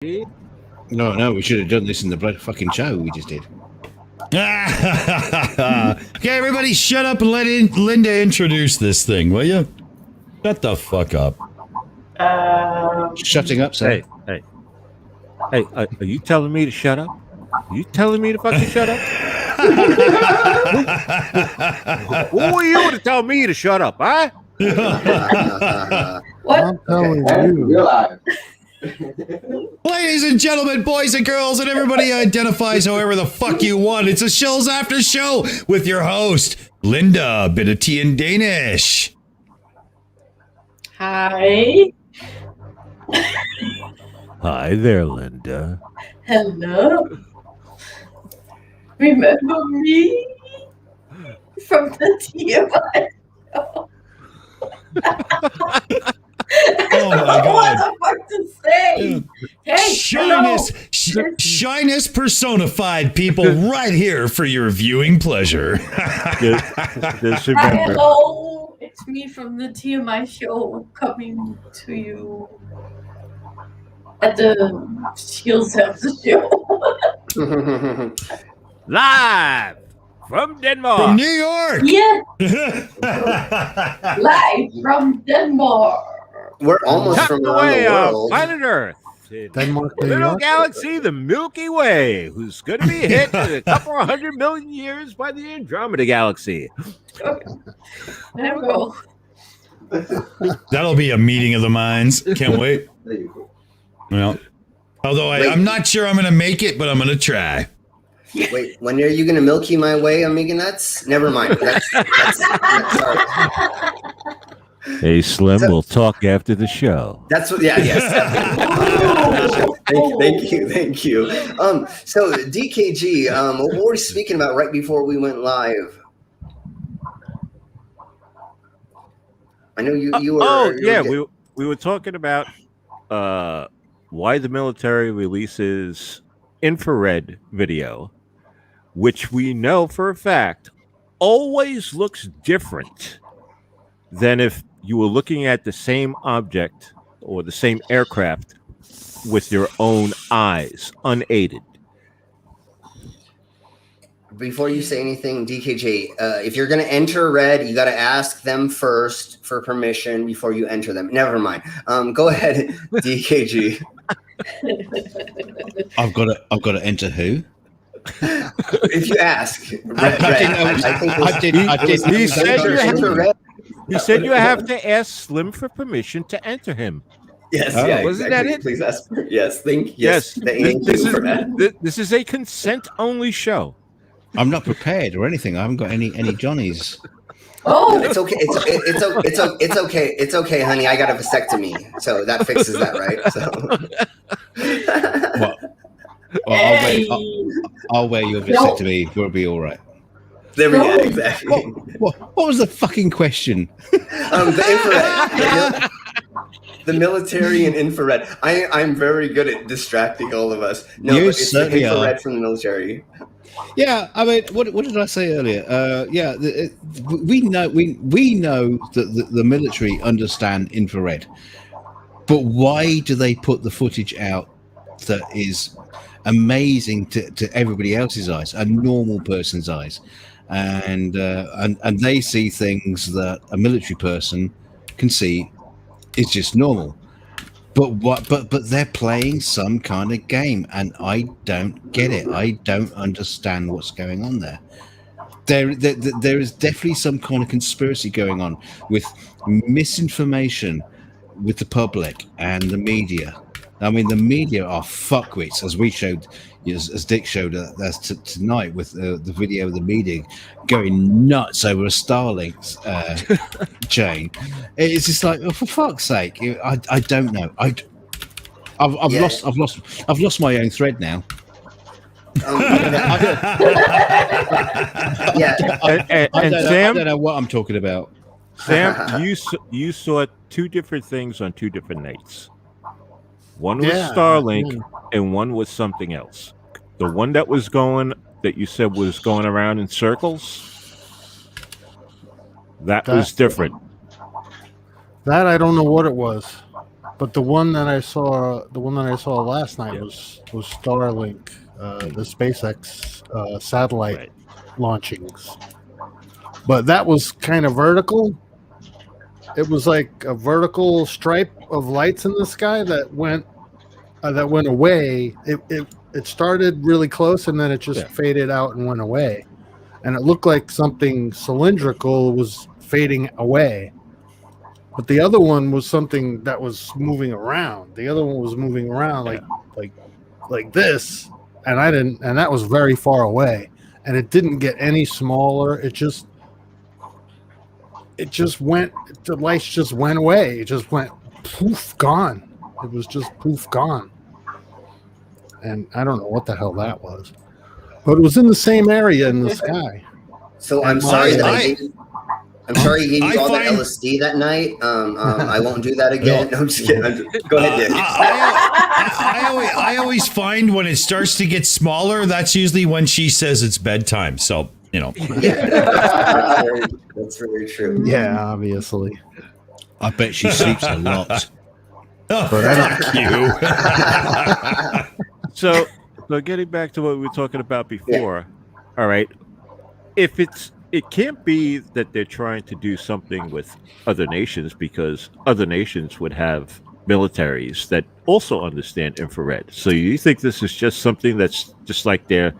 No, we should have done this in the fucking show we just did. Okay, everybody shut up and let Linda introduce this thing, will you? Shut the fuck up. Shutting up, sir. Hey, are you telling me to shut up? Are you telling me to fucking shut up? Who are you to tell me to shut up, huh? What? I'm telling you. Ladies and gentlemen, boys and girls, and everybody identifies however the fuck you want. It's a Shills After show with your host, Linda, bit of tea in Danish. Hi. Hi there, Linda. Hello. Remember me from the TMI show? Oh my God. What the fuck to say? Hey, Shyness personified, people, right here for your viewing pleasure. Hello, it's me from the TMI show coming to you at the Shills After show. Live from Denmark. From New York. Yeah. Live from Denmark. We're almost from around the world. Planet Earth. Denmark, little galaxy, the Milky Way, who's going to be hit in a couple of 100 million years by the Andromeda Galaxy. Okay. There we go. That'll be a meeting of the minds. Can't wait. Well, although I'm not sure I'm going to make it, but I'm going to try. Wait, when are you going to milky my way, Amiga Nuts? Never mind. That's sorry. Hey, Slim, we'll talk after the show. That's what, yes. Thank you. So DKG, what were we speaking about right before we went live? I know you were. We were talking about why the military releases infrared video, which we know for a fact always looks different than if you were looking at the same object or the same aircraft with your own eyes, unaided. Before you say anything, DKJ, if you're going to enter red, you got to ask them first for permission before you enter them. Never mind. Go ahead, DKG. I've got to enter who? If you ask, I did. He said you have to ask Slim for permission to enter him. Yes, wasn't that it? Please ask. Yes, thank you for that. This is a consent-only show. I'm not prepared or anything. I haven't got any Johnnies. Oh, it's okay. It's okay. It's okay, honey. I got a vasectomy, so that fixes that, right? So. I'll wear your vasectomy. It'll be all right. There we go. Exactly. What was the fucking question? The infrared. The military and infrared. I'm very good at distracting all of us. No, You it's certainly the infrared are. from the military. Yeah, I mean, what did I say earlier? We know that the military understand infrared, but why do they put the footage out that is amazing to everybody else's eyes, a normal person's eyes, and they see things that a military person can see is just normal. But they're playing some kind of game, and I don't get it. I don't understand what's going on there. There is definitely some kind of conspiracy going on with misinformation with the public and the media. I mean, the media are fuckwits, as we showed, as Dick showed tonight with the video of the media going nuts over a Starlink chain. It's just like, oh, for fuck's sake! I don't know. I've lost my own thread now. I don't know what I'm talking about. Sam, you saw two different things on two different nights. One was Starlink, and one was something else. The one that you said was going around in circles, that was different. That I don't know what it was. But the one that I saw last night was Starlink, the SpaceX satellite Right. launchings. But that was kind of vertical. It was like a vertical stripe of lights in the sky that went away. It started really close and then it just faded out and went away. And it looked like something cylindrical was fading away. But the other one was something that was moving around. The other one was moving around like this, and that was very far away. And it didn't get any smaller. It just went. The lights just went away. It just went poof, gone. It was just poof, gone. And I don't know what the hell that was, but it was in the same area in the sky. So I'm sorry that I gave you all that LSD that night. I won't do that again. No, I'm just kidding. Go ahead, Dick. I always find when it starts to get smaller, that's usually when she says it's bedtime. So, Yeah, that's very true. Yeah, obviously. I bet she sleeps a lot. oh, fuck you. So getting back to what we were talking about before, all right. If it can't be that they're trying to do something with other nations, because other nations would have militaries that also understand infrared. So you think this is just something that's just like they're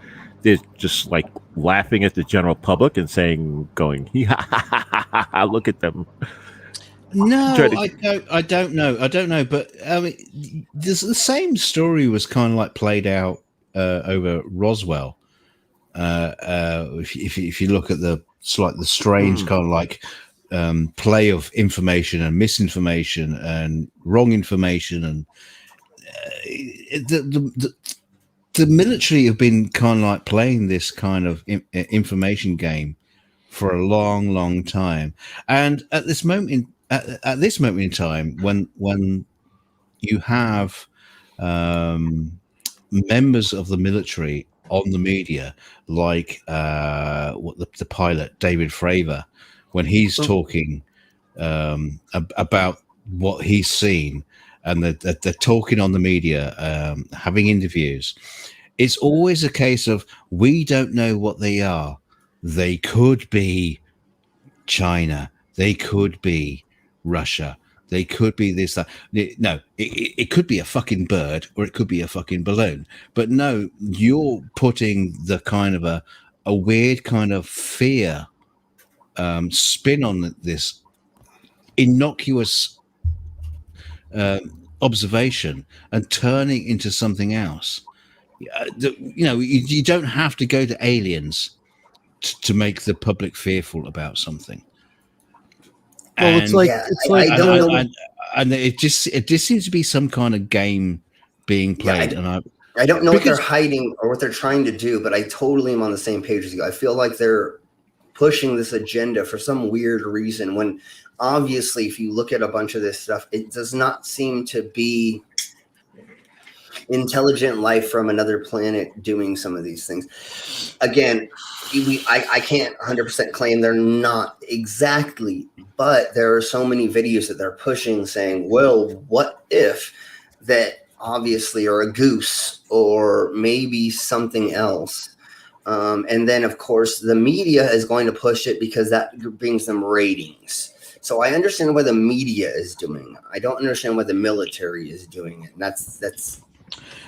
just like laughing at the general public and going, look at them. No, I don't know. But I mean, the same story was kind of like played out over Roswell. If you look at the strange kind of like play of information and misinformation and wrong information, and the military have been kind of like playing this kind of information game for a long time, and at this moment in time, when you have members of the military on the media, like the pilot David Fravor, when he's talking about what he's seen, and they're talking on the media, having interviews. It's always a case of, we don't know what they are. They could be China. They could be Russia. They could be this, that. No, it could be a fucking bird, or it could be a fucking balloon. But no, you're putting the kind of a weird kind of fear spin on this innocuous observation and turning into something else. You don't have to go to aliens to make the public fearful about something. Well, and, it's like and it just seems to be some kind of game being played. I don't know what they're hiding or what they're trying to do, but I totally am on the same page as you. I feel like they're pushing this agenda for some weird reason, when obviously, if you look at a bunch of this stuff, it does not seem to be intelligent life from another planet doing some of these things. Again, I can't 100% claim they're not exactly, but there are so many videos that they're pushing saying, well, what if that obviously are a goose or maybe something else. And then, of course, the media is going to push it because that brings them ratings. So I understand why the media is doing it. I don't understand why the military is doing it. And that's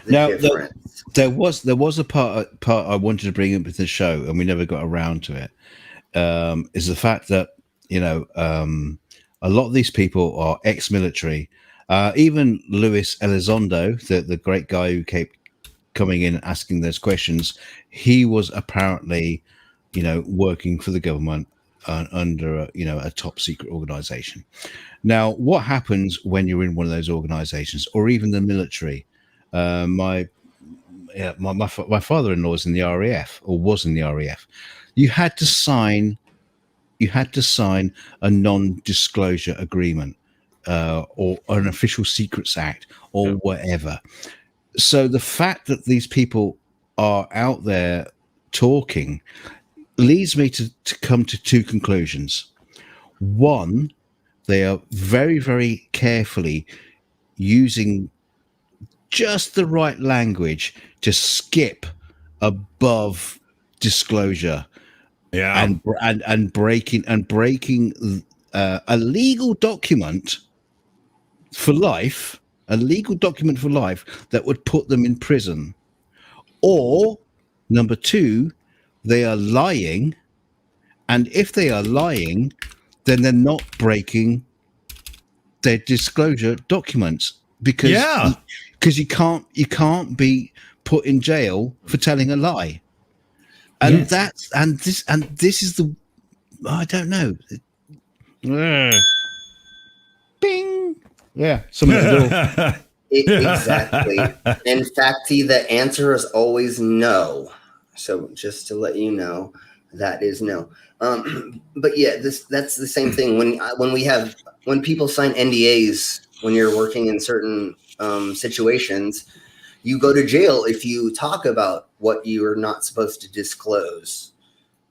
the difference. There was a part I wanted to bring up with the show, and we never got around to it. Is the fact that a lot of these people are ex-military. Even Luis Elizondo, the great guy who kept coming in asking those questions, he was apparently, working for the government under a top secret organization. Now, what happens when you're in one of those organizations, or even the military? My father-in-law is in the RAF, or was in the RAF. You had to sign a non-disclosure agreement, or an official secrets act, or whatever. So the fact that these people are out there talking leads me to come to two conclusions. One, they are very, very carefully using just the right language to skip above disclosure and breaking a legal document for life, that would put them in prison. Or number two, they are lying, and if they are lying, then they're not breaking their disclosure documents, because you can't be put in jail for telling a lie. And this is the, I don't know. Bing. Yeah, Exactly. In fact, the answer is always no. So just to let you know, that is no. But yeah, that's the same thing when people sign NDAs when you're working in certain situations. You go to jail if you talk about what you are not supposed to disclose.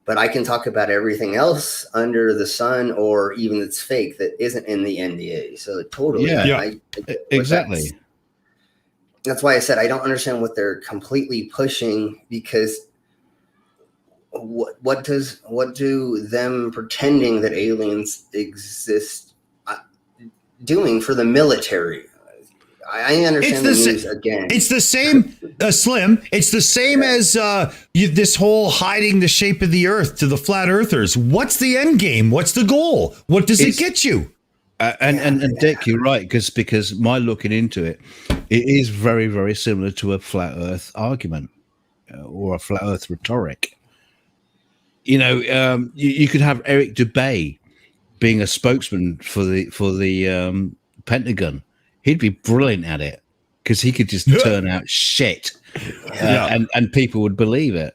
But I can talk about everything else under the sun, or even it's fake, that isn't in the NDA. So totally, exactly. That's why I said I don't understand what they're completely pushing, because what do them pretending that aliens exist doing for the military? I understand the news again. It's the same, Slim. It's the same as this whole hiding the shape of the Earth to the flat earthers. What's the end game? What's the goal? What does it get you? And Dick, you're right, because my looking into it, it is very, very similar to a flat Earth argument or a flat Earth rhetoric. You know, you could have Eric Dubay being a spokesman for the Pentagon. He'd be brilliant at it, because he could just turn out shit, and people would believe it.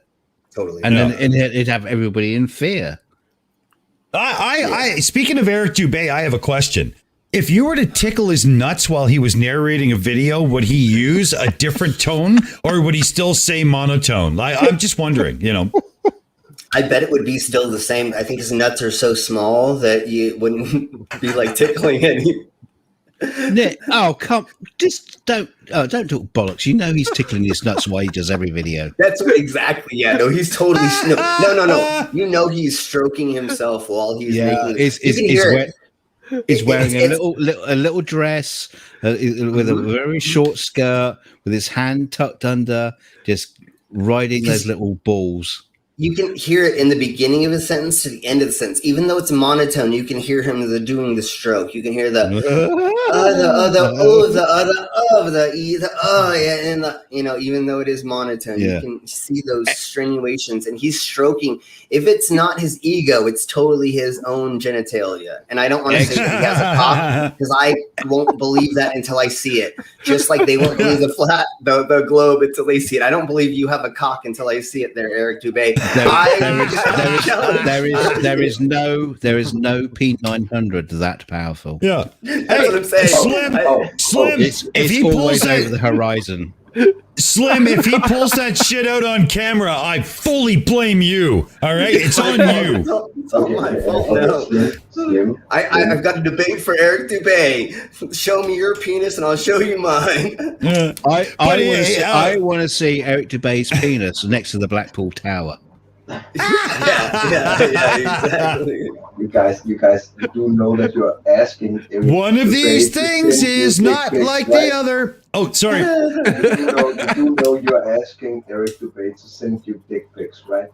Totally. And then it'd have everybody in fear. I speaking of Eric Dubay, I have a question. If you were to tickle his nuts while he was narrating a video, would he use a different tone, or would he still say monotone? I'm just wondering, you know. I bet it would be still the same. I think his nuts are so small that you wouldn't be like tickling any. Nick, just don't talk bollocks. You know he's tickling his nuts while he does every video. That's exactly. Yeah, no, he's totally no. You know he's stroking himself while he's making. He's wearing a little dress with a very short skirt, with his hand tucked under, just riding those little balls. You can hear it in the beginning of a sentence to the end of the sentence. Even though it's monotone, you can hear him doing the stroke. You can hear the even though it is monotone, you can see those strenuations, and he's stroking. If it's not his ego, it's totally his own genitalia. And I don't want to say that he has a cock, because I won't believe that until I see it. Just like they won't believe the globe until they see it. I don't believe you have a cock until I see it there, Eric Dubay. There is no P900 that powerful. Yeah, that's what I'm saying. Slim. If he pulls that over the horizon, Slim, if he pulls that shit out on camera, I fully blame you. All right, it's on you. It's all my fault. No. I've got a debate for Eric Dubay. Show me your penis, and I'll show you mine. I want to see Eric Dubay's penis next to the Blackpool Tower. Yeah, exactly. You guys do know that you're asking. One of these things is not like the other. Oh, sorry. You do know you're asking Eric Dubay to send you dick pics, right?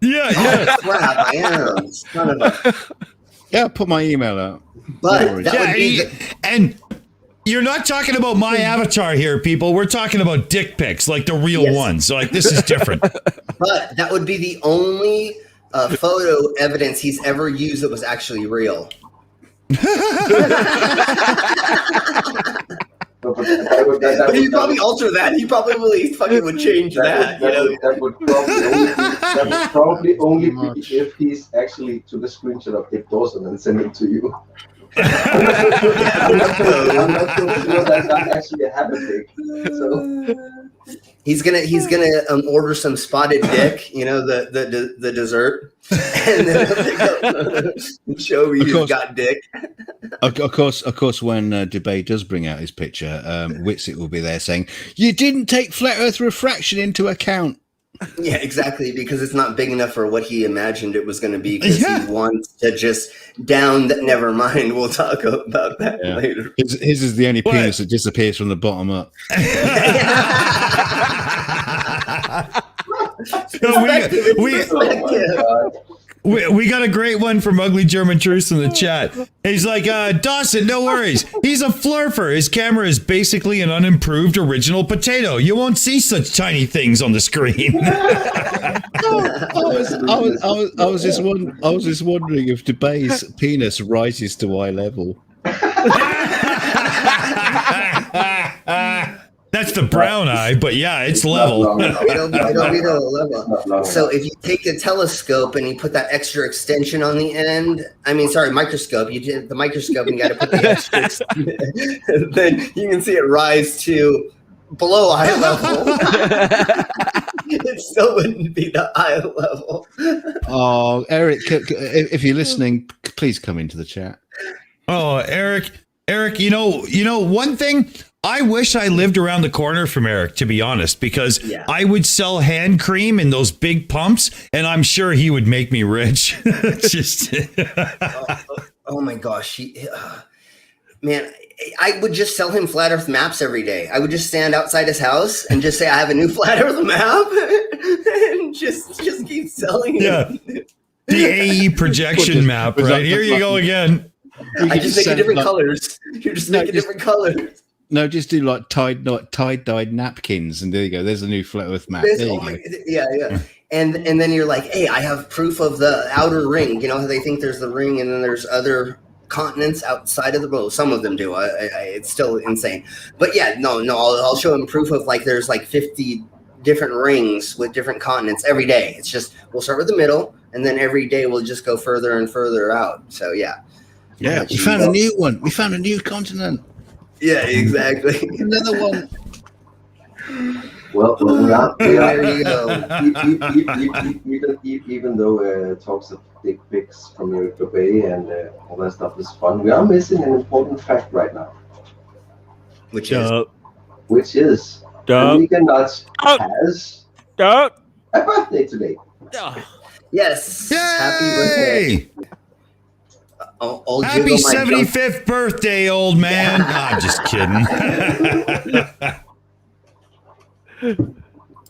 Yeah. Crap, I am. Son of a... Yeah, put my email out. But that would be and you're not talking about my avatar here, people. We're talking about dick pics, like the real ones. So, like, this is different. But that would be the only photo evidence he's ever used that was actually real. But he'd probably alter that. He probably fucking would change that. That would probably only be if he's actually took a screenshot of Dick Dawson and send it to you. I'm not so sure that actually happened. So. He's gonna order some spotted dick, the dessert, and then show me he's got dick. Of course, when Debate does bring out his picture, Whitsitt will be there saying, "You didn't take flat Earth refraction into account." Yeah, exactly, because it's not big enough for what he imagined it was going to be. Because he wants to just down. Never mind. We'll talk about that later. His is the only penis that disappears from the bottom up. We got a great one from Ugly German Truce in the chat. He's like, Dawson, no worries. He's a flurfer. His camera is basically an unimproved original potato. You won't see such tiny things on the screen. I was just wondering if Debay's penis rises to eye level. That's the brown eye, but yeah, it's level. We don't need a level. So if you take a telescope and you put that extra extension on the end, microscope. You did the microscope and you got to put the extra. Then you can see it rise to below eye level. It still wouldn't be the eye level. Oh, Eric, if you're listening, please come into the chat. Oh, Eric, you know one thing. I wish I lived around the corner from Eric, to be honest, because I would sell hand cream in those big pumps, and I'm sure he would make me rich. Oh my gosh, man! I would just sell him flat Earth maps every day. I would just stand outside his house and just say, "I have a new flat Earth map," and just keep selling it. Yeah, the AE projection map, right? Here you go again. I just make different colors. You're just making different colors. No, just do like tie-dyed napkins, and there you go. There's a new flat Earth map. There you go. Yeah. And then you're like, hey, I have proof of the outer ring. You know how they think there's the ring, and then there's other continents outside of the world. Some of them do. It's still insane. But yeah, no. I'll show him proof of there's 50 different rings with different continents every day. It's just we'll start with the middle, and then every day we'll just go further and further out. So yeah. Yeah, we found a new one. We found a new continent. Yeah, exactly. Another one. Well, there you go. Even though talks of dick pics from Eric Bay and all that stuff is fun, we are missing an important fact right now. Which is Amiga Nuts has a birthday today. Yes. Yay! Happy birthday. Happy 75th birthday, old man. No, I'm just kidding.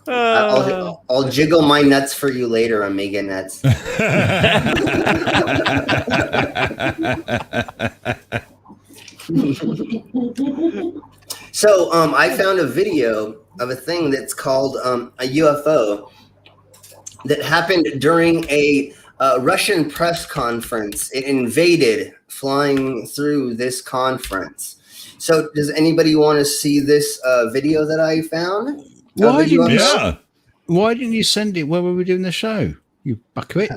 I'll jiggle my nuts for you later, Amiga Nuts. So I found a video of a thing that's called a UFO that happened during a Russian press conference. It invaded flying through this conference. So does anybody want to see this video that I found? Why didn't you send it when we were doing the show? You buckwit.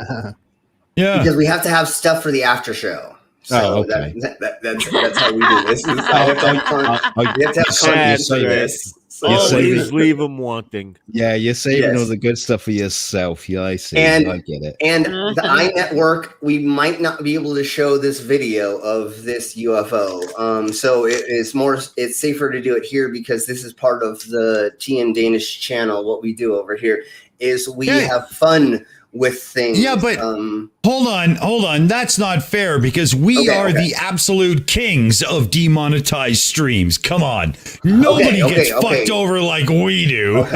Yeah. Because we have to have stuff for the after show. So okay. That's how we do this. I have to have content for this. Always leave them wanting. Yeah, you're saving all the good stuff for yourself. Yeah, I see. I get it. And the iNetwork, we might not be able to show this video of this UFO. So it's safer to do it here because this is part of the TN Danish channel. What we do over here is we have fun with things. Yeah, but hold on. That's not fair because we are the absolute kings of demonetized streams. Come on. Nobody gets fucked over like we do.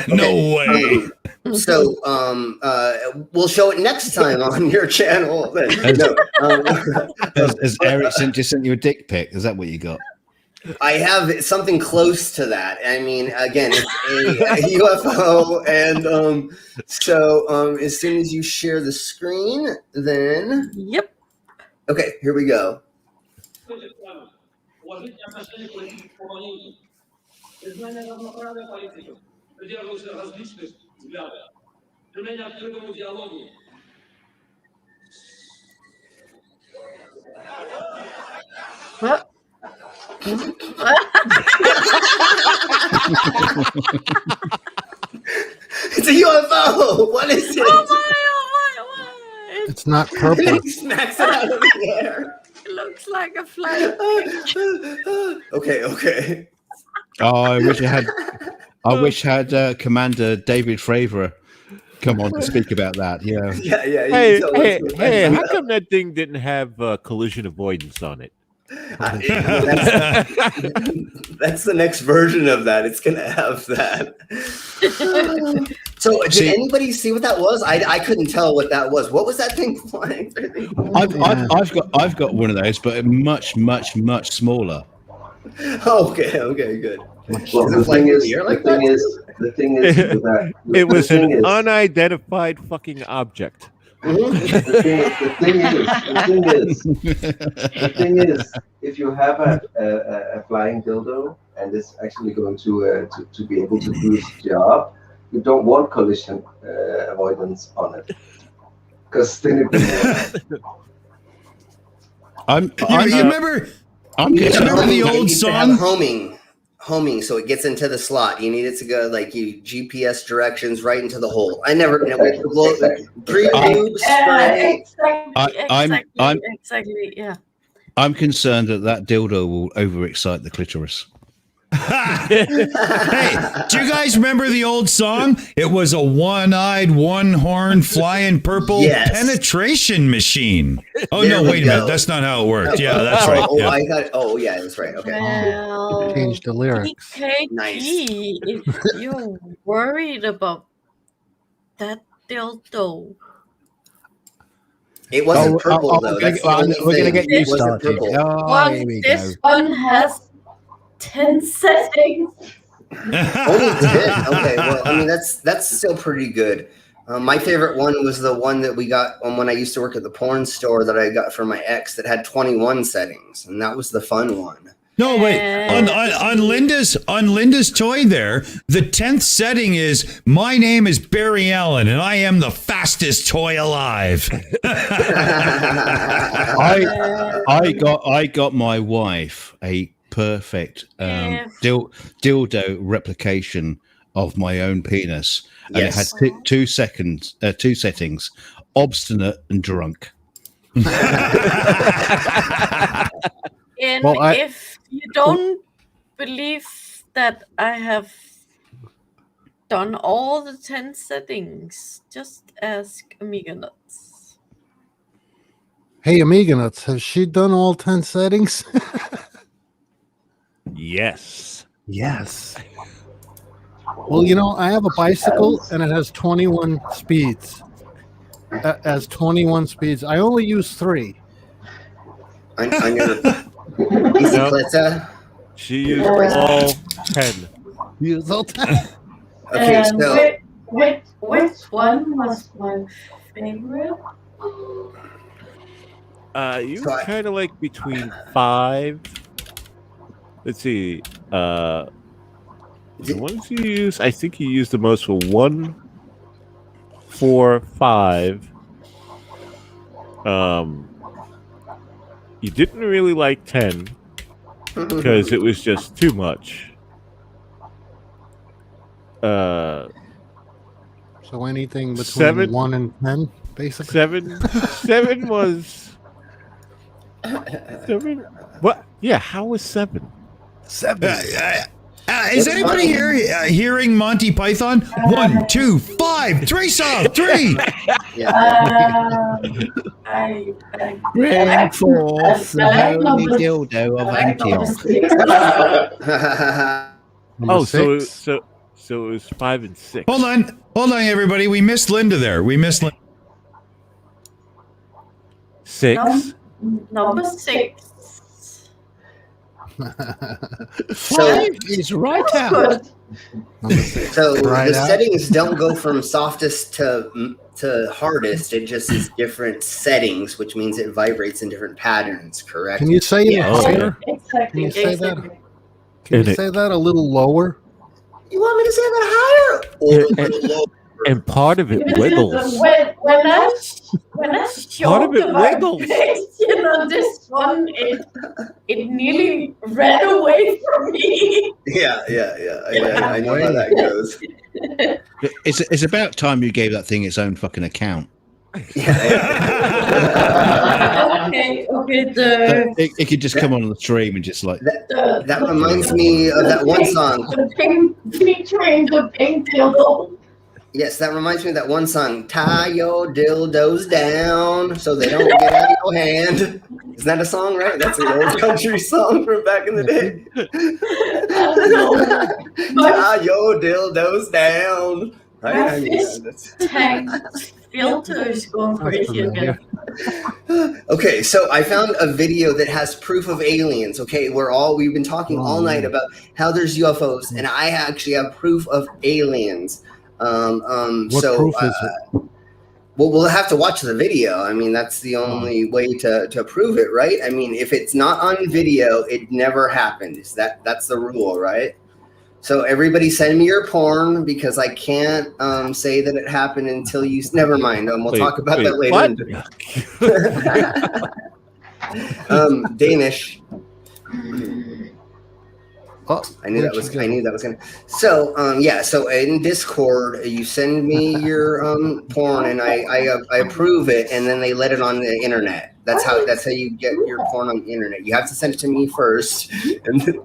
No way. So we'll show it next time on your channel. Has Eric just sent you a dick pic? Is that what you got? I have something close to that. I mean, again, it's a UFO, and so as soon as you share the screen, then Yep. Okay, here we go. What? It's a UFO. What is it? Oh my! It's not And purple. then he smacks it out of the air. It looks like a flying. Okay. Oh, I wish I had Commander David Fravor come on to speak about that. Yeah. Yeah. You Hey, can tell hey, us hey! what- How come that thing didn't have collision avoidance on it? That's the next version of that. It's gonna have that. So, did anybody see what that was? I couldn't tell what that was. What was that thing flying through? I've got one of those, but much smaller. Okay, good. Well, the thing is, the thing is that It was the thing an is- unidentified fucking object. the thing is, if you have a flying dildo and it's actually going to be able to do its job, you don't want collision avoidance on it, because then it You remember? Remember the old song? Homing, so it gets into the slot. You need it to go like you GPS directions right into the hole. I never pre-lube spray. Exactly. Yeah. I'm concerned that dildo will overexcite the clitoris. Hey, do you guys remember the old song? It was a one-eyed, one-horned, flying purple penetration machine. Oh, There no, we wait a minute. go. That's not how it worked. Yeah, that's right. Oh, Yeah. I got. Oh, yeah, that's right. Okay. Well, Change the lyrics. PKG, Nice. if you're worried about that dildo, It wasn't purple though. That's the only we're going to thing. get you It wasn't started. purple. Oh, well, here we this go. one has 10 settings. Only 10. Okay, well, I mean that's still pretty good. My favorite one was the one that we got when I used to work at the porn store that I got from my ex that had 21 settings, and that was the fun one. No, wait. On Linda's toy there, the 10th setting is my name is Barry Allen and I am the fastest toy alive. I got my wife a perfect dildo replication of my own penis, and it had two settings: obstinate and drunk. And Well, if you don't believe that I have done all the 10 settings, just ask Amiga Nuts. Hey, Amiga Nuts, has she done all 10 settings? Yes. Yes. Well, I have a bicycle and it has 21 speeds. Has 21 speeds. I only use 3. On your bicicleta. She used all 10. Use all 10. Okay, And so which one was my favorite? You were kind of like between 5. Let's see. The ones you use, I think you used the most were 1, 4, 5. You didn't really like 10 because it was just too much. So anything between 7? 1 and 10, basically. 7 was 7. What? Yeah, how was 7? 7. Is anybody hearing Monty Python? 1, 2, 5, 3 song, 3. I Bring forth the I like holy number- dildo of I like number Antioch. six. So it was 5 and 6. Hold on, everybody. We missed Linda there. We missed Linda. 6. Number 6. Five is right out. So Right the out. settings don't go from softest to hardest. It just is different settings, which means it vibrates in different patterns. Correct? Can you say it Yeah. higher? Exactly. Can you say that? Exactly. Can you say that a little lower? You want me to say that higher or lower? And part of it wiggles. When I showed Part of it the wiggles. vibration on this one, it nearly ran away from me. Yeah. I know how that goes. It's about time you gave that thing its own fucking account. Okay. It could just come on the stream and just like. That reminds me of that one song. Featuring the pink dildo. Yes, that reminds me of that one song. Tie your dildos down so they don't get out of your hand. Isn't that a song, right? That's an old country song from back in the day. Tie your dildos down. Right? Tank filter is going crazy again. Okay, so I found a video that has proof of aliens. Okay, we've been talking all night about how there's UFOs, and I actually have proof of aliens. What so proof is it? well, we'll have to watch the video. I mean, that's the only way to prove it, right? I mean, if it's not on video, it never happened. That's the rule, right? So everybody send me your porn because I can't say that it happened until you. Never mind. We'll talk about that later. Danish. Oh, I knew that was gonna. So So in Discord, you send me your porn, and I approve it, and then they let it on the internet. That's how you get your porn on the internet. You have to send it to me first, and then,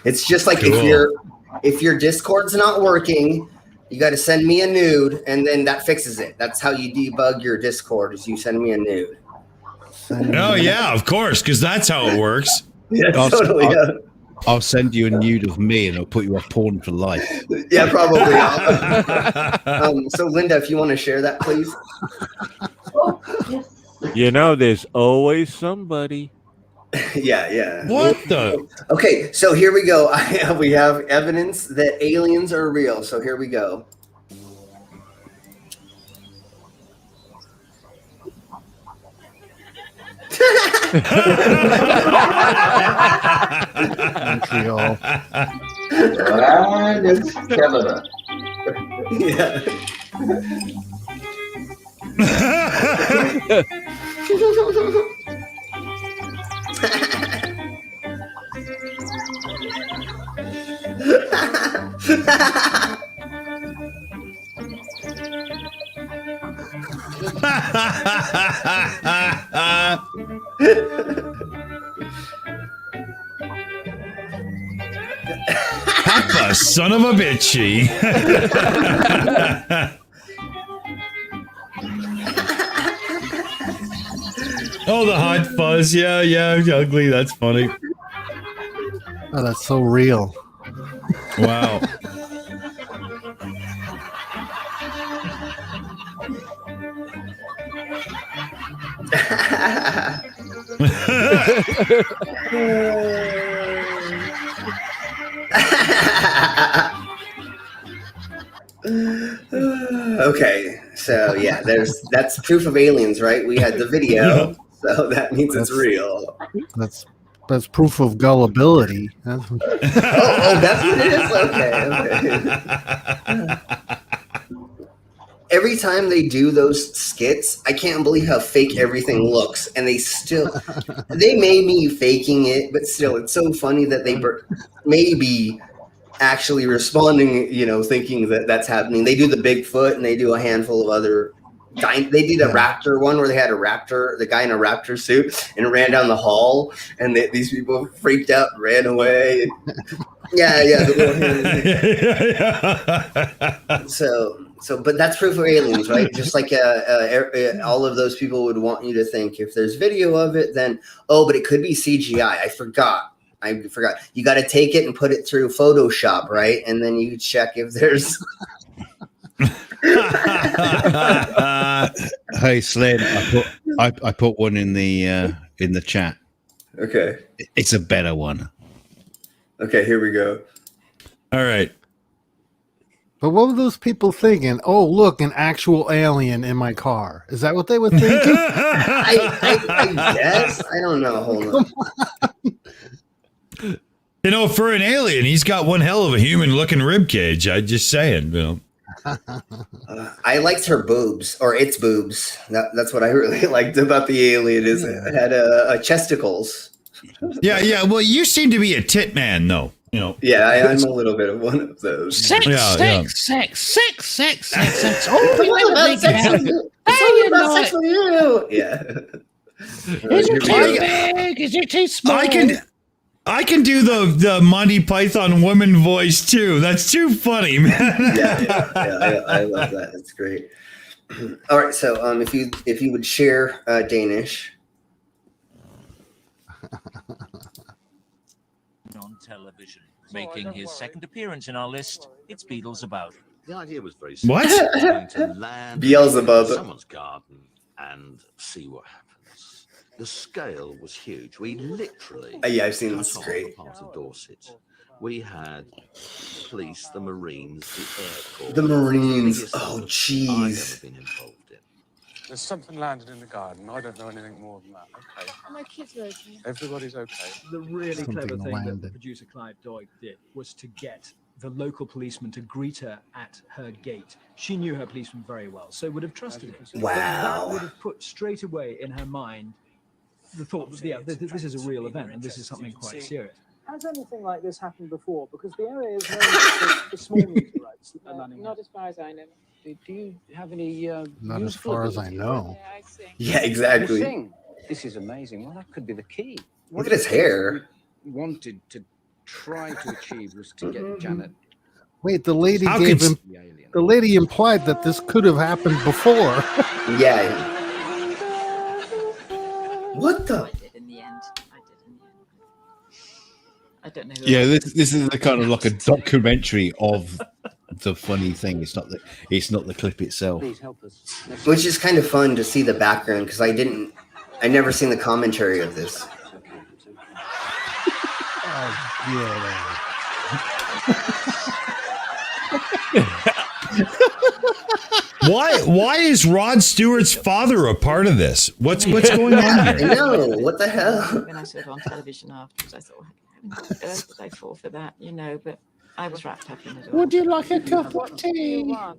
it's just like if your Discord's not working, you got to send me a nude, and then that fixes it. That's how you debug your Discord. Is you send me a nude. Oh yeah, of course, because that's how it works. Yeah, totally. I'll send you a nude of me, and I'll put you off porn for life. Yeah, probably. So, Linda, if you want to share that, please. You know, there's always somebody. Yeah. What the? Okay, so here we go. We have evidence that aliens are real. So here we go. Montreal. And it's Canada. Yeah. Papa, son of a bitchy. Oh, the hot fuzz. Yeah, ugly. That's funny. Oh, that's so real. Wow. Okay, so yeah, that's proof of aliens, right? We had the video, so that means it's real. That's proof of gullibility. That's That's what it is. Okay. Every time they do those skits, I can't believe how fake everything looks, and they made me faking it, but still, it's so funny that they maybe actually responding, thinking that that's happening. They do the Bigfoot, and they do a handful of other. They did a raptor one where they had the guy in a raptor suit, and ran down the hall, and these people freaked out, and ran away. Yeah. But that's proof of aliens, right? Just like all of those people would want you to think. If there's video of it, then but it could be CGI. I forgot. You got to take it and put it through Photoshop, right? And then you check if there's. Hey, Slim, I put one in the chat. Okay. It's a better one. Okay, here we go. All right. But what were those people thinking? Oh, look, an actual alien in my car. Is that what they were thinking? I guess. I don't know. Hold on. For an alien, he's got one hell of a human-looking rib cage. I'm just saying, I liked her boobs, or its boobs. That's what I really liked about the alien. Is it had chesticles. Yeah. Well, you seem to be a tit man, though. You know. Yeah, I'm a little bit of one of those. Sex. Yeah. Oh, we It's all never about think sex about with it. you. It's Hey, all you about know sex it. with you. Yeah. Is it Here we too go. big? Is it too small? I can do the Monty Python woman voice too. That's too funny, man. Yeah, I love that. It's great. All right, so if you would share Danish. On television, making his second appearance in our list. It's Beatles About. The idea was very What? simple. Going to land Beelzebub. in someone's garden and see what happens. The scale was huge. We literally Yeah, I've seen cut this. off Great. a part of Dorset. We had police, the Marines, the Air Corps. The Marines. Biggest Oh, effort jeez. I've ever been involved in. There's something landed in the garden. I don't know anything more than that. Okay. My kids are okay. Everybody's okay. The really Something clever thing that the landed. producer Clive Doig did was to get the local policeman to greet her at her gate. She knew her policeman very well, so would have trusted him. Wow. That would have put straight away in her mind the thought that, yeah, this is a real event and this is something quite serious. Has anything like this happened before? Because the area is known for small meteorites. Not as far as I know. Do you have any? Not as far as I know. Yeah, I see. Yeah, exactly. Sing. This is amazing. Well, that could be the key. Look at his hair. Wanted to try to achieve was to get Janet. Wait, the lady How gave could- him. The lady implied that this could have happened before. Yeah. What the? I did in the end. I don't know. Yeah, this is the kind of like a documentary of the funny thing. It's not the clip itself. Please help us. Which is kind of fun to see the background because I never seen the commentary of this. Why is Rod Stewart's father a part of this? What's going on I here? know. What the hell? When I saw it on television afterwards, I thought, how on earth did I fall for that? You know, but I was wrapped up in it all. Would you like a cup of tea? Oh,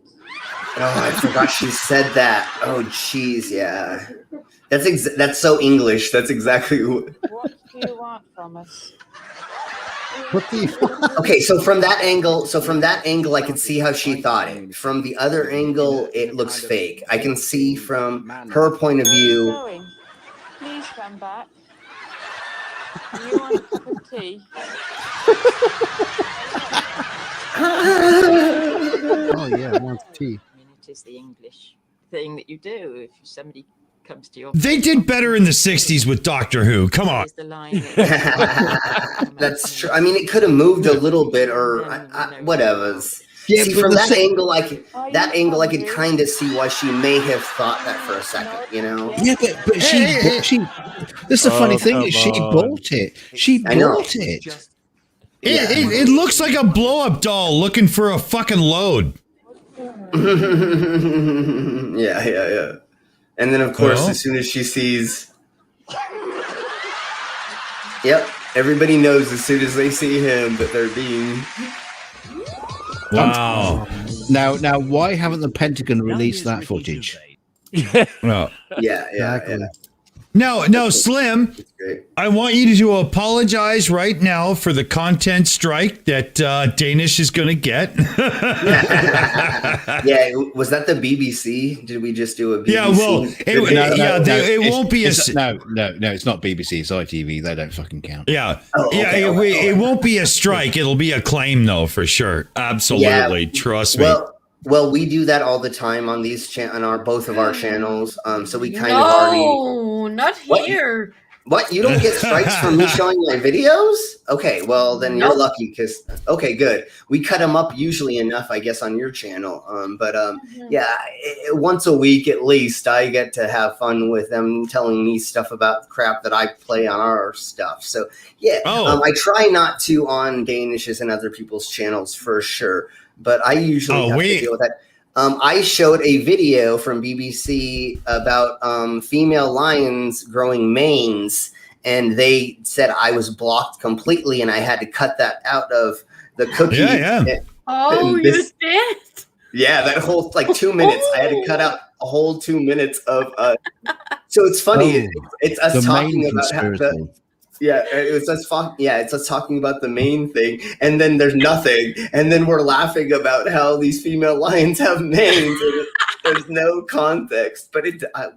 I forgot she said that. Oh, jeez, yeah. That's so English. That's exactly what. What do you want from us? What the? Okay, so from that angle, I could see how she thought it. From the other angle, it looks fake. I can see from her point of view. Going. Please come back. You want a cup of tea? Oh yeah, wants tea. I mean, it is the English thing that you do if somebody comes to your. They did better in the 60s with Doctor Who. Come on. Is the line that- That's true. I mean, it could have moved a little bit, or whatever. Yeah, See, but from the that thing- angle, I could kind of see why she may have thought that for a second. You know? Yeah, but she. That's the funny thing is she come on. bought it. She I know. bought it. It looks like a blow-up doll looking for a fucking load. Yeah. And then, of course, Well. as soon as she sees, yep, everybody knows as soon as they see him that they're being. Wow. Now, why haven't the Pentagon released that footage? No. Yeah. Exactly. No, Slim. It's great. I want you to apologize right now for the content strike that Danish is going to get. Yeah, was that the BBC? Did we just do a BBC? Yeah, well, it won't be a. No, it's not BBC. It's ITV. They don't fucking count. Yeah, Oh, okay, it won't be a strike. It'll be a claim, though, for sure. Absolutely, trust me. Well, we do that all the time on these on both of our channels. So we kind of already. No, not What? here. What? You don't get strikes from me showing my videos? Okay, well then you're Nope. lucky because good. We cut them up usually enough, I guess, on your channel. Yeah, once a week at least, I get to have fun with them telling me stuff about crap that I play on our stuff. So yeah, I try not to on Danish's and other people's channels for sure, but I usually have to deal with that. I showed a video from BBC about female lions growing manes, and they said I was blocked completely, and I had to cut that out of the cookie. Yeah. Oh, you did? Yeah, that whole 2 minutes. I had to cut out a whole 2 minutes of. So it's funny. It's us the talking main about conspiracy. Yeah, it's us talking about the main thing, and then there's nothing, and then we're laughing about how these female lions have manes, and there's no context. But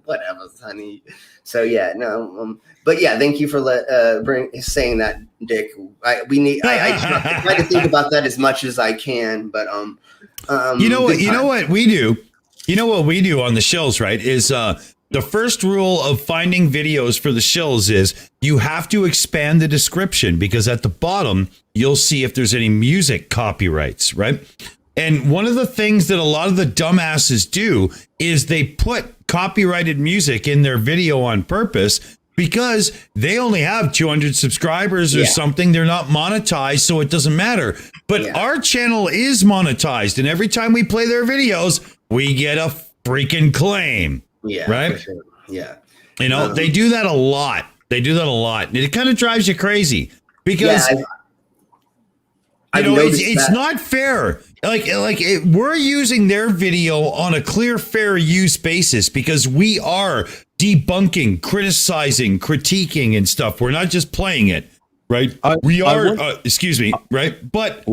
whatever, honey. So yeah, no. But yeah, thank you for saying that, Dick. I try to think about that as much as I can, but you know what we do. You know what we do on the Shills, right? Is the first rule of finding videos for the Shills is you have to expand the description, because at the bottom, you'll see if there's any music copyrights, right? And one of the things that a lot of the dumbasses do is they put copyrighted music in their video on purpose because they only have 200 subscribers or something. They're not monetized, so it doesn't matter. But our channel is monetized, and every time we play their videos, we get a freaking claim. Yeah, right. For sure. Yeah, you know they do that a lot. They do that a lot, and it kind of drives you crazy because it's not fair. We're using their video on a clear, fair use basis because we are debunking, criticizing, critiquing, and stuff. We're not just playing it, right? We are. Excuse me, right? But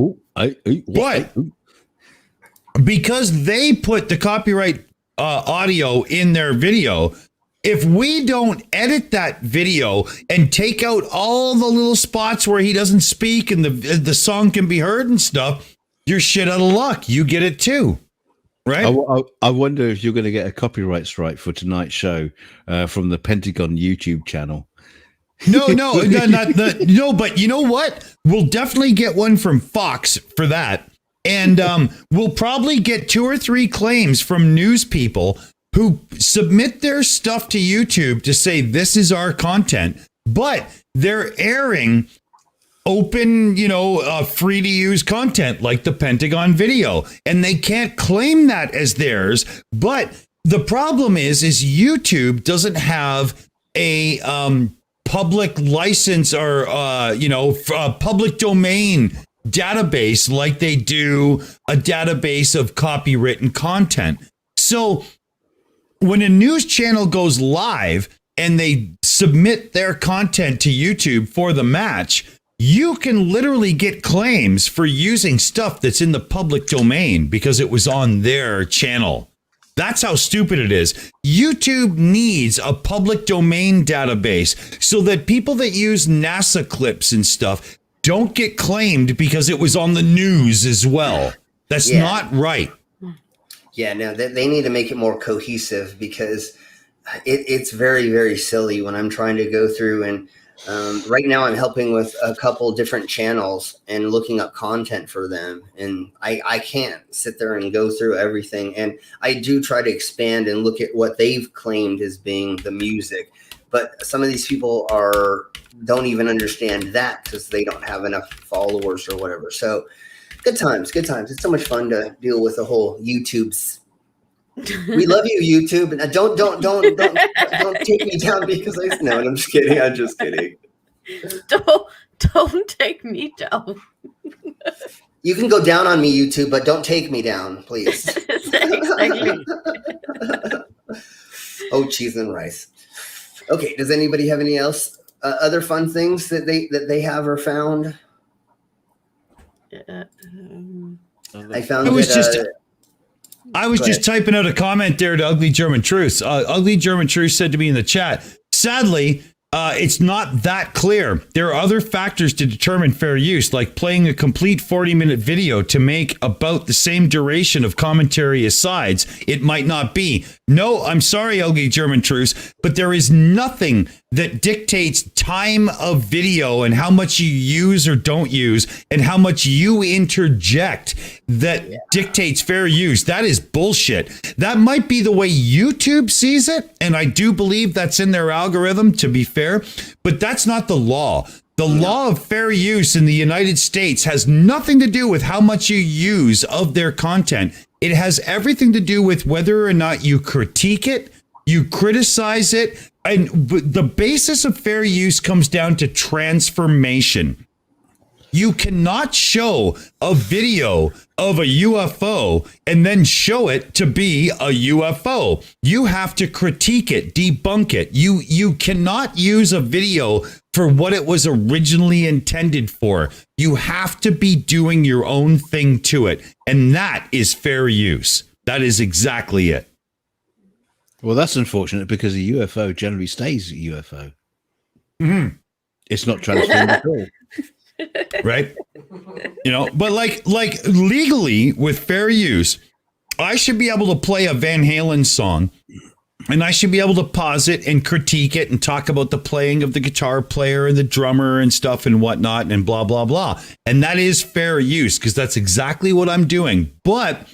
because they put the copyright audio in their video, if we don't edit that video and take out all the little spots where he doesn't speak and the song can be heard and stuff, you're shit out of luck. You get it too, right? I wonder if you're going to get a copyright strike for tonight's show from the Pentagon YouTube channel. No, but you know what? We'll definitely get one from Fox for that. And we'll probably get 2 or 3 claims from news people who submit their stuff to YouTube to say this is our content, but they're airing open, free to use content like the Pentagon video, and they can't claim that as theirs. But the problem is YouTube doesn't have a public license or public domain database like they do a database of copywritten content. So when a news channel goes live and they submit their content to YouTube for the match, you can literally get claims for using stuff that's in the public domain because it was on their channel. That's how stupid it is. YouTube needs a public domain database so that people that use NASA clips and stuff don't get claimed because it was on the news as well. That's not right. Yeah, no, they need to make it more cohesive because it's very, very silly when I'm trying to go through and right now I'm helping with a couple different channels and looking up content for them. And I can't sit there and go through everything. And I do try to expand and look at what they've claimed as being the music. But some of these people don't even understand that because they don't have enough followers or whatever. So good times. It's so much fun to deal with the whole YouTubes. We love you, YouTube. And don't take me down because I'm just kidding. I'm just kidding. Don't take me down. You can go down on me, YouTube, but don't take me down, please. Exactly. Oh, cheese and rice. Okay. Does anybody have any other fun things that they have or found? I found. I was just typing out a comment there to Ugly German Truth. Ugly German Truth said to me in the chat, sadly, it's not that clear. There are other factors to determine fair use, like playing a complete 40-minute video to make about the same duration of commentary as sides. It might not be. No, I'm sorry, Ugly German Truth, but there is nothing that dictates time of video and how much you use or don't use and how much you interject that dictates fair use. That is bullshit. That might be the way YouTube sees it, and I do believe that's in their algorithm, to be fair, but that's not the law. The law of fair use in the United States has nothing to do with how much you use of their content. It has everything to do with whether or not you critique it, you criticize it, and the basis of fair use comes down to transformation. You cannot show a video of a UFO and then show it to be a UFO. You have to critique it, debunk it. You cannot use a video for what it was originally intended for. You have to be doing your own thing to it. And that is fair use. That is exactly it. Well, that's unfortunate because a UFO generally stays a UFO. Mm-hmm. It's not transformed at all. Right? You know, but like legally with fair use, I should be able to play a Van Halen song and I should be able to pause it and critique it and talk about the playing of the guitar player and the drummer and stuff and whatnot and blah, blah, blah. And that is fair use because that's exactly what I'm doing. But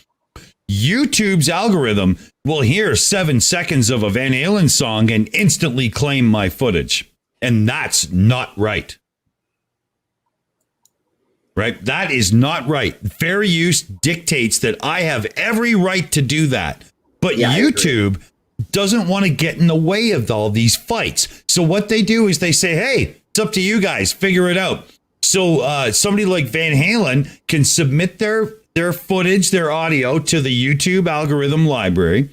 YouTube's algorithm will hear 7 seconds of a Van Halen song and instantly claim my footage. And that's not right. Right? That is not right. Fair use dictates that I have every right to do that. But YouTube doesn't want to get in the way of all these fights. So what they do is they say, hey, it's up to you guys. Figure it out. So somebody like Van Halen can submit their footage, their audio to the YouTube algorithm library.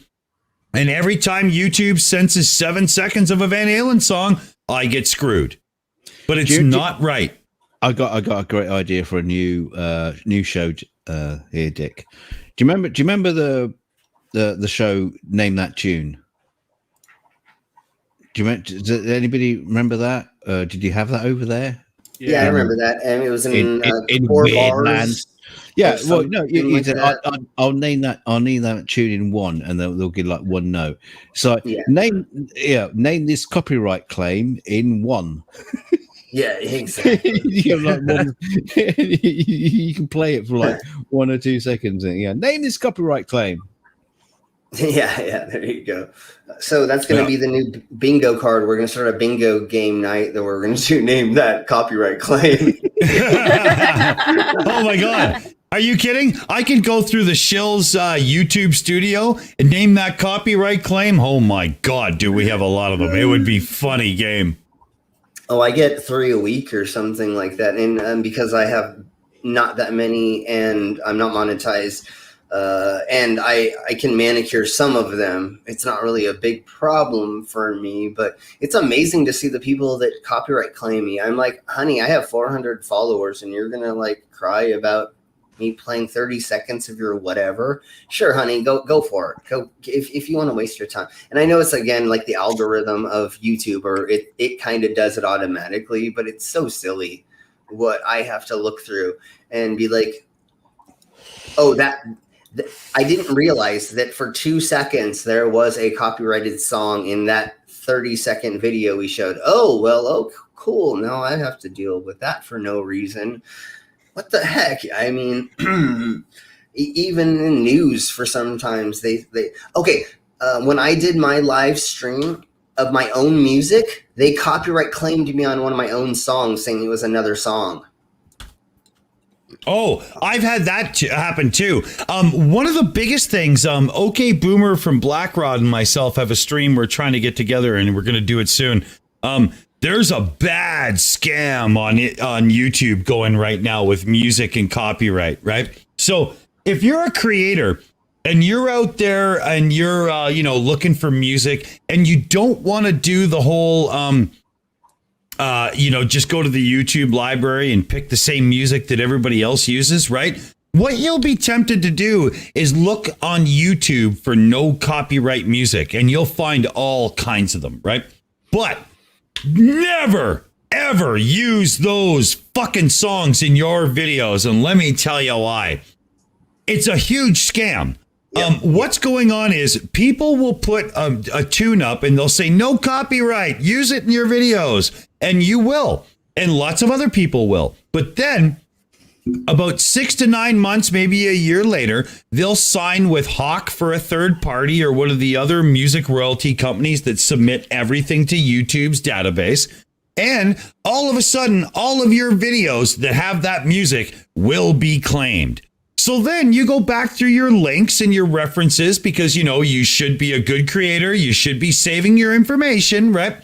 And every time YouTube senses 7 seconds of a Van Halen song, I get screwed. But it's not right. I got a great idea for a new show here, Dick. Do you remember the show Name That Tune? Does anybody remember that? Did you have that over there? Yeah, I remember that. And it was in 4 weird bars. land. Yeah, well, no, you like said I'll name that tune in one, and they'll give like one note. So name this copyright claim in one. Yeah, exactly. You have like you can play it for like 1 or 2 seconds. And name this copyright claim. Yeah, there you go. So that's going to be the new bingo card. We're going to start a bingo game night that we're going to name that copyright claim. Oh my God. Are you kidding? I could go through the Shills YouTube studio and name that copyright claim. Oh my God, do we have a lot of them? It would be funny game. Oh, I get 3 a week or something like that. And because I have not that many and I'm not monetized, and I can manicure some of them. It's not really a big problem for me, but it's amazing to see the people that copyright claim me. I'm like, honey, I have 400 followers and you're going to like cry about me playing 30 seconds of your whatever. Sure, honey, go for it. Go if you want to waste your time. And I know it's again like the algorithm of YouTube, or it kind of does it automatically, but it's so silly what I have to look through and be like, oh, I didn't realize that for 2 seconds there was a copyrighted song in that 30-second video we showed. Oh, cool. Now I have to deal with that for no reason. What the heck? I mean, even in news for sometimes when I did my live stream of my own music, they copyright claimed me on one of my own songs saying it was another song. Oh, I've had that happen too. One of the biggest things, OK Boomer from Blackrod and myself have a stream we're trying to get together and we're going to do it soon. There's a bad scam on YouTube going right now with music and copyright, right? So if you're a creator and you're out there and you're, looking for music and you don't want to do the whole, just go to the YouTube library and pick the same music that everybody else uses, right? What you'll be tempted to do is look on YouTube for no copyright music and you'll find all kinds of them, right? But never, ever use those fucking songs in your videos. And let me tell you why. It's a huge scam. What's going on is people will put a tune up and they'll say, no copyright, use it in your videos. And you will. And lots of other people will. But then about 6 to 9 months, maybe a year later, they'll sign with Hawk for a third party or one of the other music royalty companies that submit everything to YouTube's database. And all of a sudden, all of your videos that have that music will be claimed. So then you go back through your links and your references because, you should be a good creator. You should be saving your information, right?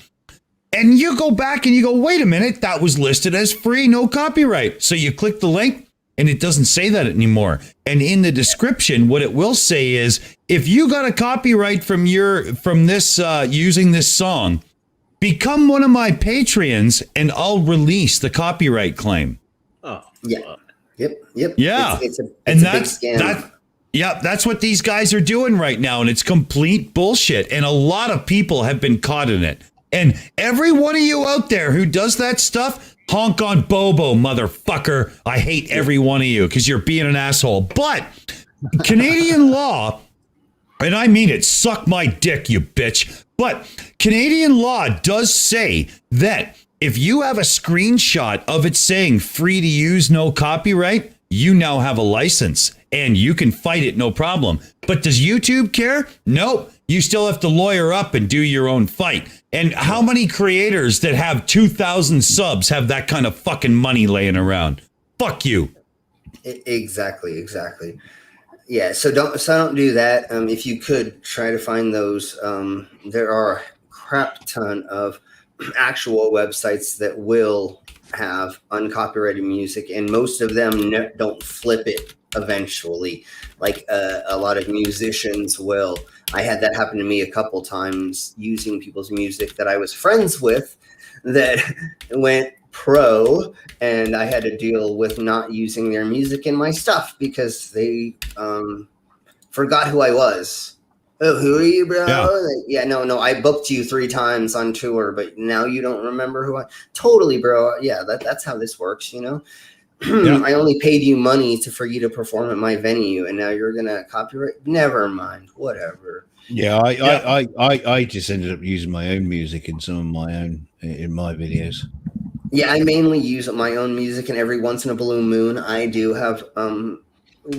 And you go back and you go, wait a minute, that was listed as free, no copyright. So you click the link and it doesn't say that anymore. And in the description, what it will say is, if you got a copyright from this using this song, become one of my Patreons and I'll release the copyright claim. Oh, yeah. Yep. Yeah. It's a and big scam. That's what these guys are doing right now. And it's complete bullshit. And a lot of people have been caught in it. And every one of you out there who does that stuff, honk on Bobo, motherfucker. I hate every one of you because you're being an asshole. But Canadian law, and I mean it, suck my dick, you bitch. But Canadian law does say that if you have a screenshot of it saying free to use, no copyright, you now have a license and you can fight it, no problem. But does YouTube care? Nope. You still have to lawyer up and do your own fight. And how many creators that have 2,000 subs have that kind of fucking money laying around? Fuck you. Exactly. Yeah, so don't do that. If you could try to find those, there are a crap ton of actual websites that will have uncopyrighted music, and most of them don't flip it eventually, like a lot of musicians will. I had that happen to me a couple times using people's music that I was friends with that went pro, and I had to deal with not using their music in my stuff because they forgot who I was. Oh, who are you, bro? No, I booked you 3 times on tour, but now you don't remember who I... Totally, bro. Yeah, that's how this works, you know? I only paid you money for you to perform at my venue, and now you're going to copyright? Never mind. Whatever. Yeah, I just ended up using my own music in some of my own, in my videos. Yeah, I mainly use my own music, and every once in a blue moon, I do have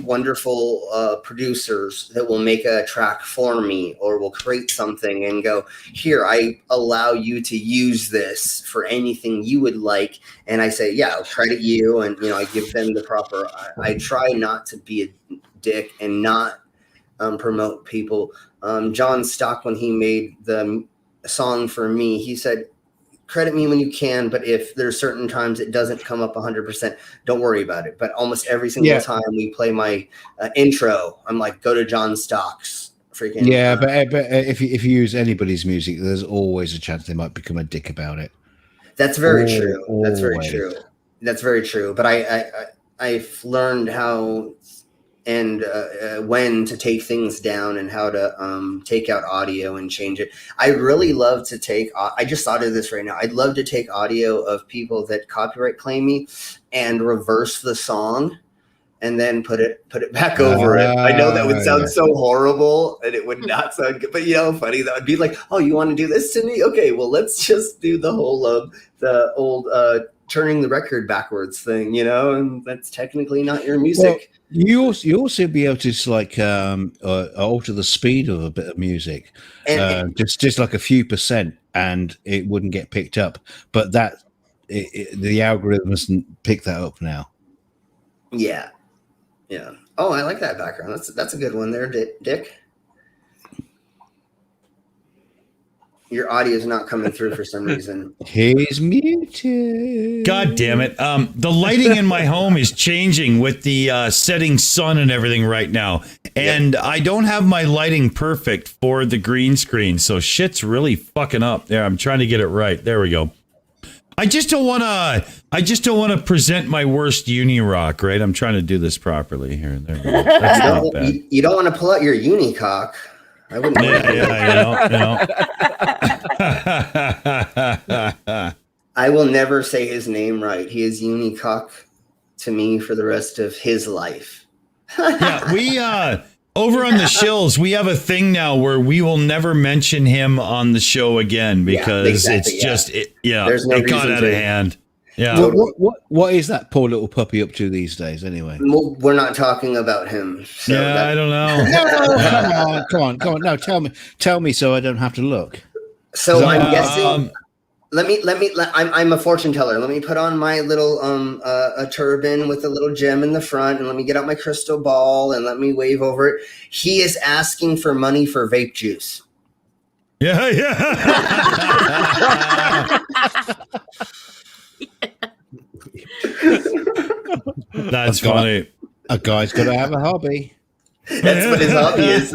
wonderful producers that will make a track for me or will create something and go, here, I allow you to use this for anything you would like. And I say, yeah, I'll credit you. And, you know, I give them the proper, I try not to be a dick and not promote people. John Stock, when he made the song for me, he said, credit me when you can, but if there's certain times it doesn't come up 100%, don't worry about it. But almost every single time we play my intro, I'm like, go to John Stock's freaking. Yeah, but if you use anybody's music, there's always a chance they might become a dick about it. That's very true. That's very true. That's very true. But I've learned how and when to take things down and how to take out audio and change it. I really love to take, I just thought of this right now. I'd love to take audio of people that copyright claim me and reverse the song and then put it back over it. I know that would sound so horrible and it would not sound good, but you know, funny, that would be like, oh, you want to do this to me? Okay, well, let's just do the whole the old turning the record backwards thing, you know, and that's technically not your music. Well, you also be able to like alter the speed of a bit of music, just like a few %, and it wouldn't get picked up. But the algorithm doesn't pick that up now. Yeah. Oh, I like that background. That's a good one there, Dick. Your audio is not coming through for some reason. He's muted. God damn it. The lighting in my home is changing with the setting sun and everything right now. And I don't have my lighting perfect for the green screen. So shit's really fucking up there. I'm trying to get it right. There we go. I just don't want to present my worst uni rock, right? I'm trying to do this properly here. There we go. That's not bad. You don't want to pull out your unicock. I wouldn't. I will never say his name right. He is unicock to me for the rest of his life. Yeah, we over on the Shills, we have a thing now where we will never mention him on the show again because it's just it got out of hand. Yeah. Well, what is that poor little puppy up to these days, anyway? Well, we're not talking about him. So I don't know. No, come on. No, tell me, so I don't have to look. So I'm guessing. I'm a fortune teller. Let me put on my little a turban with a little gem in the front, and let me get out my crystal ball and let me wave over it. He is asking for money for vape juice. Yeah, yeah. That's funny. A guy's got to have a hobby. That's what his hobby is.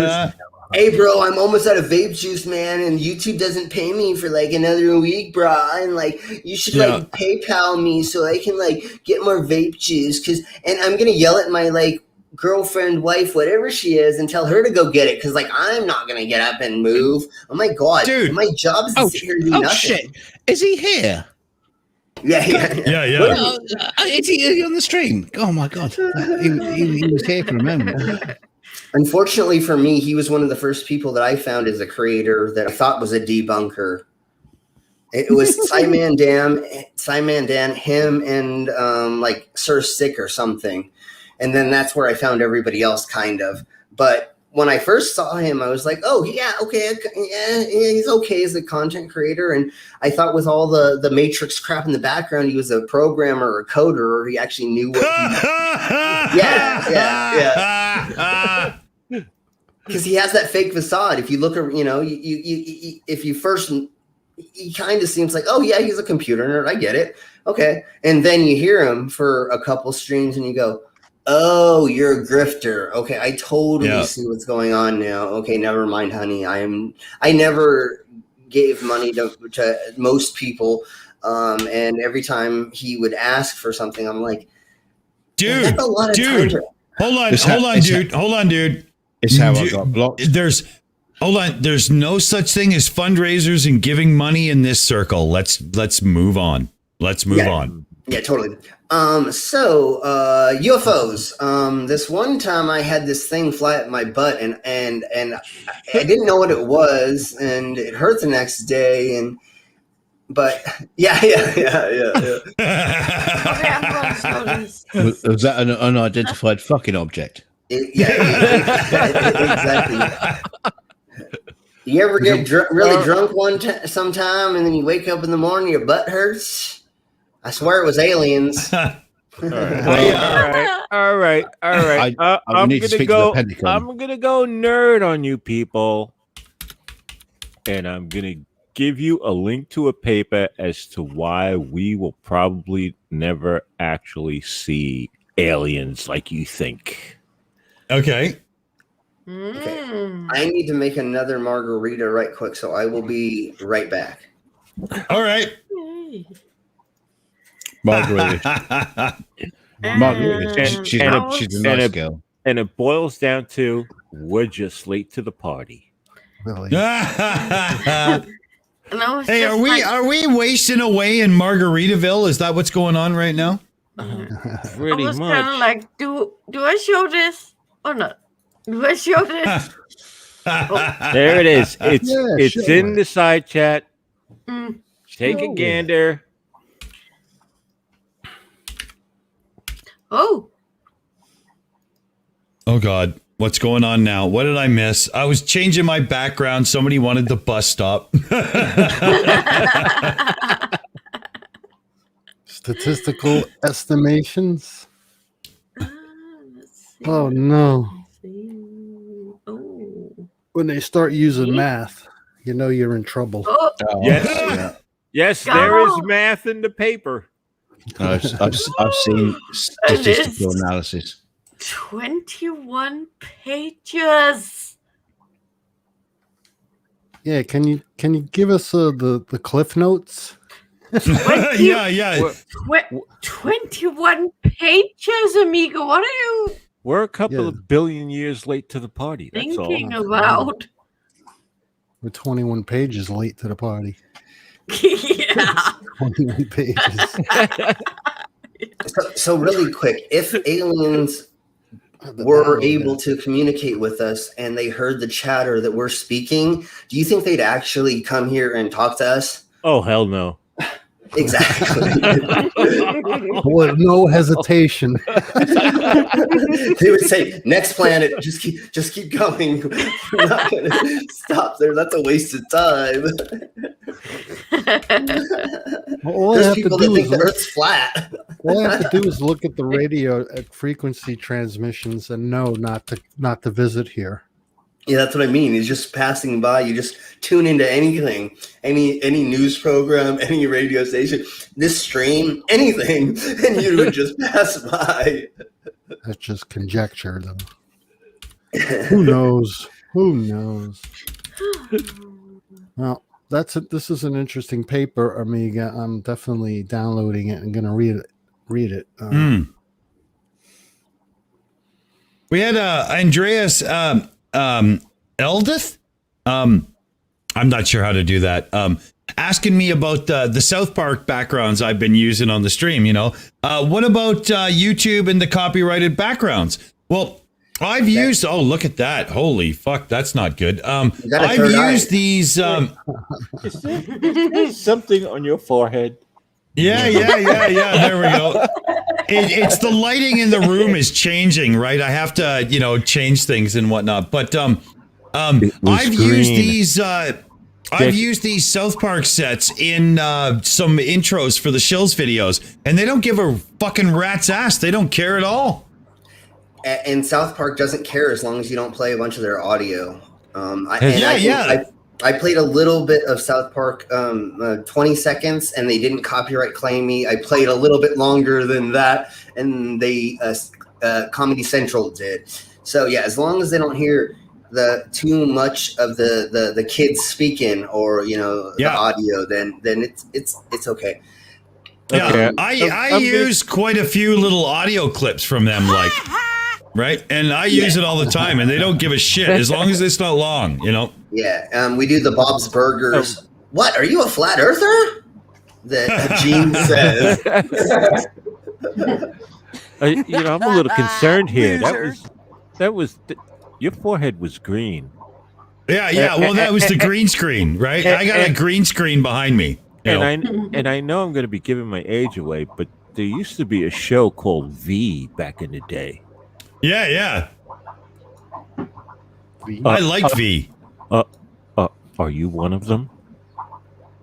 Hey, bro, I'm almost out of vape juice, man, and YouTube doesn't pay me for like another week, bro. And like, you should like PayPal me so I can like get more vape juice. And I'm gonna yell at my like girlfriend, wife, whatever she is, and tell her to go get it. Because like, I'm not gonna get up and move. Oh my god, dude! My job is to sit here and do nothing. Shit! Is he here? Yeah. Is he on the stream? Oh my god, he was here for a moment. Unfortunately for me, he was one of the first people that I found as a creator that I thought was a debunker. It was Simon Dan, him, and like Sir Stick or something. And then that's where I found everybody else, kind of. But when I first saw him, I was like, oh, yeah, okay. Yeah, he's okay as a content creator. And I thought with all the Matrix crap in the background, he was a programmer or a coder, or he actually knew what Yeah. Because he has that fake facade. If you look at, if you first, he kind of seems like, oh, yeah, he's a computer nerd. I get it. Okay. And then you hear him for a couple streams and you go, oh, you're a grifter. Okay, I totally see what's going on now. Okay, never mind, honey. I never gave money to most people, and every time he would ask for something, I'm like, dude, that's a lot of time. Hold on, dude. It's how I got blocked. There's no such thing as fundraisers and giving money in this circle. Let's move on. Let's move on. Yeah, totally. So UFOs. This one time I had this thing fly at my butt and I didn't know what it was and it hurt the next day but yeah. Was that an unidentified fucking object? Exactly. You ever get really drunk sometime and then you wake up in the morning, your butt hurts? I swear it was aliens. All right. I'm gonna go nerd on you people, and I'm gonna give you a link to a paper as to why we will probably never actually see aliens like you think. Okay. I need to make another margarita right quick, so I will be right back. All right. Margarita. She's a nice girl. And it boils down to we're just late to the party. Really? Hey, are we wasting away in Margaritaville? Is that what's going on right now? Pretty I was much. kind of like, do I show this or not? Do I show this? There it is. It's in the side chat. Take a gander. Oh God. What's going on now? What did I miss? I was changing my background. Somebody wanted the bus stop. Statistical estimations. Oh no. When they start using math, you know you're in trouble. Yes, there is math in the paper. I've seen statistical analysis. 21 pages. Yeah, can you give us the cliff notes? 21 pages, amigo. What are you We're a couple of billion years late to the party. That's thinking all. about? We're 21 pages late to the party. Yeah. 21 pages. So really quick, if aliens were able to communicate with us and they heard the chatter that we're speaking, do you think they'd actually come here and talk to us? Oh, hell no. Exactly. With no hesitation. They would say, next planet, just keep going. We're not gonna stop there. That's a waste of time. All There's people that think the Earth's flat. All I have to do is look at the radio at frequency transmissions and know not to visit here. Yeah, that's what I mean. It's just passing by. You just tune into anything, any news program, any radio station, this stream, anything, and you would just pass by. That's just conjecture, though. Who knows? Who knows? Well, this is an interesting paper, Amiga. I'm definitely downloading it and going to read it. We had Andreas Eldith. I'm not sure how to do that. Asking me about the South Park backgrounds I've been using on the stream. What about YouTube and the copyrighted backgrounds? Well, I've used. Oh, look at that! Holy fuck, that's not good. I've used these. Is there something on your forehead? Yeah. There we go. It's the lighting in the room is changing, right? I have to, change things and whatnot. But I've used these. I've used these South Park sets in some intros for the Shills videos, and they don't give a fucking rat's ass. They don't care at all. And South Park doesn't care as long as you don't play a bunch of their audio. I played a little bit of South Park, 20 seconds, and they didn't copyright claim me. I played a little bit longer than that, and they Comedy Central did. So yeah, as long as they don't hear too much of the kids speaking or the audio, then it's okay. Yeah, I use quite a few little audio clips from them, right? And I use it all the time, and they don't give a shit as long as it's not long, Yeah, we do the Bob's Burgers. What? Are you a flat earther? That Gene says. I'm a little concerned here. That was your forehead was green. Yeah. Well, that was the green screen, right? I got a green screen behind me. And I know I'm going to be giving my age away, but there used to be a show called V back in the day. Yeah. I like V. Are you one of them?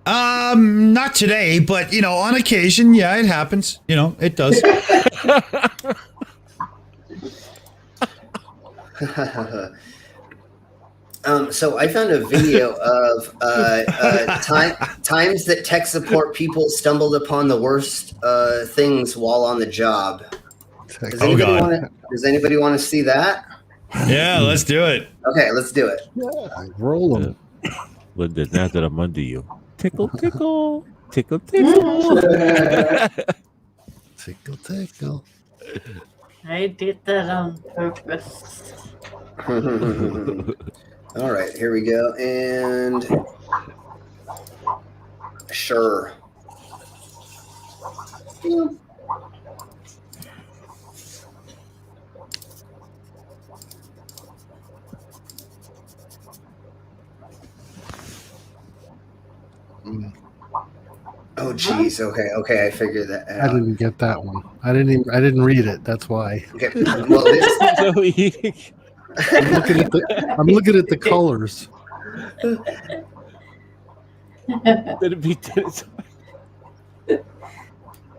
Not today, but on occasion, yeah, it happens. It does. So I found a video of times that tech support people stumbled upon the worst things while on the job. Does anybody want to see that? Yeah, let's do it. Okay, let's do it. Roll them. Linda, now that I'm under you. Tickle, tickle. Tickle, tickle. Tickle, tickle. I did that on purpose. All right, here we go. And sure. Yeah. Oh geez. Okay. I figured that out. I didn't get that one. I didn't read it. That's why. Okay. Well, I'm looking at the colors.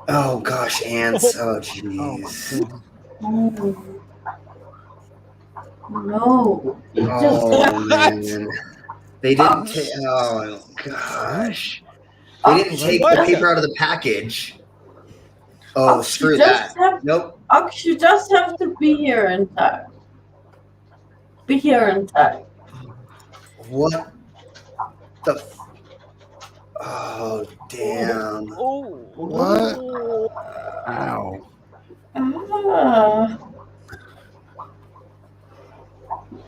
Oh gosh, ants. Oh jeez. No. Oh man. They didn't take. Oh gosh. They didn't take the paper out of the package. Oh, screw that. Nope. You just have to be here in time. What the? Oh, damn. What? Ow.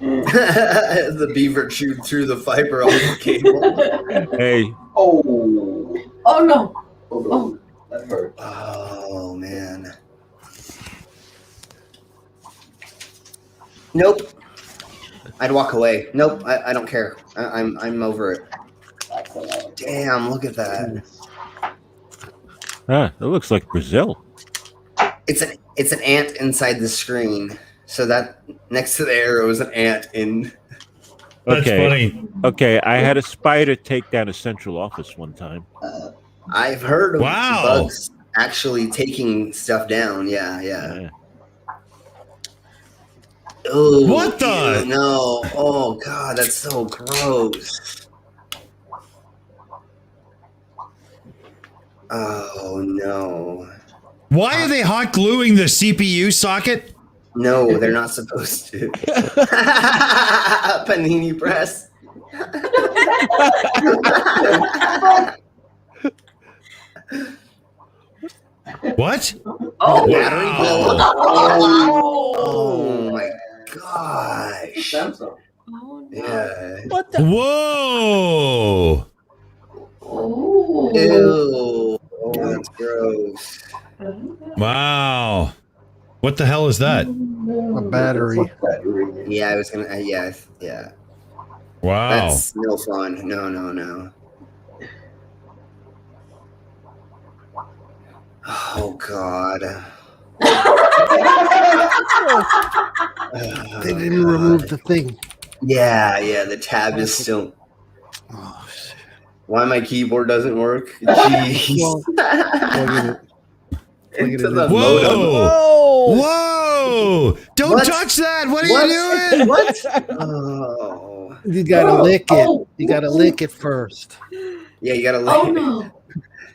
The beaver chewed through the fiber optic cable. Hey. Oh no. Oh, that hurt. Oh man. Nope. I'd walk away. Nope. I don't care. I'm over it. Damn! Look at that. It looks like Brazil. It's an ant inside the screen. So that next to the arrow is an ant in. That's funny. Okay, I had a spider take down a central office one time. I've heard of bugs actually taking stuff down. Yeah. Oh, What the? ew, no. Oh God, that's so gross. Oh no. Why are they hot gluing the CPU socket? No, they're not supposed to. Panini press. What? Oh, battery Wow. blow up. Oh my gosh. Oh, no. Yeah. What the? Whoa. Ew. Oh, that's gross. Wow. What the hell is that? A battery. Yeah, I was gonna. Yeah. Wow. That's no fun. No. Oh God. They didn't remove the thing. Yeah. The tab is still. Oh shit. Why my keyboard doesn't work? Jeez. Into the modem. Whoa! Don't What? touch that! What are you doing? What? Oh. You gotta lick it. You gotta lick it first. Yeah, you gotta lick Oh it. no.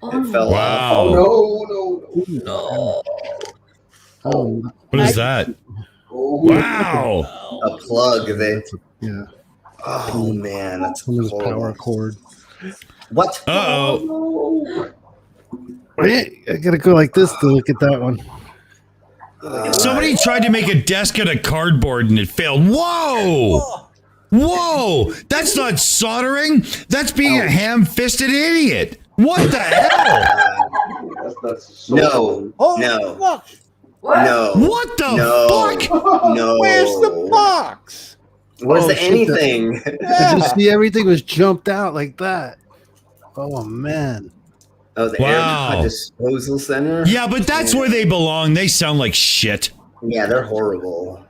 Oh, It fell off. Wow. No. Oh, What is that? Wow. A plug. yeah. Oh man, that's From his horrible. power cord. What? Uh-oh. I gotta go like this to look at that one. Somebody tried to make a desk out of cardboard and it failed. Whoa! Whoa! That's not soldering. That's being a ham-fisted idiot. What the hell? No. No. No. What the fuck? No. Where's the box? Where's Oh, the shit, anything? Did you see everything was jumped out like that? Oh man. Oh, the Wow. air disposal center? Yeah, but that's where they belong. They sound like shit. Yeah, they're horrible.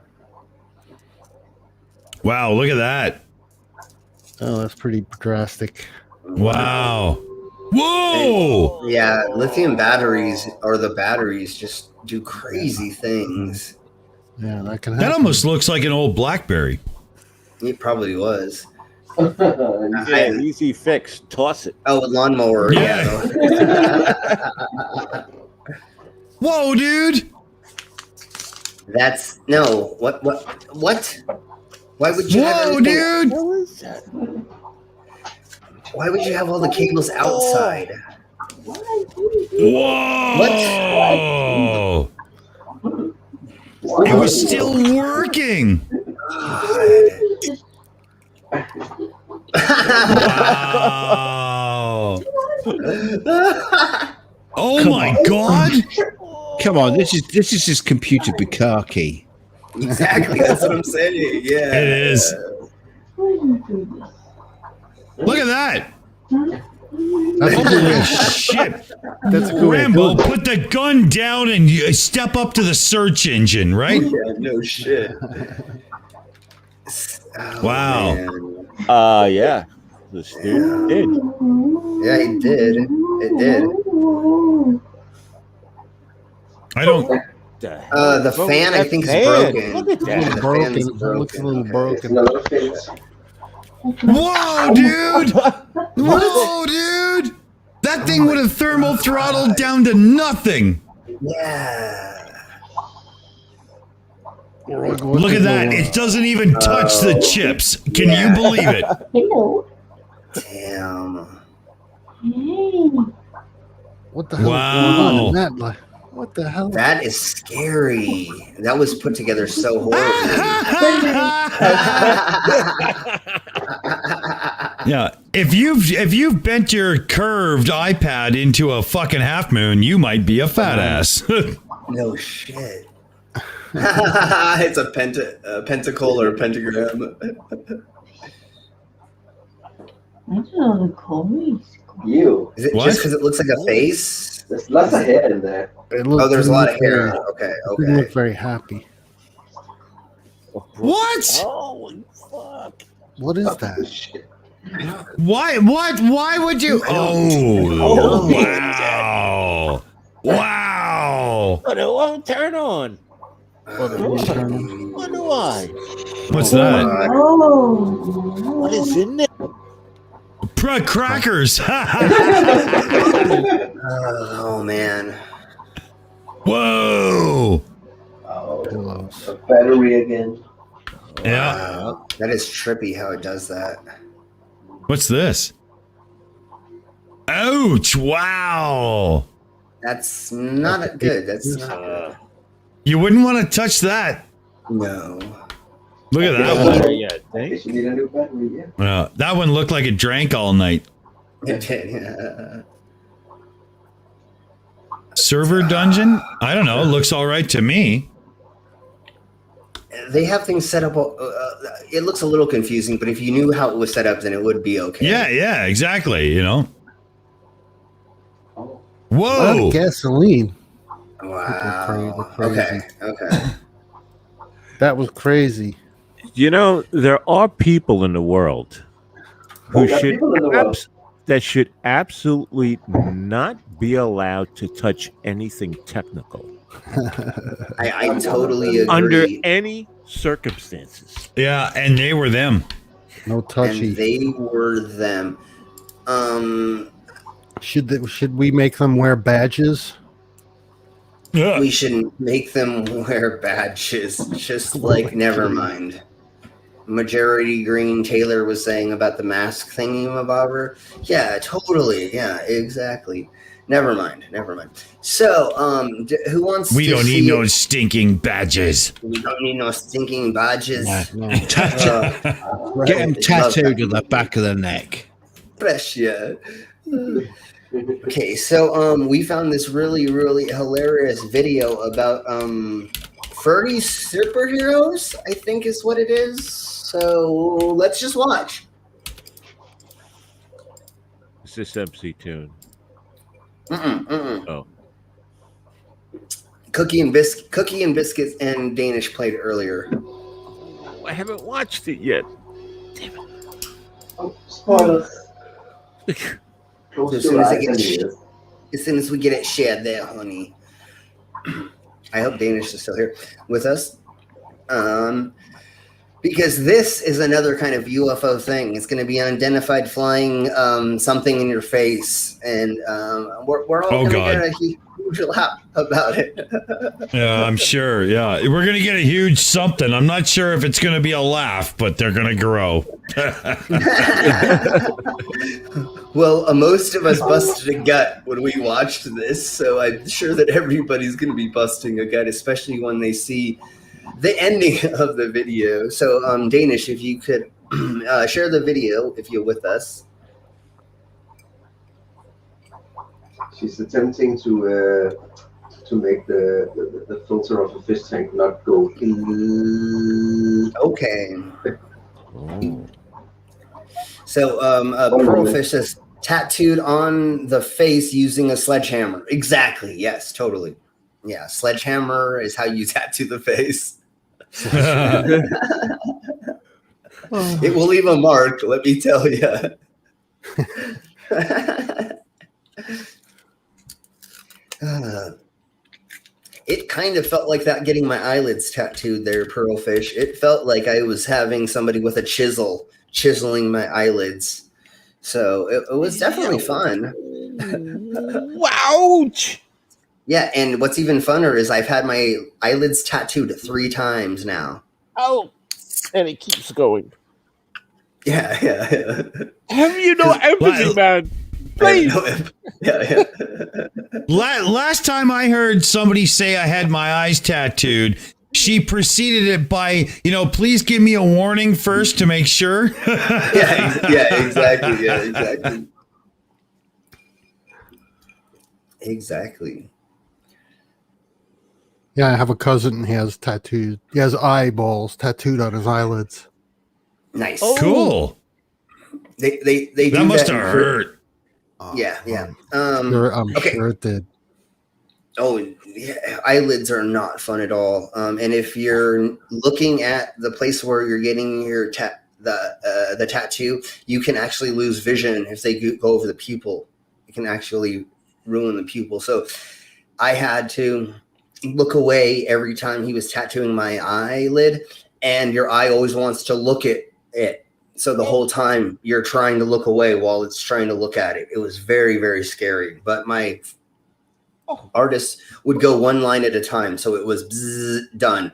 Wow, look at that. Oh, that's pretty drastic. Wow. Whoa! Yeah, lithium batteries or the batteries just do crazy things. Yeah, that can happen. That almost looks like an old BlackBerry. It probably was. Yeah, easy fix. Toss it. Oh, a lawnmower. Yeah. Whoa, dude! That's no. What? Why would you? have Whoa, everything- dude! Why would you have all the cables outside? Whoa! It was still working. Wow! Oh my god! Come on, this is just computer bukkake. Exactly. That's what I'm saying. Yeah. It is. Look at that! That's a good way. Holy shit! That's a good way. Rambo, put the gun down and you step up to the search engine, right? Yeah. No shit. Oh, Wow. man. Yeah. The student did. Yeah, it did. It did. I don't. The fan, I think, is broken. Look at It's a little that. broken. fan's It looks a little broken. broken. Whoa, dude! Whoa, dude! That thing would have thermal throttled down to nothing. Yeah. Look at that. It doesn't even touch the chips. Can you believe it? Damn. What the hell Wow. is going on in that? What the hell? That is scary. That was put together so horribly. Yeah. If you've bent your curved iPad into a fucking half moon, you might be a fat ass. No shit. It's a pentacle or a pentagram. You. Is it What? just because it looks like a face? There's lots of hair in there. It looks, Oh, there's a lot of very- hair. Okay, Didn't look okay. very happy. What? Holy fuck. What is that? Why? What? Why would you? Oh! Wow! Wow! But it won't turn on. What do I? What's that? What is in there? Crackers. Oh man. Whoa. Pillows. A battery again. Yeah. Wow. That is trippy how it does that. What's this? Ouch. Wow. That's not good. That's not good. You wouldn't want to touch that. No. Look at that one. You need a new battery, yeah. That one looked like it drank all night. It did, yeah. Server dungeon? I don't know. It looks all right to me. They have things set up. It looks a little confusing, but if you knew how it was set up, then it would be okay. Yeah, exactly. You know. A lot Whoa. of gasoline. Wow. Crazy. Okay. That was crazy. You know, there are people in the world who that should absolutely not be allowed to touch anything technical. I totally agree. Under any circumstances. Yeah, and they were them. No touchy. And they were them. Should we make them wear badges? We shouldn't make them wear badges. Just like, never mind. Majority Green Taylor was saying about the mask thingy-mabobber. Yeah, totally. Yeah, exactly. Never mind. So, who wants We to don't see need no stinking badges. We don't need no stinking badges. No. Get them tattooed to the back of the neck. Bless you. Okay, so we found this really, really hilarious video about furry superheroes, I think is what it is. So let's just watch. Is this MC Tune? Oh. Cookie and Biscuits and Danish played earlier. I haven't watched it yet. Oh, spoilers. As soon as we get it shared there, honey. I hope Danish is still here with us. Because this is another kind of UFO thing. It's going to be unidentified flying something in your face. And we're all going to get a huge laugh about it. Yeah, I'm sure. Yeah, we're going to get a huge something. I'm not sure if it's going to be a laugh, but they're going to grow. Well, most of us busted a gut when we watched this, so I'm sure that everybody's going to be busting a gut, especially when they see the ending of the video. So, Danish, if you could share the video, if you're with us. She's attempting to make the filter of a fish tank not go. Okay. So, Pearlfish is tattooed on the face using a sledgehammer. Exactly. Yes, totally. Yeah, sledgehammer is how you tattoo the face. It will leave a mark, let me tell you. It kind of felt like that getting my eyelids tattooed there, Pearlfish. It felt like I was having somebody with a chisel chiseling my eyelids. So it was definitely fun. Ouch! Yeah, and what's even funner is I've had my eyelids tattooed 3 times now. Oh, and it keeps going. Yeah. Have you no empathy, man? Please. Yeah. Last time I heard somebody say I had my eyes tattooed, she preceded it by, please give me a warning first to make sure. Exactly. Yeah, I have a cousin. He has eyeballs tattooed on his eyelids. Nice. Oh. Cool. They do that must have hurt. Yeah. I'm sure it did. Oh, yeah, eyelids are not fun at all. And if you're looking at the place where you're getting your the tattoo, you can actually lose vision if they go over the pupil. It can actually ruin the pupil. So I had to look away every time he was tattooing my eyelid, and your eye always wants to look at it. So the whole time you're trying to look away while it's trying to look at it. It was very, very scary. But my artist would go one line at a time. So it was bzzz, done.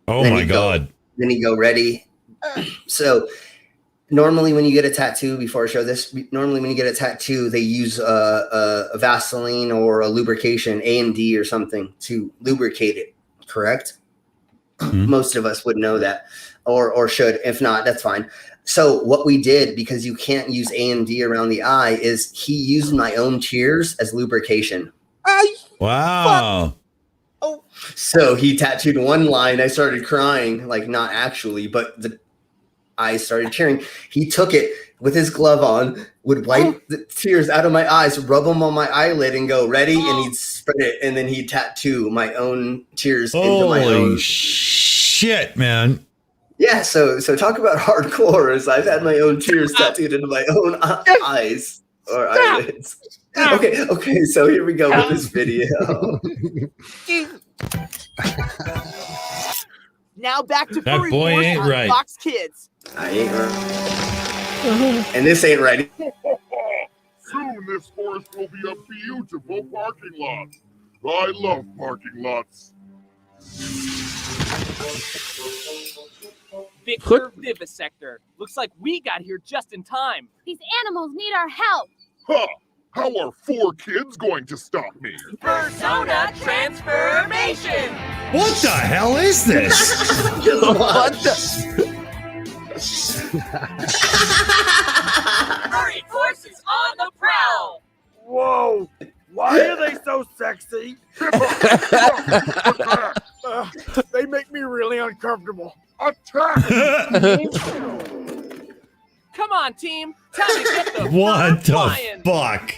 Oh Then my he'd God. Then he'd go ready. So normally when you get a tattoo, before I show this, normally when you get a tattoo, they use a Vaseline or a lubrication, AMD or something to lubricate it, correct? Most of us would know that or should. If not, that's fine. So what we did, because you can't use AMD around the eye, is he used my own tears as lubrication. Wow. So he tattooed one line. I started crying, like not actually, but the eyes started tearing. He took it with his glove on, would wipe the tears out of my eyes, rub them on my eyelid, and go ready. And he'd spread it, and then he'd tattoo my own tears into my own. Holy shit, man! Yeah, so talk about hardcore. Is I've had my own tears tattooed into my own eyes or eyelids. Okay. So here we go with this video. Now back to That Furry boy Force ain't on right. Fox Kids. I ain't right. And this ain't right. Soon this forest will be a beautiful parking lot. I love parking lots. Victor Vivisector. Looks like we got here just in time. These animals need our help. Huh! How are 4 kids going to stop me? Persona transformation. What the hell is this? What Furry Force is on the prowl. Whoa! Why are they so sexy? They make me really uncomfortable. Attack! Come on, team. Time to get the What the flying. fuck?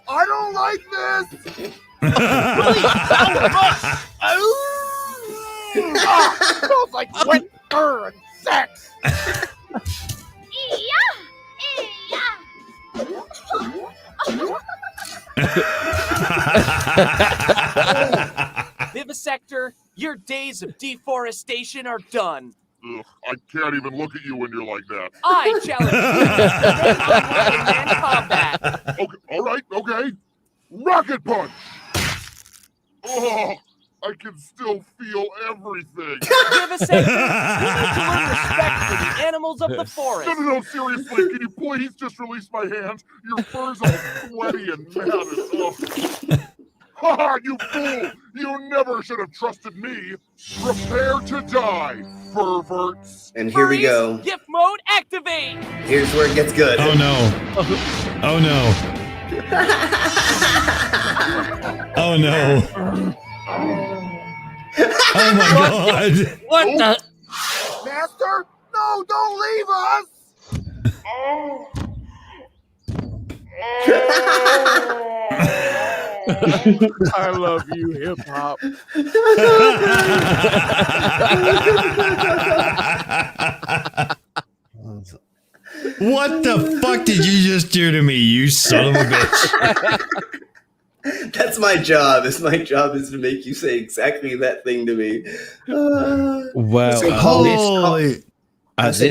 I don't like this. Smells like wet fur and sex. Vivisector, your days of deforestation are done. Ugh, I can't even look at you when you're like that. I challenge you to Okay, all right, okay. Rocket punch! Oh, I can still feel everything. Vivisector, you need to learn respect for the animals of the forest. No, seriously, can you please just release my hands? Your fur's all sweaty and matted. Ha! You fool! You never should have trusted me. Prepare to die, perverts. And here we go. Gift mode activate. Here's where it gets good. Oh no! Oh no! Oh no! Oh my God! What the? Master? No, don't leave us. I love you, hip hop. What the fuck did you just do to me, you son of a bitch? That's my job. My job is to make you say exactly that thing to me. Well, so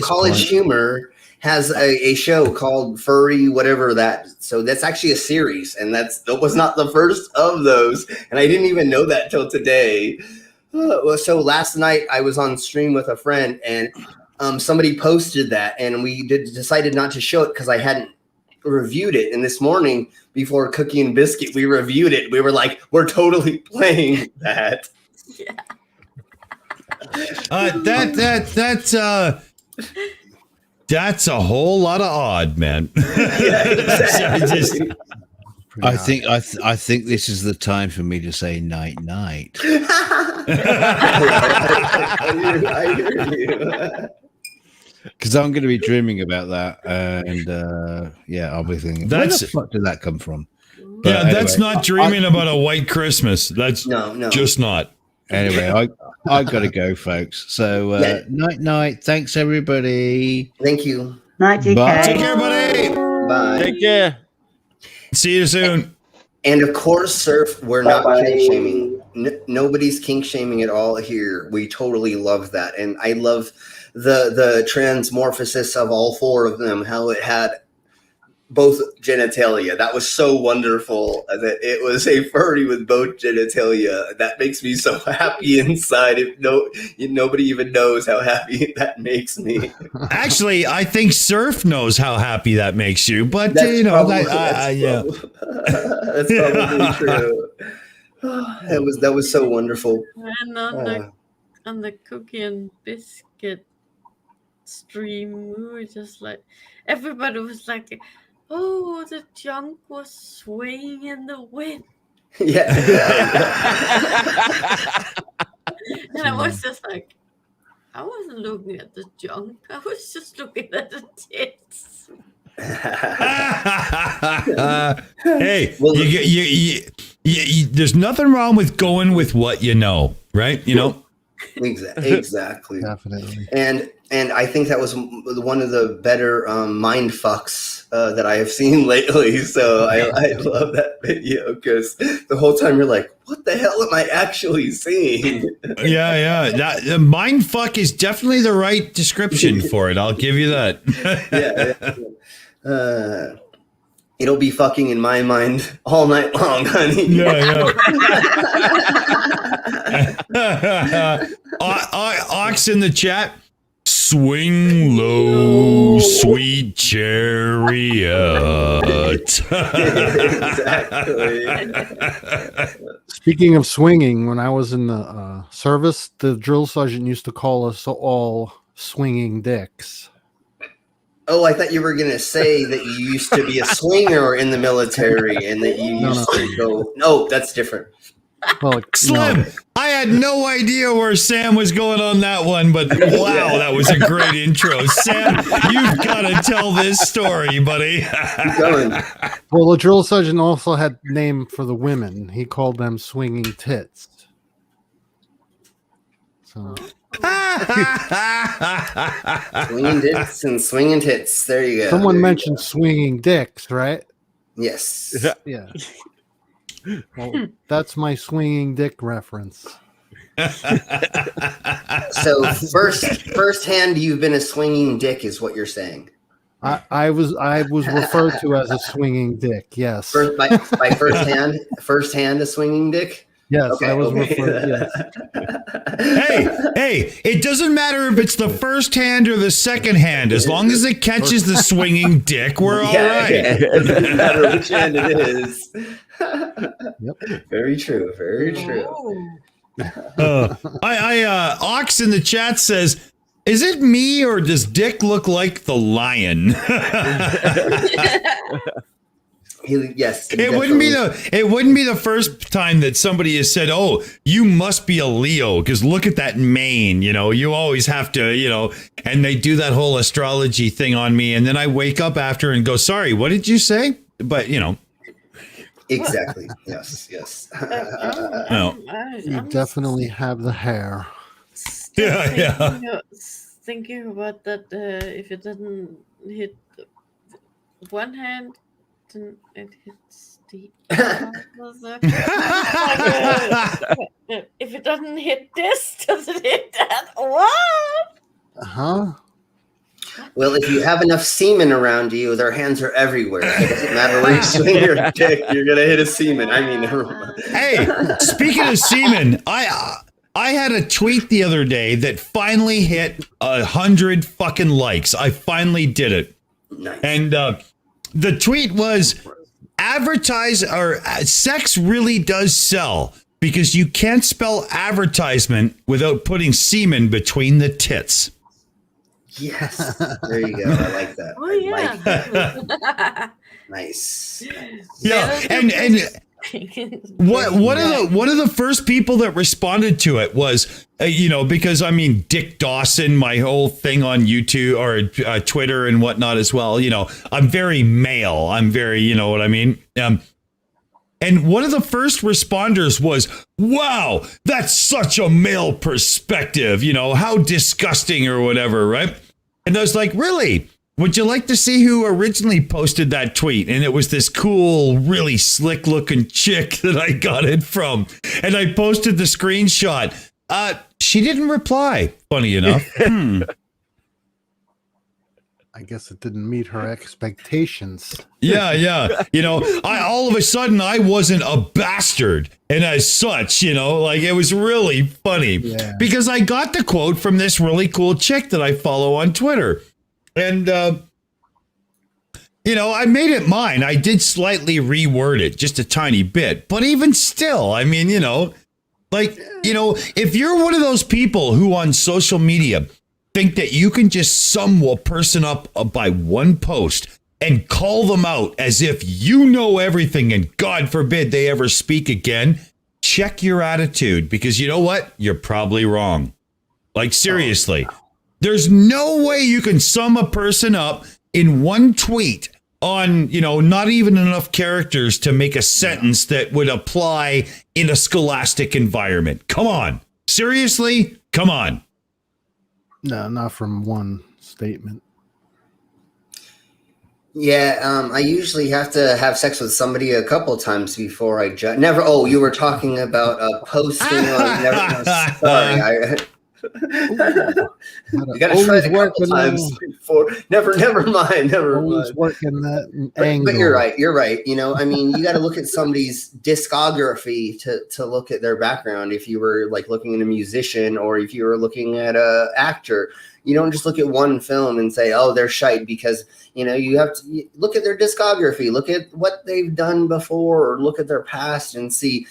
College Humor has a show called Furry whatever that. So that's actually a series, and that was not the first of those, and I didn't even know that till today. So last night I was on stream with a friend, and somebody posted that, and we decided not to show it because I hadn't reviewed it. And this morning before Cookie and Biscuit, we reviewed it. We were like, we're totally playing that. Yeah. That's a whole lot of odd, man. Yeah, exactly. I think this is the time for me to say night night. I hear you. Because I'm going to be dreaming about that, and I'll be thinking, where the fuck did that come from? But yeah, that's not dreaming about a white Christmas. That's no, just not. Anyway, I got to go, folks. So night night. Thanks everybody. Thank you. Night, Bye. Take care, buddy. Bye. Take care. See you soon. And of course, Surf, we're not Bye-bye. kink shaming. Nobody's kink shaming at all here. We totally love that. And I love the transmorphosis of all four of them, how it had both genitalia. That was so wonderful that it was a furry with both genitalia. That makes me so happy inside. Nobody even knows how happy that makes me. Actually, I think Surf knows how happy that makes you, but That's you know, probably, yeah. That's probably true. That was so wonderful. And on the cookie and biscuit stream, we were just like, everybody was like, oh, the junk was swaying in the wind. Yeah. And I was just like, I wasn't looking at the junk. I was just looking at the tits. Hey, there's nothing wrong with going with what you know, right? You know? Exactly. Definitely. And I think that was one of the better mind fucks that I have seen lately. So I love that video because the whole time you're like, what the hell am I actually seeing? Yeah. That mind fuck is definitely the right description for it. I'll give you that. Yeah. It'll be fucking in my mind all night long, honey. Yeah. Ox in the chat. Swing low, sweet chariot. Exactly. Speaking of swinging, when I was in the service, the drill sergeant used to call us all swinging dicks. Oh, I thought you were going to say that you used to be a swinger in the military and that you used to go. No, that's different. Well, Slim, I had no idea where Sam was going on that one, but wow, that was a great intro. Sam, you've got to tell this story, buddy. Keep going. Well, the drill sergeant also had name for the women. He called them swinging tits. So. Swinging dicks and swinging tits. There you go. Someone mentioned swinging dicks, right? Yes. Yeah. Well, that's my swinging dick reference. So firsthand, you've been a swinging dick, is what you're saying. I was referred to as a swinging dick. Yes. By firsthand, a swinging dick. Yes, Okay, I was okay. referred. Yes. Hey, it doesn't matter if it's the first hand or the second hand. As long as it catches the swinging dick, we're all right. Yeah. It doesn't matter which hand it is. Yep. Very true. Very true. Ox in the chat says, is it me or does Dick look like the lion? Yes. It wouldn't be the first time that somebody has said, "Oh, you must be a Leo because look at that mane." You know, you always have to, and they do that whole astrology thing on me, and then I wake up after and go, "Sorry, what did you say?" But Exactly. Yes. No. You definitely have the hair. Thinking about that, if it doesn't hit one hand, then it hits the other. If it doesn't hit this, does it hit that? What? Huh? Well, if you have enough semen around you, their hands are everywhere. It doesn't matter where you swing your dick, you're gonna hit a semen. I mean, never mind. Hey, speaking of semen, I had a tweet the other day that finally hit 100 fucking likes. I finally did it. Nice. And the tweet was, sex really does sell because you can't spell advertisement without putting semen between the tits. Yes. There you go. I like that. Oh, yeah. Like that. Nice. Yeah, and one of the first people that responded to it was because Dick Dawson, my whole thing on YouTube or Twitter and whatnot as well, I'm very male, I'm very, you know what I mean, and one of the first responders was, wow, that's such a male perspective, how disgusting or whatever, right? And I was like, really? would you like to see who originally posted that tweet? And it was this cool, really slick looking chick that I got it from. And I posted the screenshot. She didn't reply, funny enough. I guess it didn't meet her expectations. Yeah. You know, all of a sudden I wasn't a bastard. And as such, you know, like it was really funny because I got the quote from this really cool chick that I follow on Twitter. And, you know, I made it mine. I did slightly reword it just a tiny bit. But even still, I mean, you know, like, you know, if you're one of those people who on social media think that you can just sum a person up by one post and call them out as if you know everything and God forbid they ever speak again, check your attitude because you know what? You're probably wrong. Like, seriously, there's no way you can sum a person up in one tweet on, you know, not even enough characters to make a sentence that would apply in a scholastic environment. Come on. Seriously? Come on. No, not from one statement. Yeah, I usually have to have sex with somebody a couple times before I judge. Never. Oh, you were talking about posting on. Never. Sorry, you got to try it a couple times before. Never mind. Working that angle. But you're right. You know, I mean, you got to look at somebody's discography to look at their background. If you were like looking at a musician or if you were looking at a actor, you don't just look at one film and say, "Oh, they're shite," because you know you have to look at their discography, look at what they've done before, or look at their past and see.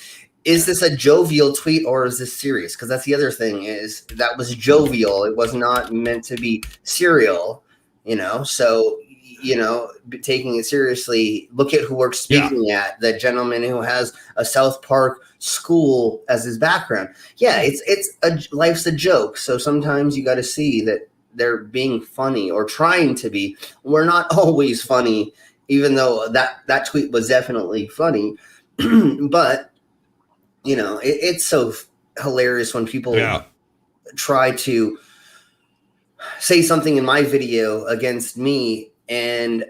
Is this a jovial tweet or is this serious? Because that's the other thing is that was jovial. It was not meant to be serial, you know? So, you know, taking it seriously, look at who we're speaking at, the gentleman who has a South Park school as his background. Yeah, life's a joke. So sometimes you got to see that they're being funny or trying to be. We're not always funny, even though that tweet was definitely funny. But you know, it's so hilarious when people try to say something in my video against me and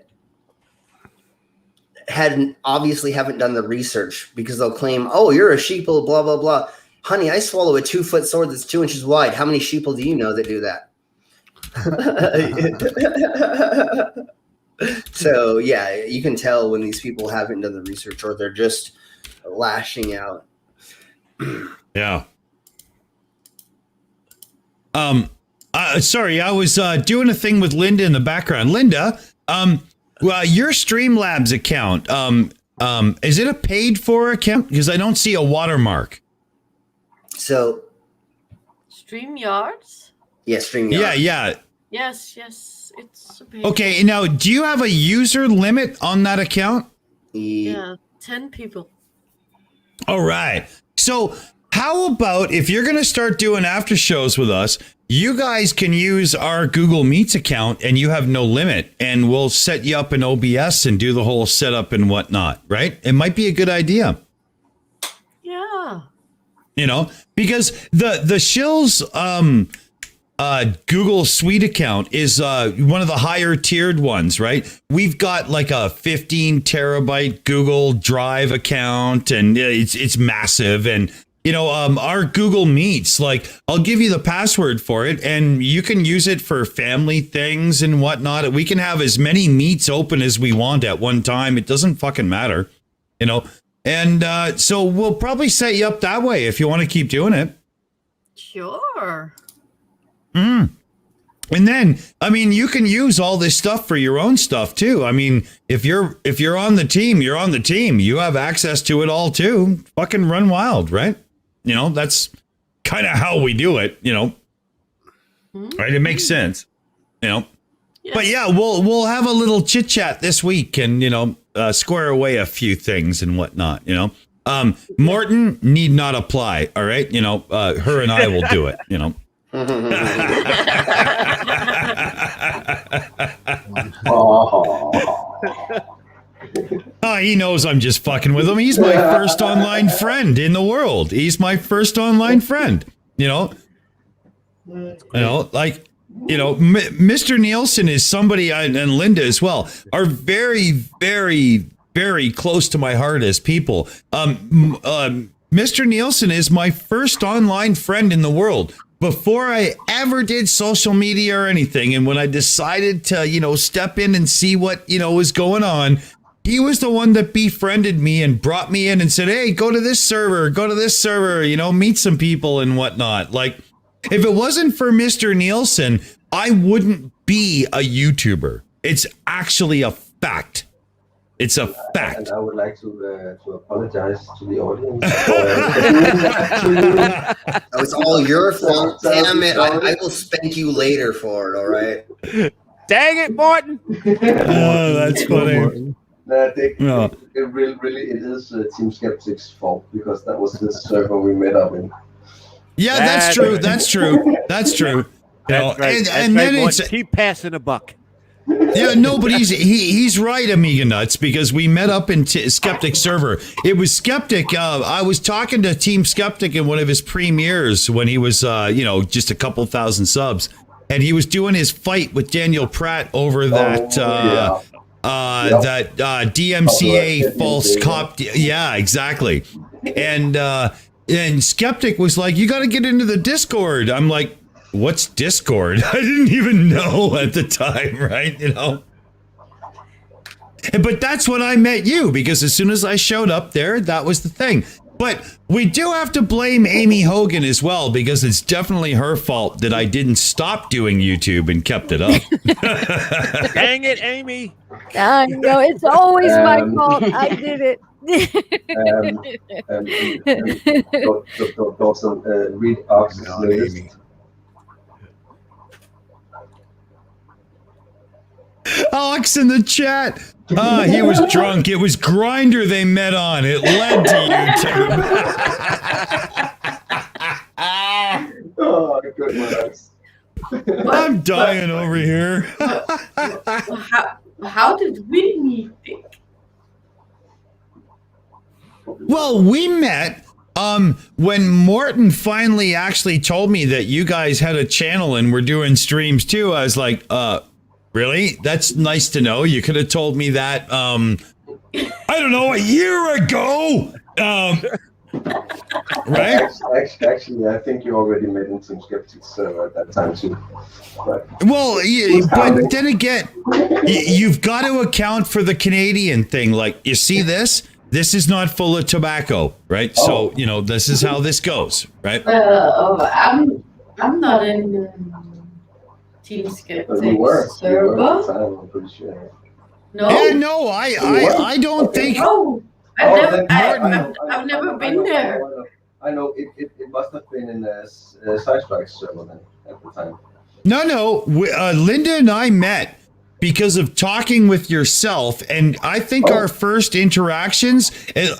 obviously haven't done the research because they'll claim, "Oh, you're a sheeple, blah, blah, blah." Honey, I swallow a 2-foot sword that's 2 inches wide. How many sheeple do you know that do that? So, yeah, you can tell when these people haven't done the research or they're just lashing out. Yeah. Sorry, I was doing a thing with Linda in the background. Linda, well, your Streamlabs account, is it a paid for account? Because I don't see a watermark. So StreamYards? Yeah, StreamYards. Yeah. Yes, it's a paid. Okay, now do you have a user limit on that account? Yeah, 10 people. All right. So how about if you're going to start doing after shows with us, you guys can use our Google Meets account and you have no limit and we'll set you up in OBS and do the whole setup and whatnot, right? It might be a good idea. Yeah. You know, because the Shills Google Suite account is one of the higher tiered ones, right? We've got like a 15 terabyte Google Drive account and it's massive. And, you know, our Google Meets, like I'll give you the password for it and you can use it for family things and whatnot. We can have as many meets open as we want at one time. It doesn't fucking matter, you know? And so we'll probably set you up that way if you want to keep doing it. Sure. And then, I mean, you can use all this stuff for your own stuff too. I mean, if you're on the team, you're on the team. You have access to it all too. Fucking run wild, right? You know, that's kind of how we do it, you know. Right? It makes sense, you know. Yes. But yeah, we'll have a little chit chat this week and, you know, square away a few things and whatnot, you know. Morton need not apply, all right? You know, her and I will do it, you know. Oh, he knows I'm just fucking with him. He's my first online friend in the world. He's my first online friend, you know. You know, like Mr. Nielsen is somebody, and Linda as well, are very, very, very close to my heart as people. Mr. Nielsen is my first online friend in the world. Before I ever did social media or anything, and when I decided to, step in and see what, was going on, he was the one that befriended me and brought me in and said, hey, go to this server, meet some people and whatnot. Like, if it wasn't for Mr. Nielsen, I wouldn't be a YouTuber. It's actually a fact. It's a fact. And I would like to apologize to the audience. Oh, it's all your fault. Damn it. I will spank you later for it, all right? Dang it, Martin. Oh, that's funny. It really is Team Skeptic's fault, because that was the server we met up in. Yeah, that's true. That's true. That's true. That's right. And then it's keep passing a buck. Yeah, no, but he's right, Amiga Nuts, because we met up in Skeptic server. It was Skeptic. I was talking to Team Skeptic in one of his premieres when he was, just a couple thousand subs, and he was doing his fight with Daniel Pratt over that DMCA false cop. Yeah, exactly. And Skeptic was like, "You got to get into the Discord." I'm like, what's Discord? I didn't even know at the time, right? But that's when I met you, because as soon as I showed up there, that was the thing. But we do have to blame Amy Hogan as well, because it's definitely her fault that I didn't stop doing YouTube and kept it up. Dang it, Amy. I know, it's always my fault. I did it. Dawson, read Ox's list. Alex in the chat. He was drunk. It was Grindr they met on. It led to YouTube. Oh, good works. I'm dying over here. How did we meet? Well, we met when Morton finally actually told me that you guys had a channel and were doing streams too. I was like, really? That's nice to know. You could have told me that, I don't know, a year ago. Right? Actually, I think you already met in Team Skeptic's server at that time too. But well, yeah, but then again, you've got to account for the Canadian thing. Like, you see this? This is not full of tobacco, right? So, this is how this goes, right? I'm not in Team Skeptic server. I'm pretty sure. No. Yeah, no, I don't think. No, I've never been there. I know it must have been in the Sidestrike server then at the time. No, Linda and I met because of talking with yourself, and I think our first interactions,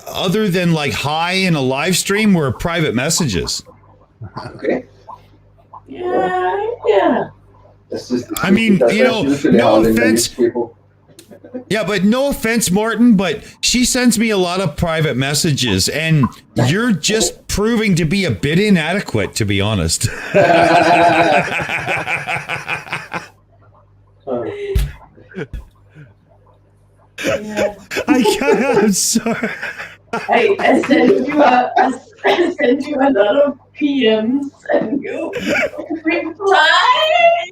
other than like hi in a live stream, were private messages. Okay. Yeah. I mean, no offense. Yeah, but no offense, Morton, but she sends me a lot of private messages, and you're just proving to be a bit inadequate, to be honest. I'm sorry. I sent you a lot of PMs and you reply.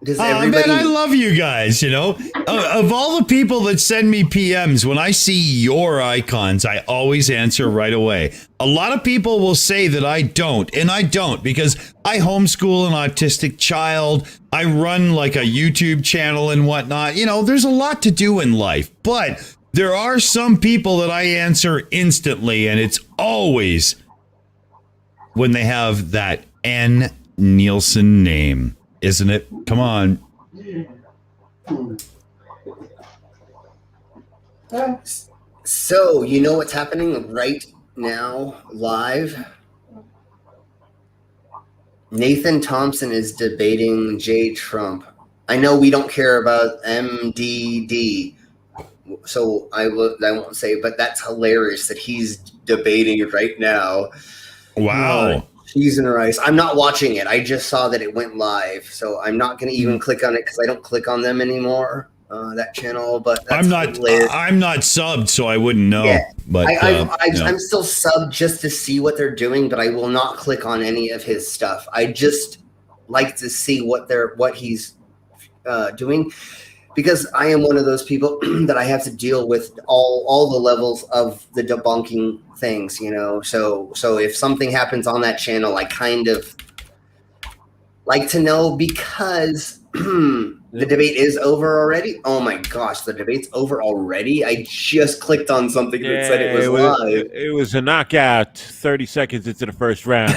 Man, I love you guys, of all the people that send me PMs, when I see your icons, I always answer right away. A lot of people will say that I don't, and I don't, because I homeschool an autistic child. I run like a YouTube channel and whatnot. There's a lot to do in life, but there are some people that I answer instantly, and it's always when they have that N. Nielsen name. Isn't it? Come on. So, you know what's happening right now, live? Nathan Thompson is debating Jay Trump. I know we don't care about MDD, so I won't say, but that's hilarious that he's debating it right now. Wow. Cheese and rice. I'm not watching it. I just saw that it went live, so I'm not going to even click on it because I don't click on them anymore. That channel, but that's I'm not subbed, so I wouldn't know. Yeah. But I'm still subbed just to see what they're doing, but I will not click on any of his stuff. I just like to see what he's doing, because I am one of those people that I have to deal with all the levels of the debunking things, you know. So if something happens on that channel, I kind of like to know, because the debate is over already. Oh my gosh, the debate's over already. I just clicked on something that said it was live. It was a knockout 30 seconds into the first round.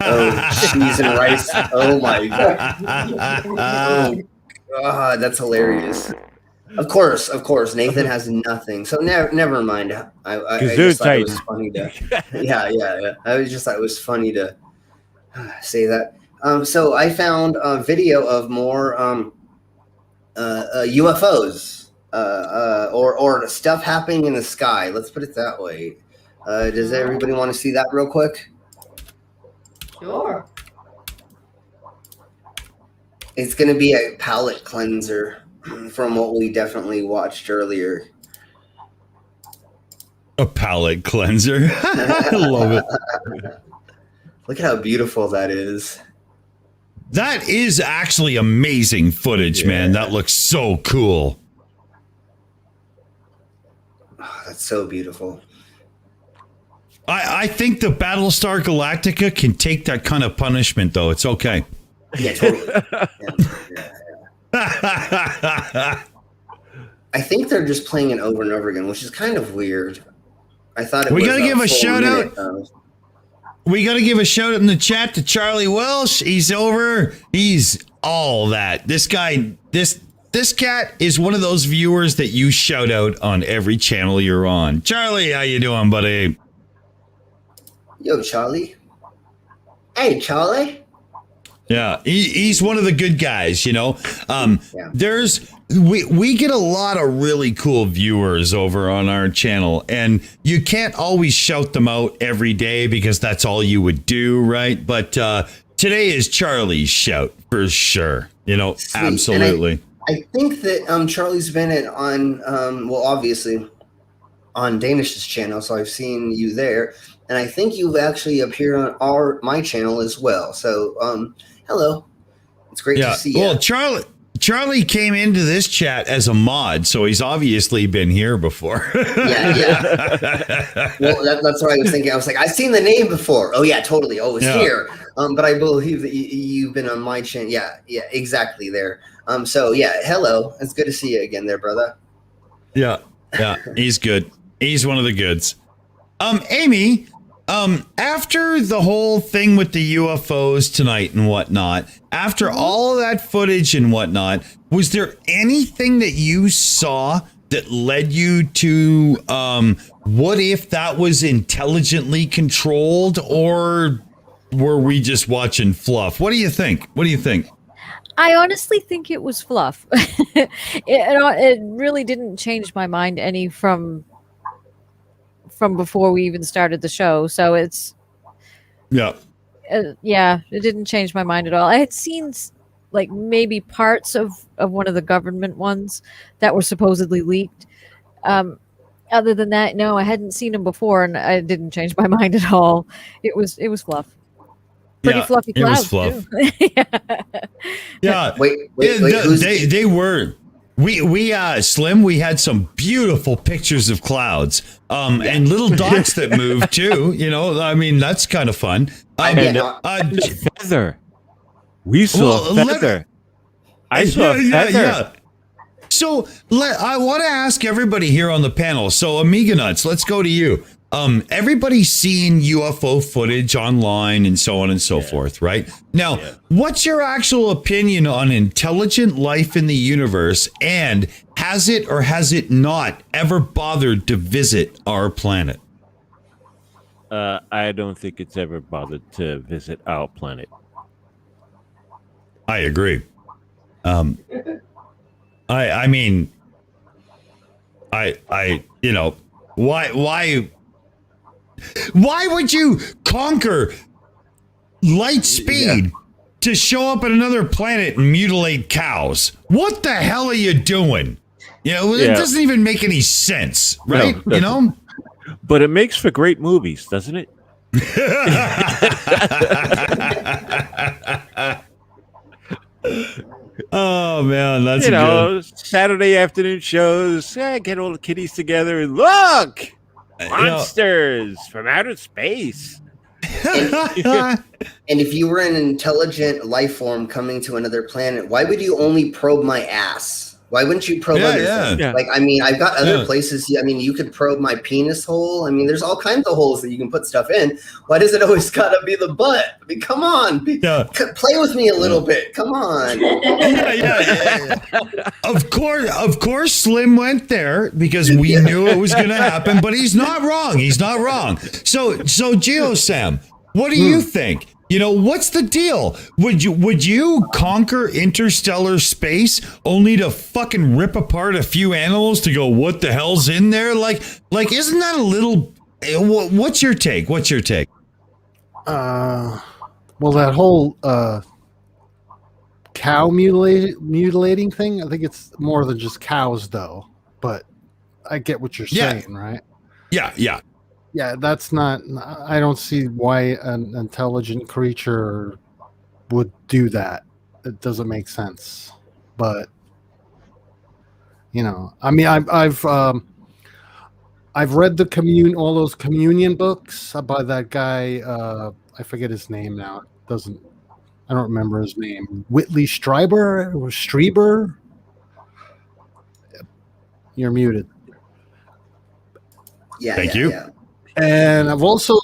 Oh, cheese and rice. Oh my god. Oh god, that's hilarious. Of course, Nathan has nothing. So never mind. I just thought it was funny to. Yeah. I just thought it was funny to say that. So I found a video of more UFOs or stuff happening in the sky. Let's put it that way. Does everybody want to see that real quick? Sure. It's going to be a palate cleanser from what we definitely watched earlier. A palate cleanser. I love it. Look at how beautiful that is. That is actually amazing footage, man. That looks so cool. Oh, that's so beautiful. I think the Battlestar Galactica can take that kind of punishment, though. It's okay. Yeah, totally. I think they're just playing it over and over again, which is kind of weird. I thought it was gotta give a shout out. We got to give a shout out in the chat to Charlie Welsh. He's over. He's all that. This guy, this cat is one of those viewers that you shout out on every channel you're on. Charlie, how you doing, buddy? Yo, Charlie. Hey, Charlie. Yeah, he's one of the good guys, you know. We get a lot of really cool viewers over on our channel, and you can't always shout them out every day because that's all you would do, right? But today is Charlie's shout for sure. You know, Sweet. Absolutely. I think that Charlie's been on obviously on Danish's channel, so I've seen you there, and I think you've actually appeared on my channel as well. So hello, it's great to see you. Well, Charlie came into this chat as a mod, so he's obviously been here before. Yeah. Well, that's what I was thinking. I was like, I've seen the name before. Oh yeah, totally. Oh, it's here. But I believe that you've been on my channel. Yeah, exactly there. So yeah, hello. It's good to see you again there, brother. Yeah, he's good. He's one of the goods. Amy, after the whole thing with the UFOs tonight and whatnot, after all of that footage and whatnot, was there anything that you saw that led you to, what if that was intelligently controlled, or were we just watching fluff? What do you think? I honestly think it was fluff. It really didn't change my mind any from before we even started the show. So it's it didn't change my mind at all. I had seen like maybe parts of one of the government ones that were supposedly leaked. Other than that, no, I hadn't seen them before, and it didn't change my mind at all. It was fluff. Pretty fluffy clouds. It was fluff. Too. Yeah. Wait. They were. We Slim, we had some beautiful pictures of clouds, and little dots that move too. You know, I mean, that's kind of fun. Feather. We saw a feather. I saw a feather. Yeah. So I want to ask everybody here on the panel. So Amiga Nuts, let's go to you. Everybody's seen UFO footage online and so on and so forth, right? Now, what's your actual opinion on intelligent life in the universe, and has it or has it not ever bothered to visit our planet? I don't think it's ever bothered to visit our planet. I agree. I mean, you know, why would you conquer light speed to show up at another planet and mutilate cows. What the hell are you doing? You know, it doesn't even make any sense, right? No, you know? But it makes for great movies, doesn't it? Oh man, that's good. Saturday afternoon shows. Get all the kiddies together and look, monsters from outer space. And if you were an intelligent life form coming to another planet, why would you only probe my ass? Why wouldn't you probe other things? Yeah. Like, I mean, I've got other places. I mean, you could probe my penis hole. I mean, there's all kinds of holes that you can put stuff in. Why does it always gotta be the butt? I mean, come on, play with me a little bit. Come on. Of course, Slim went there because we knew it was going to happen. But he's not wrong. He's not wrong. So Geo Sam, what do you think? You know, what's the deal? Would you conquer interstellar space only to fucking rip apart a few animals to go, what the hell's in there? Like, isn't that a little? What's your take? What's your take? Well, that whole cow mutilating thing. I think it's more than just cows, though. But I get what you're saying, right? Yeah. Yeah, that's not. I don't see why an intelligent creature would do that. It doesn't make sense. But you know, I mean, I've read all those communion books by that guy. I forget his name now. I don't remember his name. Whitley Strieber or Strieber. You're muted. Yeah. Thank you. Yeah. And I've also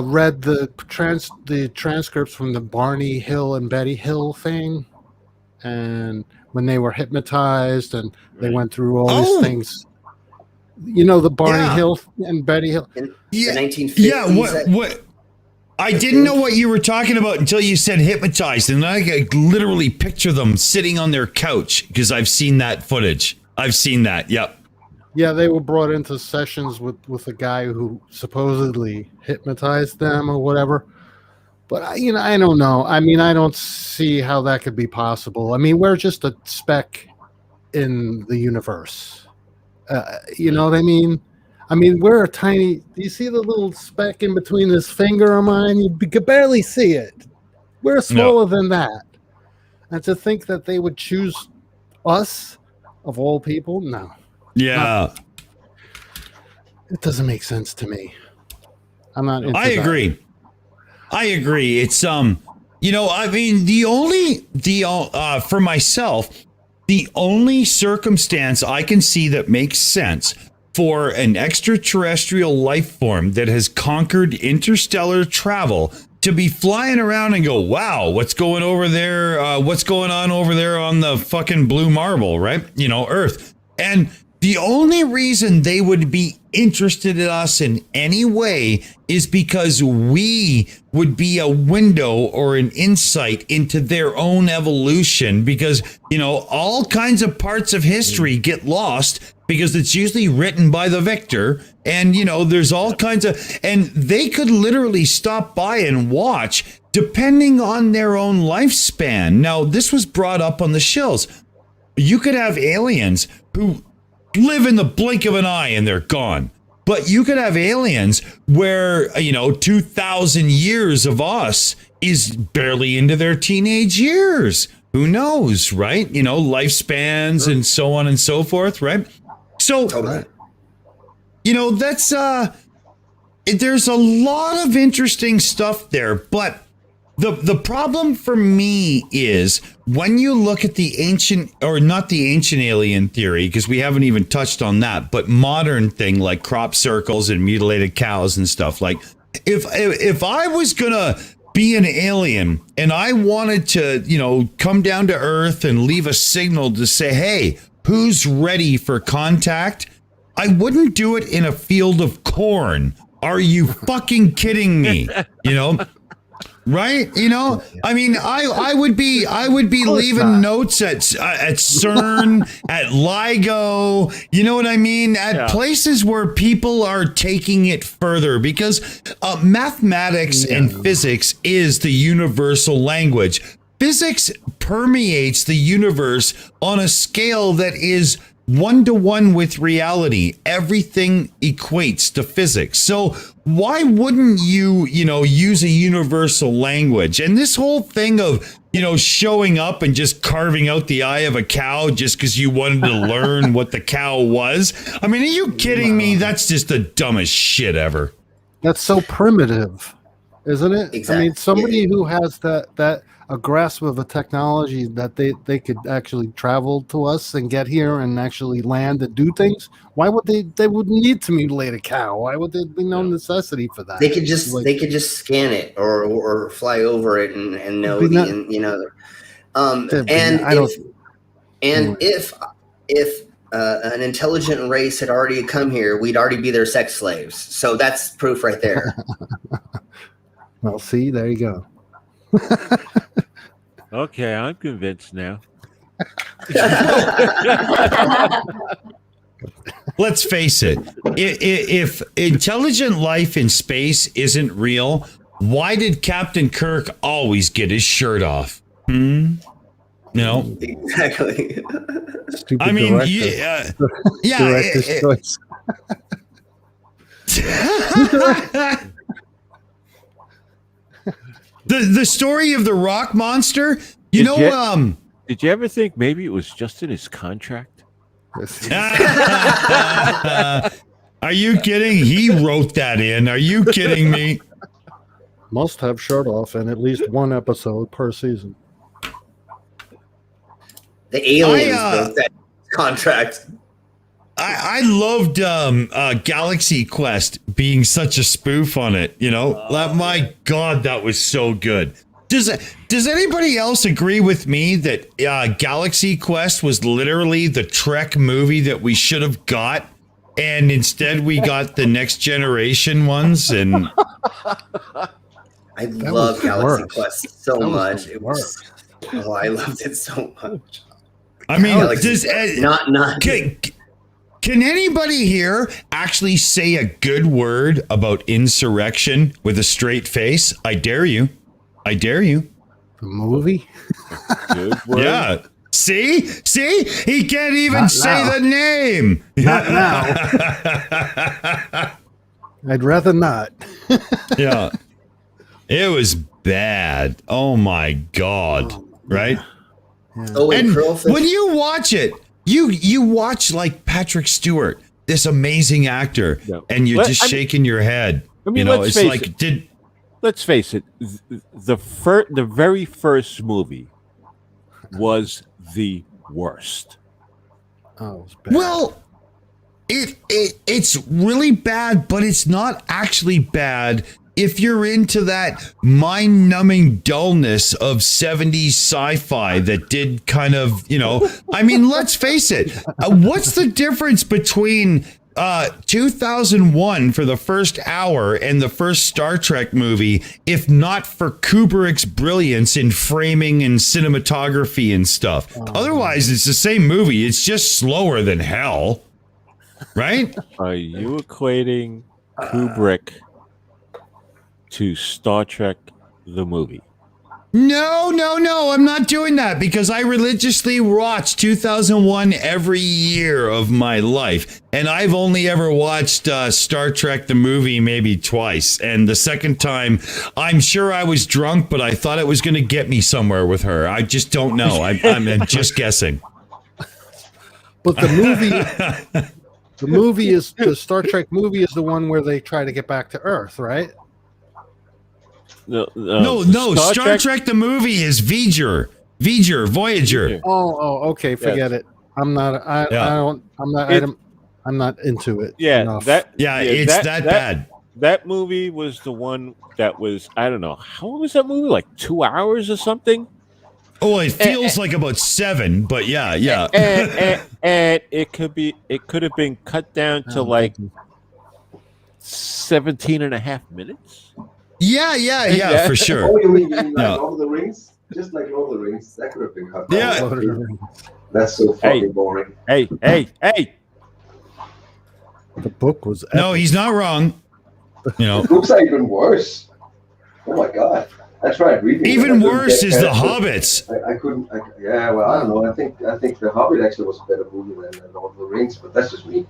read the transcripts from the Barney Hill and Betty Hill thing, and when they were hypnotized and they went through all these things. You know, the Barney Hill and Betty Hill. In the 1950s. Yeah. What? I didn't know what you were talking about until you said hypnotized, and I could literally picture them sitting on their couch because I've seen that footage. I've seen that. Yep. Yeah, they were brought into sessions with a guy who supposedly hypnotized them or whatever. But, I don't know. I mean, I don't see how that could be possible. I mean, we're just a speck in the universe. You know what I mean? I mean, we're a tiny... Do you see the little speck in between this finger of mine? You could barely see it. We're smaller than that. And to think that they would choose us, of all people, no. Yeah. It doesn't make sense to me. I'm not into I agree. It's I mean, for myself, the only circumstance I can see that makes sense for an extraterrestrial life form that has conquered interstellar travel to be flying around and go, wow, what's going over there? What's going on over there on the fucking blue marble, right? You know, Earth. And the only reason they would be interested in us in any way is because we would be a window or an insight into their own evolution, because, all kinds of parts of history get lost because it's usually written by the victor. And, there's all kinds of, and they could literally stop by and watch depending on their own lifespan. Now, this was brought up on the Shills. You could have aliens who live in the blink of an eye and they're gone. But you could have aliens where, 2,000 years of us is barely into their teenage years. Who knows, right? Lifespans and so on and so forth, right? So, that's, there's a lot of interesting stuff there, but the problem for me is when you look at the ancient, or not the ancient alien theory, because we haven't even touched on that, but modern thing like crop circles and mutilated cows and stuff. Like if I was gonna be an alien and I wanted to, come down to Earth and leave a signal to say, hey, who's ready for contact? I wouldn't do it in a field of corn. Are you fucking kidding me? Right? You know, I mean, I would be leaving notes at CERN, at LIGO, you know what I mean? At places where people are taking it further, because mathematics and physics is the universal language. Physics permeates the universe on a scale that is 1-to-1 with reality. Everything equates to physics. So why wouldn't you use a universal language? And this whole thing of, showing up and just carving out the eye of a cow just because you wanted to learn what the cow was. I mean, are you kidding me? That's just the dumbest shit ever. That's so primitive, isn't it? Exactly. I mean, somebody who has that a grasp of a technology that they could actually travel to us and get here and actually land and do things. Why would they wouldn't need to mutilate a cow? Why would there be no necessity for that? They could just scan it or fly over it and know if an intelligent race had already come here, we'd already be their sex slaves. So that's proof right there. Well, see, there you go. Okay, I'm convinced now. Let's face it. If intelligent life in space isn't real, why did Captain Kirk always get his shirt off? No. Exactly. Stupid I mean, director's choice. The story of the rock monster, Did you ever think maybe it was just in his contract? Are you kidding? He wrote that in. Are you kidding me? Must have shirt off in at least one episode per season. The aliens wrote that contract. I loved Galaxy Quest being such a spoof on it. My God, that was so good. Does anybody else agree with me that Galaxy Quest was literally the Trek movie that we should have got, and instead we got the Next Generation ones? And I love Galaxy Quest so much. I loved it so much. I mean, Can anybody here actually say a good word about insurrection with a straight face? I dare you. I dare you. The movie? Good word. Yeah. See? He can't even say the name. Not now. I'd rather not. Yeah. It was bad. Oh my God. Right? Yeah. Oh, and Pearlfish. when you watch it, you watch like Patrick Stewart, this amazing actor, and you're shaking your head. Let's face it. The very first movie was the worst. Oh, it was bad. Well, it's really bad, but it's not actually bad if you're into that mind-numbing dullness of 70s sci-fi that did kind of, I mean, let's face it. What's the difference between 2001 for the first hour and the first Star Trek movie, if not for Kubrick's brilliance in framing and cinematography and stuff? Otherwise, it's the same movie. It's just slower than hell. Right? Are you equating Kubrick to Star Trek the movie? No, I'm not doing that, because I religiously watched 2001 every year of my life, and I've only ever watched Star Trek the movie maybe twice, and the second time, I'm sure I was drunk, but I thought it was going to get me somewhere with her. I just don't know. I'm just guessing. But the Star Trek movie is the one where they try to get back to Earth, right? No. Star Trek the movie is Voyager. Oh, okay. Forget it. I'm not. I'm not into it. Yeah, enough. It's that bad. That movie was the one that was, I don't know, how long was that movie? Like 2 hours or something? Oh, it feels like about 7, but yeah. And it could have been cut down to like 17 and a half minutes. Yeah, for sure. Oh, you mean like No. Lord of the Rings? Just like Lord of the Rings, that could have been cut. Yeah. down. That's so fucking boring. Hey! The book was No, he's not wrong. You know, The books are even worse. Oh my god! I tried reading. them. I even couldn't worse get is The past it. Hobbits. I couldn't. Yeah, well, I don't know. I think The Hobbit actually was a better movie than Lord of the Rings, but that's just me.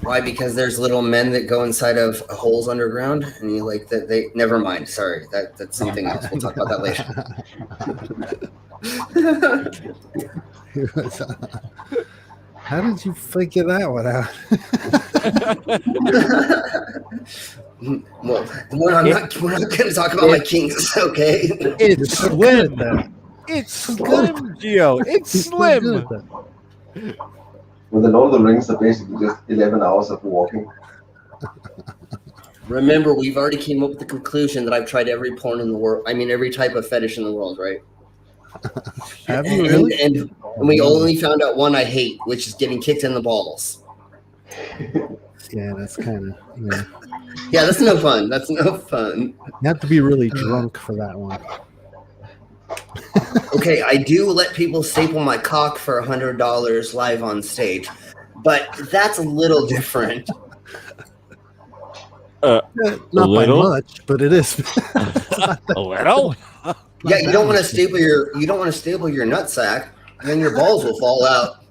Why? Because there's little men that go inside of holes underground, and you like that. They never mind. Sorry, that's something else. We'll talk about that later. How did you figure that one out? Well, we're not going to talk about my kinks, okay? It's slim. It's slim, Geo. It's slim. Well, the Lord of the Rings are basically just 11 hours of walking. Remember, we've already came up with the conclusion that I've tried every porn in the world. I mean, every type of fetish in the world, right? Have you really? And we only found out one I hate, which is getting kicked in the balls. Yeah, that's kind of. Yeah. Yeah, that's no fun. That's no fun. You have to be really drunk for that one. Okay, I do let people staple my cock for $100 live on stage, but that's a little different. Not by much, but it is. A little. Yeah, you don't want to staple your nutsack, then your balls will fall out.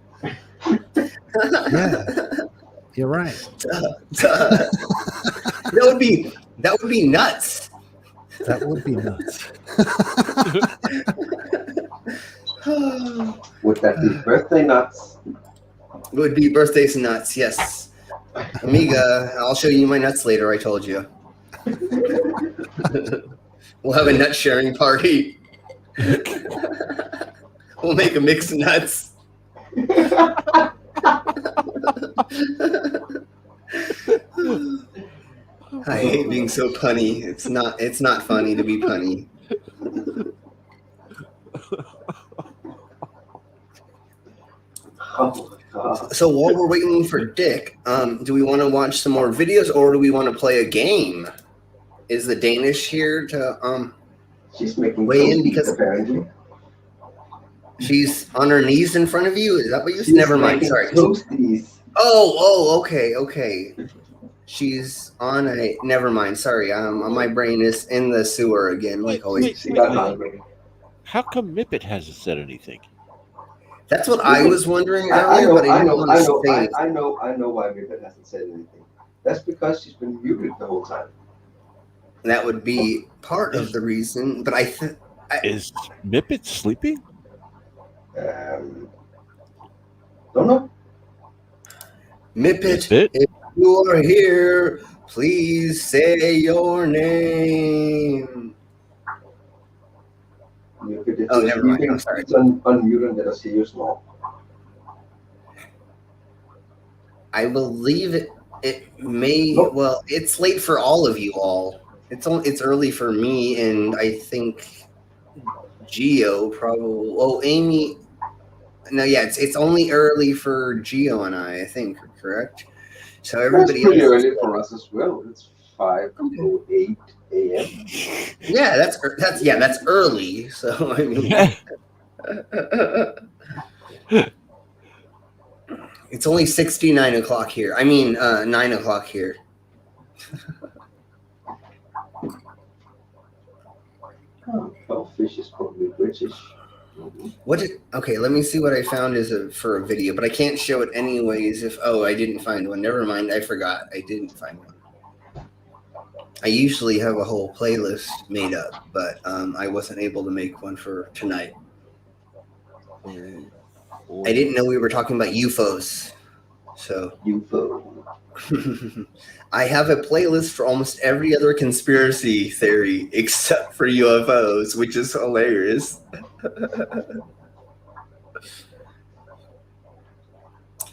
Yeah, you're right. That would be nuts. That would be nuts. Would that be birthday nuts? It would be birthdays nuts, yes. Amiga, I'll show you my nuts later, I told you. We'll have a nut sharing party. We'll make a mix of nuts. I hate being so punny. It's not funny to be punny. So while we're waiting for Dick, do we want to watch some more videos or do we want to play a game? Is the Danish here to She's making weigh in toasties, because apparently. she's on her knees in front of you? Is that what you said? She's Never mind. making Sorry. toasties. Oh, okay. She's on a. Never mind. Sorry. My brain is in the sewer again, like always. She got hungry. How come Mippet hasn't said anything? That's what I was wondering I earlier, know, but I I didn't know, want I to know, say I, it. I know, I know why Vivian hasn't said anything. That's because she's been muted the whole time. That would be part of the reason, but Is Mippet sleeping? Don't know. Mippet, if you are here, please say your name. Oh, never mind. I'm sorry. It's unmute and let us hear you snore. I believe it may. Well, it's late for all of you all. It's early for me, and I think Geo probably. Oh, Amy. No, yeah, it's only early for Geo and I think, correct? So everybody That's pretty else. early for us as well. It's 5:08 a.m. Yeah, that's early. So I mean, it's only 69 o'clock here. I mean, 9 o'clock here. Oh, fish is probably British. Okay, let me see what I found for a video, but I can't show it anyways. I didn't find one. Never mind, I forgot. I didn't find one. I usually have a whole playlist made up, but I wasn't able to make one for tonight. I didn't know we were talking about Ufos. So UFO. I have a playlist for almost every other conspiracy theory except for UFOs, which is hilarious.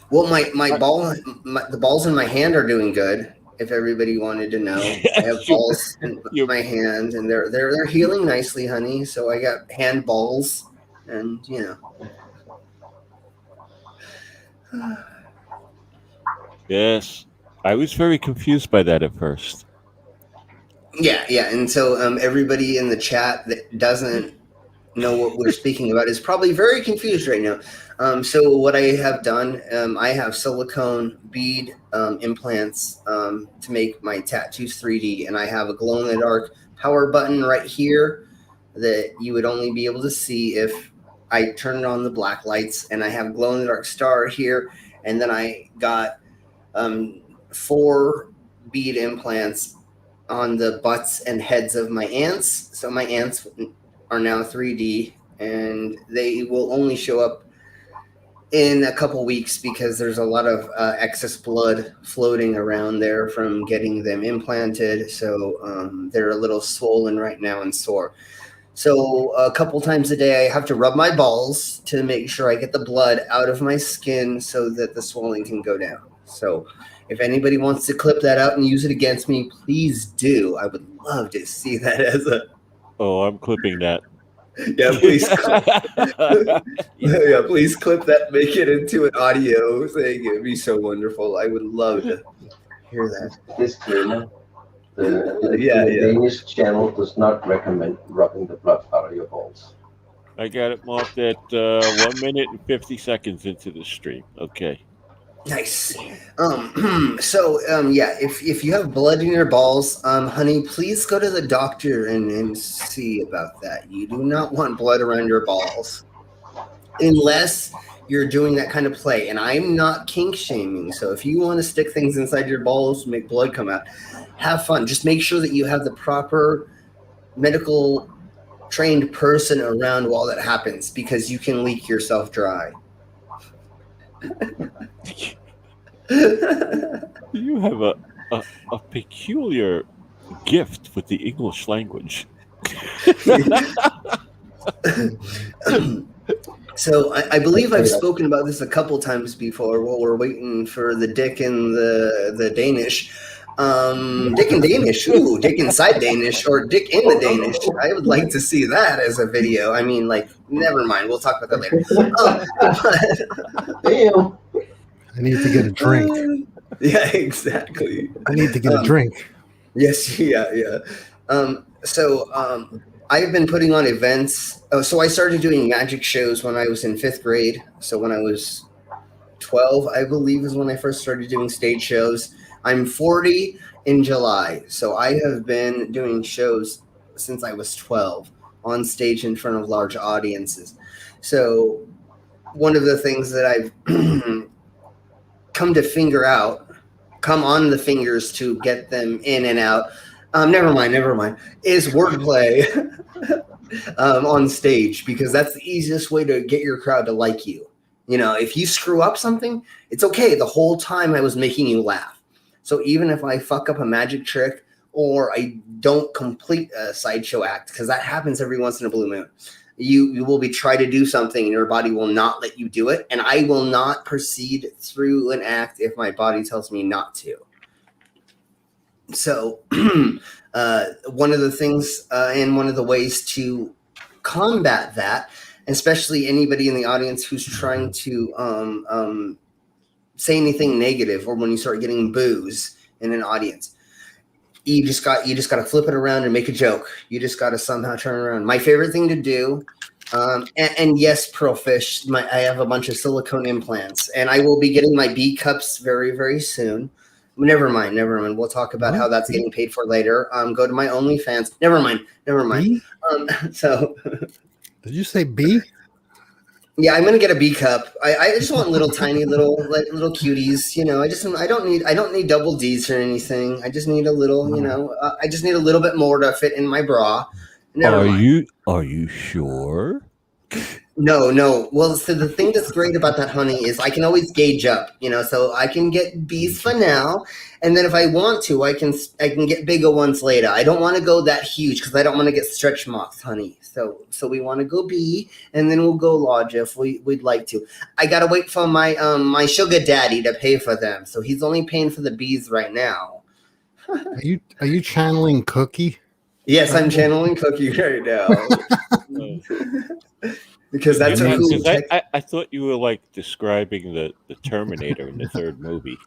Well, the balls in my hand are doing good. If everybody wanted to know, I have balls in my hand, and they're healing nicely, honey. So I got hand balls, and Yes. I was very confused by that at first. Yeah, yeah. And so everybody in the chat that doesn't know what we're speaking about is probably very confused right now. So what I have done, I have silicone bead implants to make my tattoos 3D, and I have a glow-in-the-dark power button right here that you would only be able to see if I turn on the black lights, and I have glow-in-the-dark star here, and then I got 4 bead implants on the butts and heads of my ants. So my ants are now 3D, and they will only show up in a couple weeks because there's a lot of excess blood floating around there from getting them implanted. So they're a little swollen right now and sore. So a couple times a day, I have to rub my balls to make sure I get the blood out of my skin so that the swelling can go down. So if anybody wants to clip that out and use it against me, please do. I would love to see that as a... Oh, I'm clipping that. Yeah, please. Yeah, please clip that. Make it into an audio thing. It'd be so wonderful. I would love to hear that. Disclaimer. The Yeah. Danish channel does not recommend rubbing the blood out of your balls. I got it marked at 1 minute and 50 seconds into the stream. Okay. Nice. Yeah, if you have blood in your balls, honey, please go to the doctor and see about that. You do not want blood around your balls unless you're doing that kind of play. And I'm not kink shaming. So if you want to stick things inside your balls, make blood come out, have fun. Just make sure that you have the proper medical trained person around while that happens, because you can leak yourself dry. You have a peculiar gift with the English language. So I believe I've spoken about this a couple times before while we're waiting for the Dick and the Danish. Dick and Danish, ooh, Dick inside Danish, or Dick in the Danish. I would like to see that as a video. I mean, like, never mind. We'll talk about that later. Damn. I need to get a drink. Yeah, exactly. I need to get a drink. Yes, yeah. I've been putting on events. So I started doing magic shows when I was in 5th grade. So when I was 12, I believe, is when I first started doing stage shows. I'm 40 in July. So I have been doing shows since I was 12 on stage in front of large audiences. So one of the things that I've come on the fingers to get them in and out. Never mind. Is wordplay on stage, because that's the easiest way to get your crowd to like you. You know, if you screw up something, it's okay. The whole time I was making you laugh. So even if I fuck up a magic trick or I don't complete a sideshow act, because that happens every once in a blue moon, you will be trying to do something and your body will not let you do it. And I will not proceed through an act if my body tells me not to. So one of the things and one of the ways to combat that, especially anybody in the audience who's trying to say anything negative, or when you start getting boos in an audience, you just got to flip it around and make a joke. You just got to somehow turn around. My favorite thing to do, and yes, Pearl Fish, I have a bunch of silicone implants, and I will be getting my B cups very, very soon. Never mind. We'll talk about how that's getting paid for later. Go to my OnlyFans. Never mind. Did you say B? Yeah, I'm gonna get a B cup. I just want little tiny little cuties. You know, I don't need double D's or anything. I just need a little. You know, I just need a little bit more to fit in my bra. Never mind. Are you sure? No. Well, so the thing that's great about that, honey, is I can always gauge up, you know, so I can get B's for now. And then if I want to, I can get bigger ones later. I don't want to go that huge because I don't want to get stretch marks, honey. So we want to go B, and then we'll go large if we'd like to. I got to wait for my my sugar daddy to pay for them. So he's only paying for the B's right now. Are you channeling Cookie? Yes, I'm channeling Cookie right now. Because that's a cool. I thought you were like describing the Terminator in the third movie.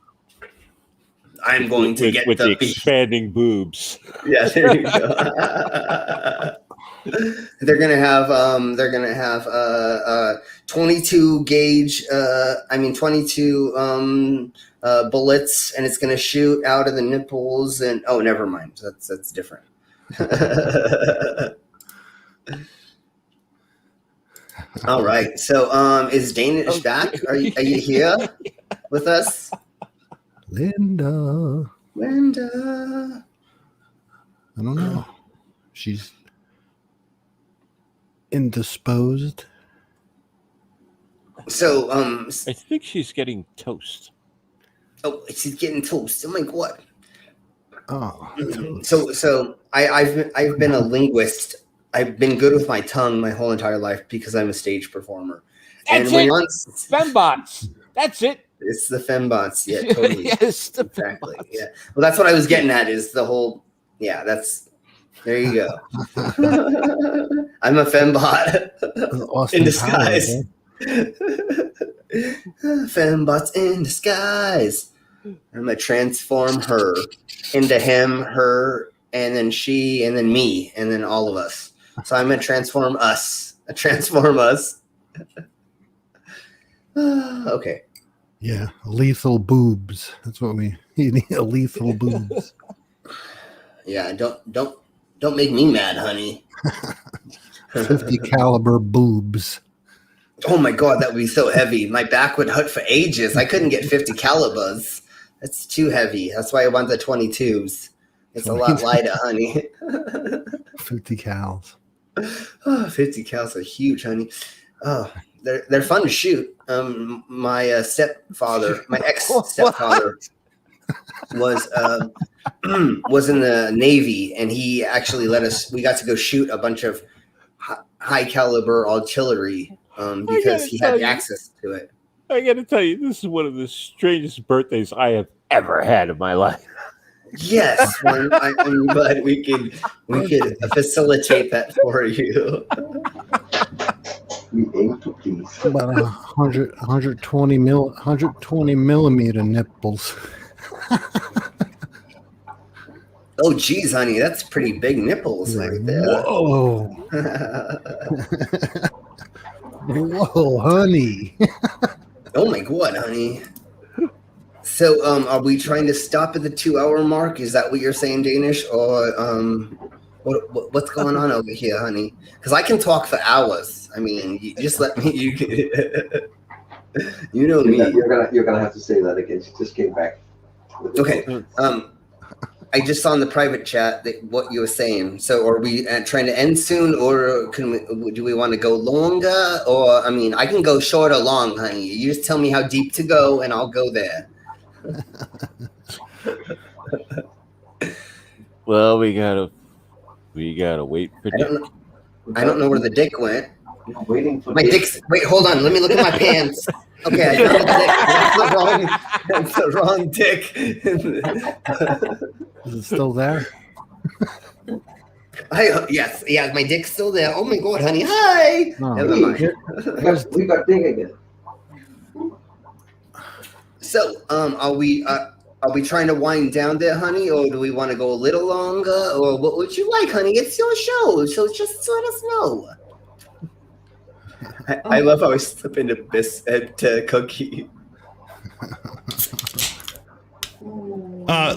I'm going to get with the the expanding boobs. Yeah, there you go. They're gonna have 22 gauge 22 bullets, and it's gonna shoot out of the nipples. And oh, never mind, that's different. All right, so is Danish back? Are you here with us? Linda. I don't know. She's indisposed. So I think she's getting toast. Oh, she's getting toast. Oh my god. Oh. So I've been a linguist. I've been good with my tongue my whole entire life because I'm a stage performer. That's and it. once Fembots. That's it. It's the fembots. Yeah, totally. Yes, the exactly. Fembots. Yeah. Well, that's what I was getting at. Is the whole. Yeah, that's. There you go. I'm a fembot in disguise. Fembots in disguise. I'm gonna transform her into him, her, and then she, and then me, and then all of us. So I'm gonna transform us. Okay. Yeah, lethal boobs. That's what you need. Lethal boobs. Yeah, don't make me mad, honey. 50 caliber boobs. Oh my god, that would be so heavy. My back would hurt for ages. I couldn't get 50 calibers. That's too heavy. That's why I want the 22s. It's a lot lighter, honey. 50 cals. Oh, 50 cals are huge, honey. Oh, they're fun to shoot. My stepfather, my ex-stepfather, was in the Navy, and he actually we got to go shoot a bunch of high caliber artillery because he had access to it. I got to tell you, this is one of the strangest birthdays I have ever had in my life. Yes, I'm glad we could facilitate that for you. We aim to please. About 120 millimeter nipples. Oh, geez, honey, that's pretty big nipples right there. Whoa. Whoa, honey. Oh my god, honey. So, are we trying to stop at the 2-hour mark? Is that what you're saying, Danish? Or what's going on over here, honey? Because I can talk for hours. I mean, you just let me. You know me. You're gonna have to say that again. She just came back. Okay. I just saw in the private chat that what you were saying. So, are we trying to end soon, or do we want to go longer? Or I mean, I can go short or long, honey. You just tell me how deep to go, and I'll go there. Well, we gotta wait for Dick. I don't know where the dick went. I'm waiting for my dick's. Wait, hold on. Let me look at my pants. Okay, I found the dick. That's the wrong dick. Is it still there? Yes, my dick's still there. Oh my god, honey, hi. Oh, Never mind. We got dick again. So, are we trying to wind down there, honey, or do we want to go a little longer, or what would you like, honey? It's your show, so just let us know. I love how I slip into Cookie.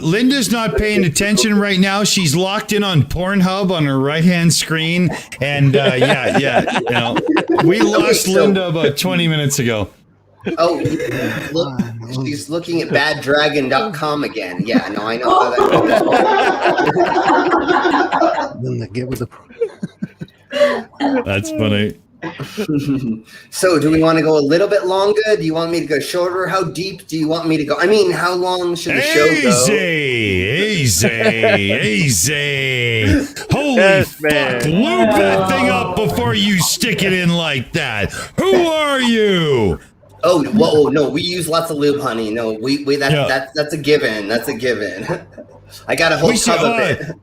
Linda's not paying attention right now. She's locked in on Pornhub on her right-hand screen, and we lost Linda about 20 minutes ago. Oh, look, she's looking at baddragon.com again. Yeah, no, I know how that goes. Then they get with the. That's funny. So, do we want to go a little bit longer? Do you want me to go shorter? How deep do you want me to go? I mean, how long should the show go? Easy. Holy fuck. Lube that thing up before you stick it in like that. Who are you? Oh, whoa, no, we use lots of lube, honey. No, that's a given. That's a given. I got a whole tub of it.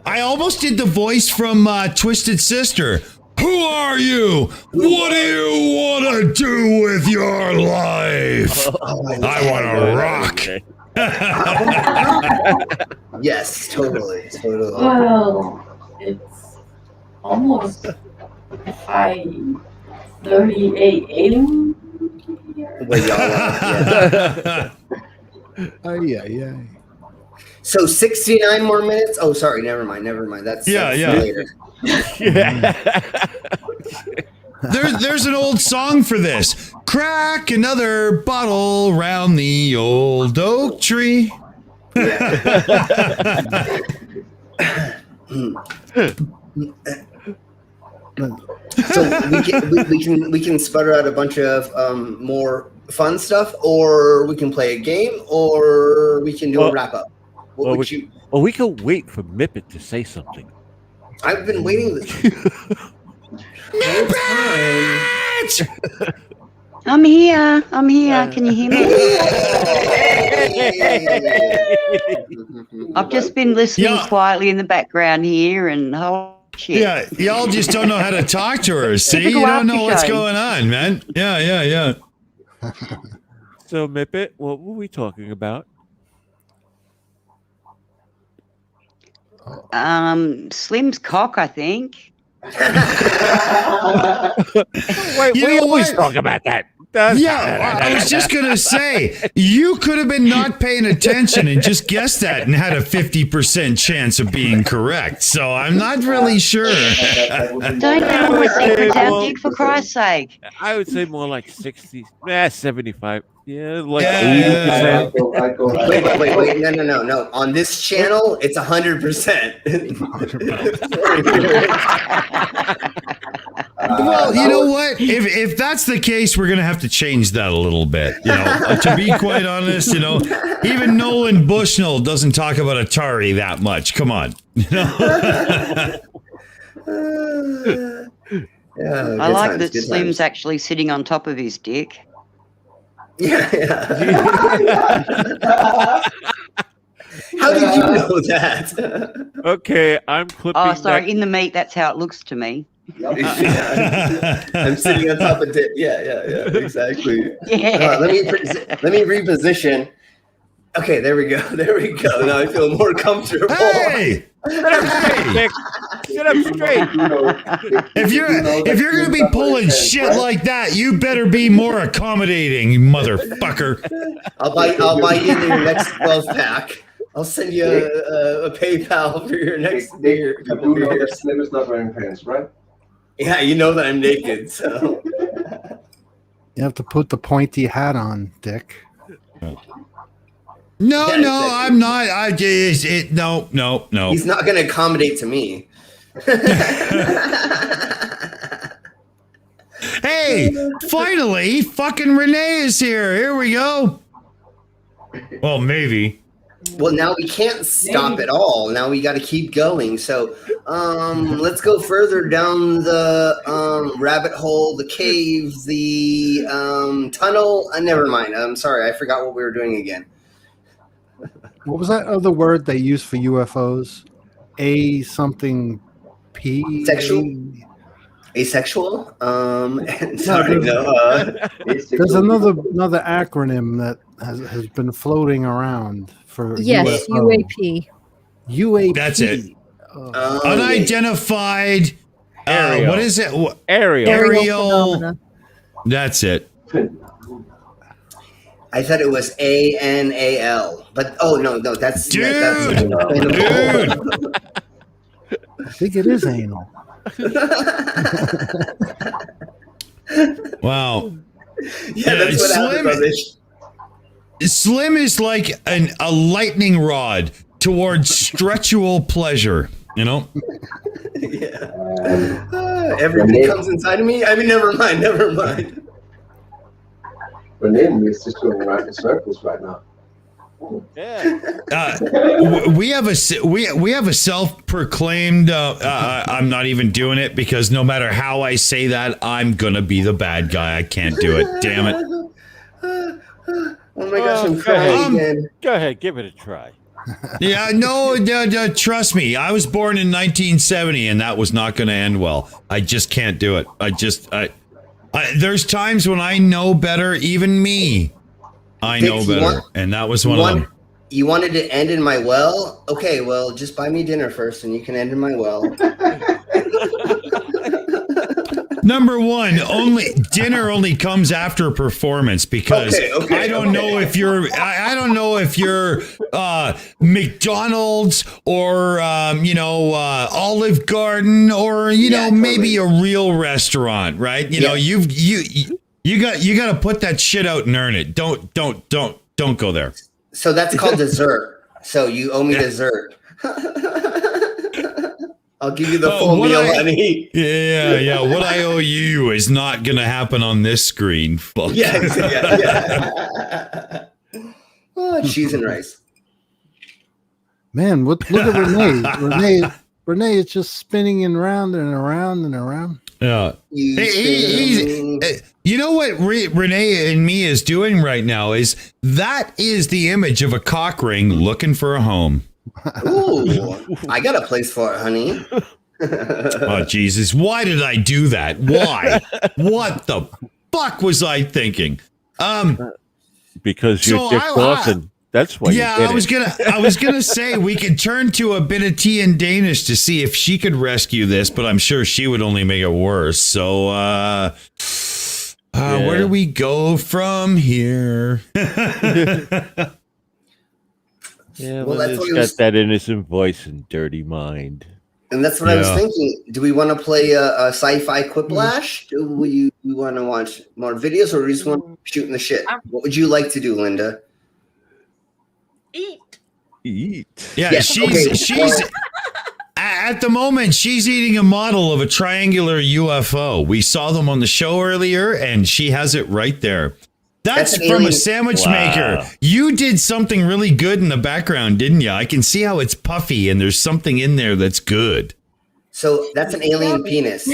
I almost did the voice from Twisted Sister. Who are you? What do you want to do with your life? I want to rock. Yes, totally. Well, it's almost 5:30 a.m. Where y'all are. Yeah. So 69 more minutes. Oh, sorry. Never mind. That's later. There's an old song for this. Crack another bottle round the old oak tree. So we can sputter out a bunch of more fun stuff, or we can play a game, or we can do a wrap up. What would you? Well, we could wait for Mippet to say something. I've been waiting this whole time. I'm here. Can you hear me? I've just been listening quietly in the background here, and shit. Yeah, y'all just don't know how to talk to her. See, you don't know what's going on, man. Yeah. So, Mippet, what were we talking about? Slim's cock, I think. Wait, we always talk about that. I was just going to say, you could have been not paying attention and just guessed that and had a 50% chance of being correct. So I'm not really sure. Don't get all my secrets out, Dick, for Christ's sake. I would say more like 60, 75. Yeah, like 80%. Wait. No. On this channel, it's 100%. Well, you know what? If that's the case, we're going to have to change that a little bit. You know, to be quite honest, even Nolan Bushnell doesn't talk about Atari that much. Come on. I like that Slim's actually sitting on top of his dick. Yeah. How did you know that? Okay, I'm clipping. Oh, sorry. In the meat, that's how it looks to me. I'm sitting on top of it. Yeah, exactly. Yeah. Let me reposition. Okay, there we go. Now I feel more comfortable. Hey! Sit up straight. If you're gonna be pulling shit like that, you better be more accommodating, you motherfucker. I'll buy you your next 12 pack. I'll send you a PayPal for your next beer. You do know that Slim is not wearing pants, right? Yeah, you know that I'm naked, so you have to put the pointy hat on, Dick. No, I'm not. No. He's not going to accommodate to me. Hey, finally, fucking Renee is here. Here we go. Well, maybe. Well, now we can't stop at all. Now we got to keep going. So, let's go further down the rabbit hole, the cave, the tunnel. Never mind. I'm sorry. I forgot what we were doing again. What was that other word they used for UFOs? Asexual? Asexual? Sorry, no. There's another acronym that has been floating around for yes, UFO. UAP. That's it. Unidentified. What is it? Aerial. That's it. I thought it was ANAL, but no, that's dude. I think it is anal. Wow. Yeah, that's what happened, rubbish. Slim is like a lightning rod towards stretchual pleasure, Yeah. Everybody comes inside of me. I mean, never mind. Renee is just going around in circles right now. Yeah. We have a self-proclaimed. I'm not even doing it because no matter how I say that, I'm gonna be the bad guy. I can't do it. Damn it. Oh my gosh, I'm crying again. Go ahead, give it a try. Yeah, no, trust me. I was born in 1970, and that was not going to end well. I just can't do it. There's times when I know better, even me. I know better, and that was one of them. You wanted to end in my well? Okay, well, just buy me dinner first, and you can end in my well. Number one, dinner only comes after a performance because I don't know if you're McDonald's or Olive Garden or maybe a real restaurant, right? You know, you got to put that shit out and earn it. Don't go there. So that's called dessert. So you owe me dessert. I'll give you the full meal, honey. Yeah. What I owe you is not going to happen on this screen. Fuck. Yeah. Oh, cheese and rice. Man, look at Renee. Renee is just spinning and around and around and around. Yeah. You know what Renee and me is doing right now is that is the image of a cock ring looking for a home. Ooh, I got a place for it, honey. Oh, Jesus. Why did I do that? Why? What the fuck was I thinking? Because you're Dick Dawson. That's why. Yeah, I was gonna say we could turn to a bit of tea in Danish to see if she could rescue this, but I'm sure she would only make it worse. So, where do we go from here? Yeah, well, that's what got that innocent voice and dirty mind. And that's what I was thinking. Do we want to play a sci-fi quiplash? Do we want to watch more videos, or we just want shooting the shit? What would you like to do, Linda? Eat. Yeah, Yes, she's at the moment she's eating a model of a triangular UFO. We saw them on the show earlier, and she has it right there. That's from a sandwich maker. You did something really good in the background, didn't you? I can see how it's puffy and there's something in there that's good. So that's an alien penis.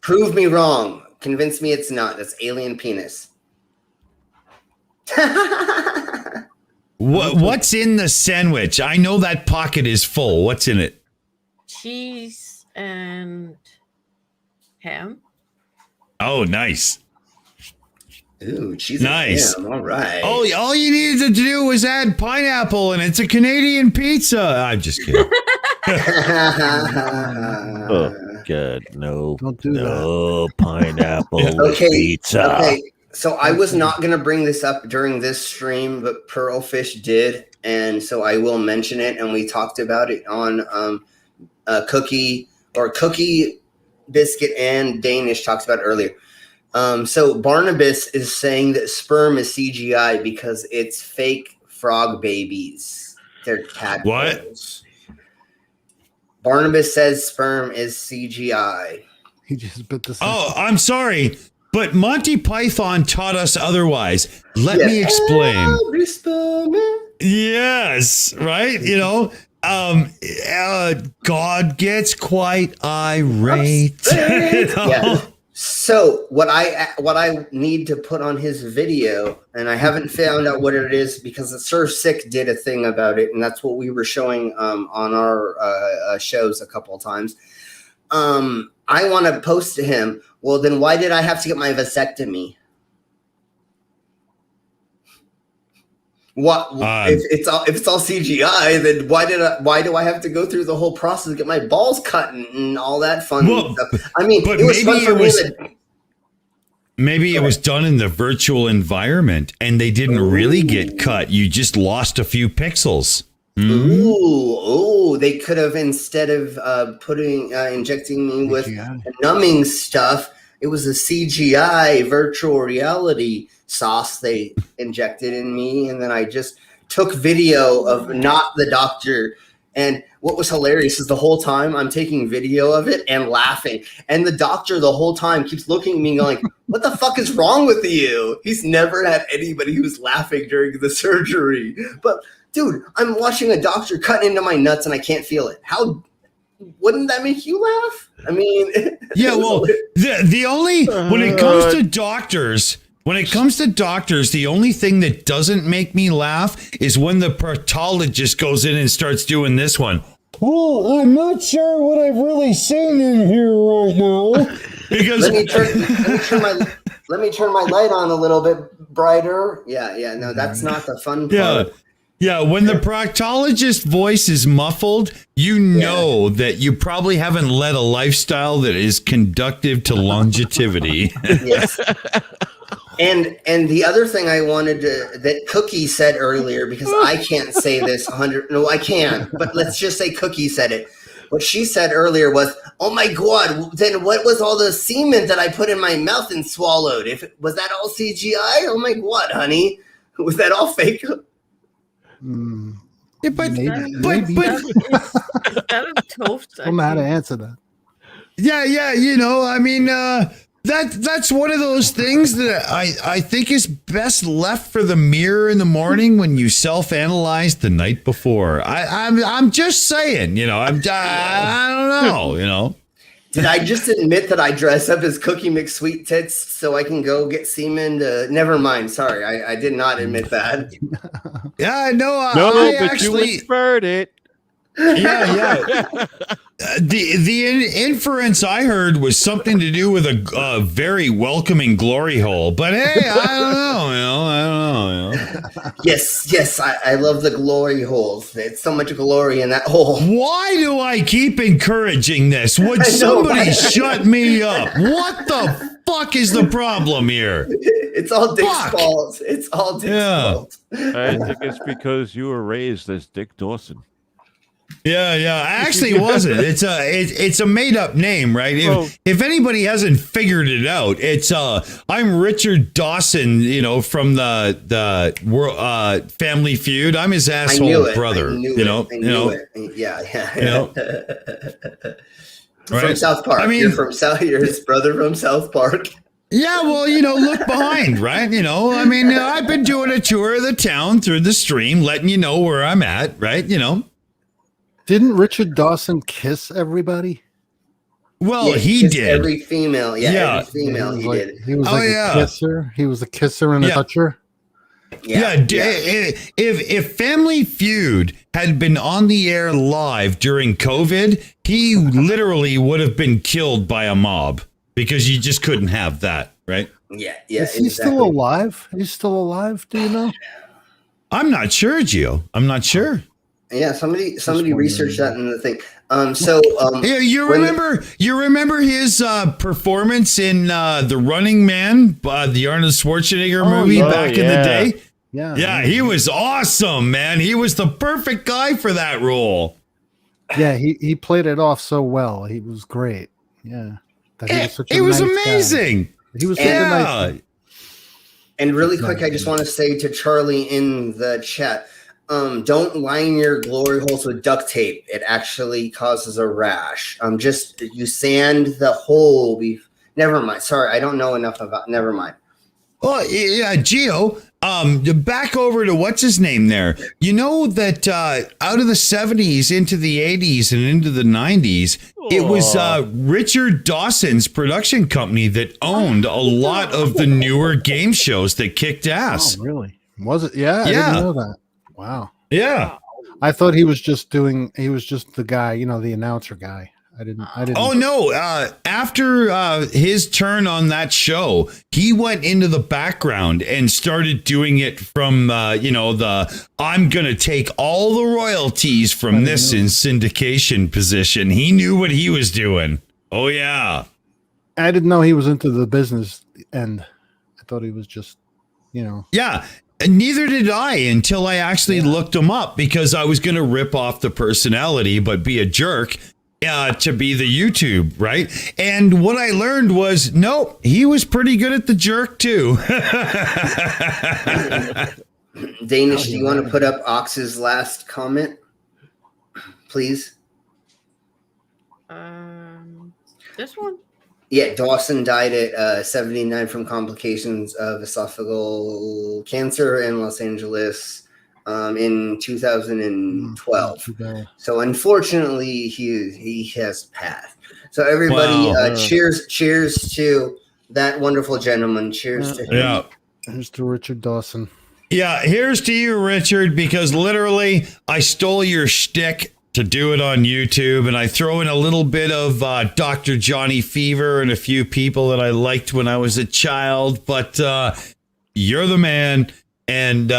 Prove me wrong. Convince me it's not. That's alien penis. What's in the sandwich? I know that pocket is full. What's in it? Cheese and ham. Oh, nice. Ooh, cheese nice. and ham. All right. All you needed to do was add pineapple, and it's a Canadian pizza. I'm just kidding. Oh, God, no. Don't do that. Pineapple pizza. Okay. So I was not going to bring this up during this stream, but Pearlfish did. And so I will mention it. And we talked about it on Cookie Biscuit and Danish talks about it earlier. So Barnabas is saying that sperm is CGI because it's fake frog babies. They're tadpoles. What? Barnabas says sperm is CGI. He just bit the. Oh, I'm sorry, but Monty Python taught us otherwise. Let me explain. Yes, right. You know, God gets quite irate. You know? Yeah. So what I need to put on his video, and I haven't found out what it is because Sir Sick did a thing about it, and that's what we were showing on our shows a couple of times. I want to post to him. Well, then why did I have to get my vasectomy? What if it's all CGI? Then why do I have to go through the whole process to get my balls cut and all that fun stuff? I mean, but it was fun for me. Maybe it was done in the virtual environment, and they didn't really get cut. You just lost a few pixels. Ooh, they could have, instead of injecting me with numbing stuff, it was a CGI virtual reality sauce they injected in me, and then I just took video of not the doctor. And what was hilarious is the whole time I'm taking video of it and laughing, and the doctor the whole time keeps looking at me going, what the fuck is wrong with you? He's never had anybody who's laughing during the surgery. But dude, I'm watching a doctor cut into my nuts and I can't feel it. How wouldn't that make you laugh? I mean, yeah, well, the only when it comes to doctors, the only thing that doesn't make me laugh is when the proctologist goes in and starts doing this one. Well, I'm not sure what I've really seen in here right now. Because let me turn my light on a little bit brighter. Yeah, no, that's not the fun part. Yeah. Yeah, when the proctologist voice is muffled, you know that you probably haven't led a lifestyle that is conducive to longevity. Yes. And the other thing I wanted to that Cookie said earlier, because I can't say this 100. No, I can, but let's just say Cookie said it. What she said earlier was, "Oh my God! Then what was all the semen that I put in my mouth and swallowed? Was that all CGI? Oh my God, honey, was that all fake?" Yeah, but Is that a toast? I don't know how to answer that. Yeah, you know, I mean, that's one of those things that I think is best left for the mirror in the morning when you self-analyze the night before. I'm just saying, you know, I don't know, you know. Did I just admit that I dress up as Cookie McSweet Tits so I can go get semen? Never mind. Sorry, I did not admit that. Yeah, no, but actually you inferred it. Yeah. The inference I heard was something to do with a very welcoming glory hole. But hey, I don't know. Yes, I love the glory holes. There's so much glory in that hole. Why do I keep encouraging this? Would somebody shut me up? What the fuck is the problem here? It's all Dick's fault. It's all Dick's fault. I think it's because you were raised as Dick Dawson. Yeah. Actually, it wasn't. It's a made up name, right? If anybody hasn't figured it out, it's I'm Richard Dawson, you know, from the Family Feud. I'm his asshole brother. I knew it. Yeah. You know? From South Park. I mean, you're his brother from South Park. Yeah, well, you know, look behind, right? You know, I mean, I've been doing a tour of the town through the stream, letting you know where I'm at, right? You know. Didn't Richard Dawson kiss everybody? Well, he did. Every female. Every female he did. He was a kisser. He was a kisser and a toucher. If Family Feud had been on the air live during COVID, he literally would have been killed by a mob because you just couldn't have that, right? Yeah. Is he still alive? He's still alive? Do you know? I'm not sure, Gio. I'm not sure. Yeah, somebody researched that in the thing. You remember his performance in The Running Man, the Arnold Schwarzenegger movie back in the day? Yeah, he was awesome, man. He was the perfect guy for that role. Yeah, he played it off so well. He was great. Yeah, he was amazing. Guy. He was such a nice guy. And really quick, I just want to say to Charlie in the chat. Don't line your glory holes with duct tape. It actually causes a rash. You sand the hole. Never mind. Sorry, I don't know enough about. Never mind. Well, yeah, Gio. Back over to what's his name there. You know that out of the 70s into the 80s and into the 90s, it was Richard Dawson's production company that owned a lot of the newer game shows that kicked ass. Oh, really? Was it? Yeah, I didn't know that. Wow. Yeah. I thought he was just the guy, you know, the announcer guy. I didn't. Oh no. After his turn on that show, he went into the background and started doing it from, I'm going to take all the royalties from this in syndication position. He knew what he was doing. Oh yeah. I didn't know he was into the business end. I thought he was just, you know. Yeah. Neither did I until I actually looked him up because I was going to rip off the personality, but be a jerk to be the YouTube, right? And what I learned was, nope, he was pretty good at the jerk too. Danish, do you want to put up Ox's last comment, please? This one? Yeah, Dawson died at 79 from complications of esophageal cancer in Los Angeles in 2012. So unfortunately, he has passed. So everybody, cheers to that wonderful gentleman. Cheers to him. Yeah. Here's to Richard Dawson. Yeah, here's to you, Richard, because literally I stole your shtick to do it on YouTube, and I throw in a little bit of Dr. Johnny Fever and a few people that I liked when I was a child, but you're the man, and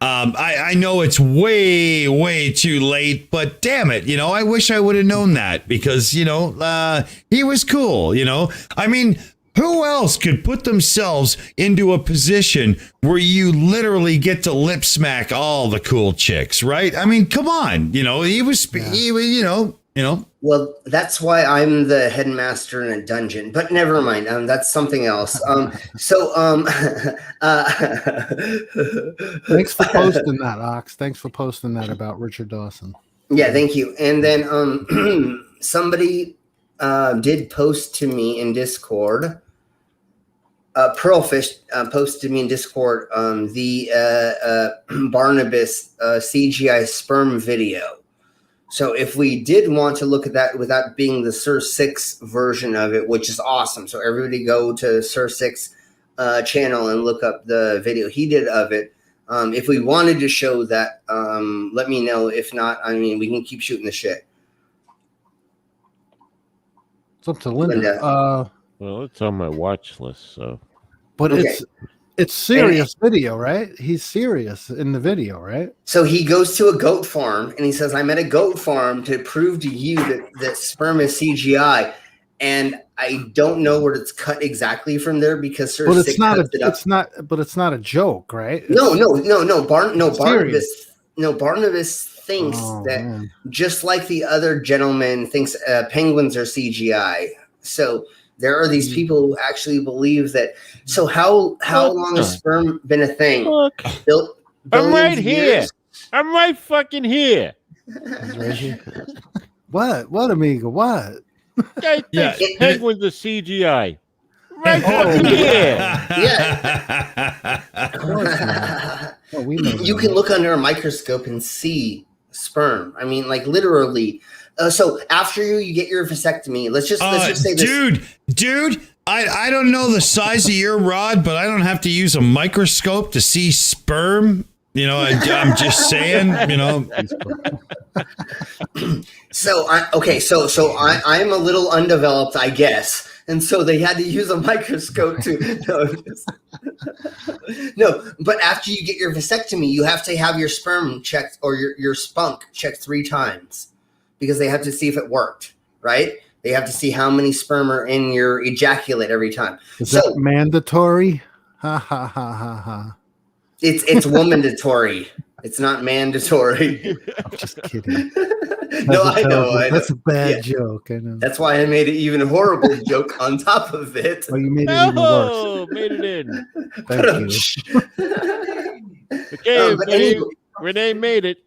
I know it's way, way too late, but damn it, I wish I would have known that because, he was cool, I mean, who else could put themselves into a position where you literally get to lip smack all the cool chicks, right? I mean, come on, he was, Well, that's why I'm the headmaster in a dungeon. But never mind. That's something else. Thanks for posting that, Ox. Thanks for posting that about Richard Dawson. Yeah, thank you. And then somebody did post to me in Discord. Pearlfish posted to me in Discord the Barnabas CGI sperm video. So if we did want to look at that without being the Sir 6 version of it, which is awesome. So everybody go to Sir 6 channel and look up the video he did of it. If we wanted to show that, let me know. If not, I mean, we can keep shooting the shit. It's up to Linda. Well, it's on my watch list, so. But Okay. it's serious video, right? He's serious in the video, right? So he goes to a goat farm and he says, I'm at a goat farm to prove to you that sperm is CGI. And I don't know where it's cut exactly from there because Sir But Six it's not cuts it up. it's not a joke, right? No. Barnabas thinks Oh, that man. just like the other gentleman thinks penguins are CGI. So there are these people who actually believe that. So how long has sperm been a thing? Look, Bil- I'm right billions of here. years? I'm right fucking here. What, amigo? What? Guy Yeah. thinks penguins are CGI. Right Oh, fucking here. Well, we know You that. can look under a microscope and see sperm. I mean, like literally. So after you get your vasectomy, let's just say this. Dude, I don't know the size of your rod, but I don't have to use a microscope to see sperm. I'm just saying, So I'm a little undeveloped, I guess, and so they had to use a microscope to. No, but after you get your vasectomy, you have to have your sperm checked or your spunk checked 3 times because they have to see if it worked, right? They have to see how many sperm are in your ejaculate every time. Is that mandatory? Ha ha ha ha ha. It's womandatory. It's not mandatory. I'm just kidding. No, I know. That's a bad joke. I know. That's why I made an even horrible joke on top of it. Oh, you made it even worse. Oh, made it in. Thank you. Okay, But Renee, Renee made it.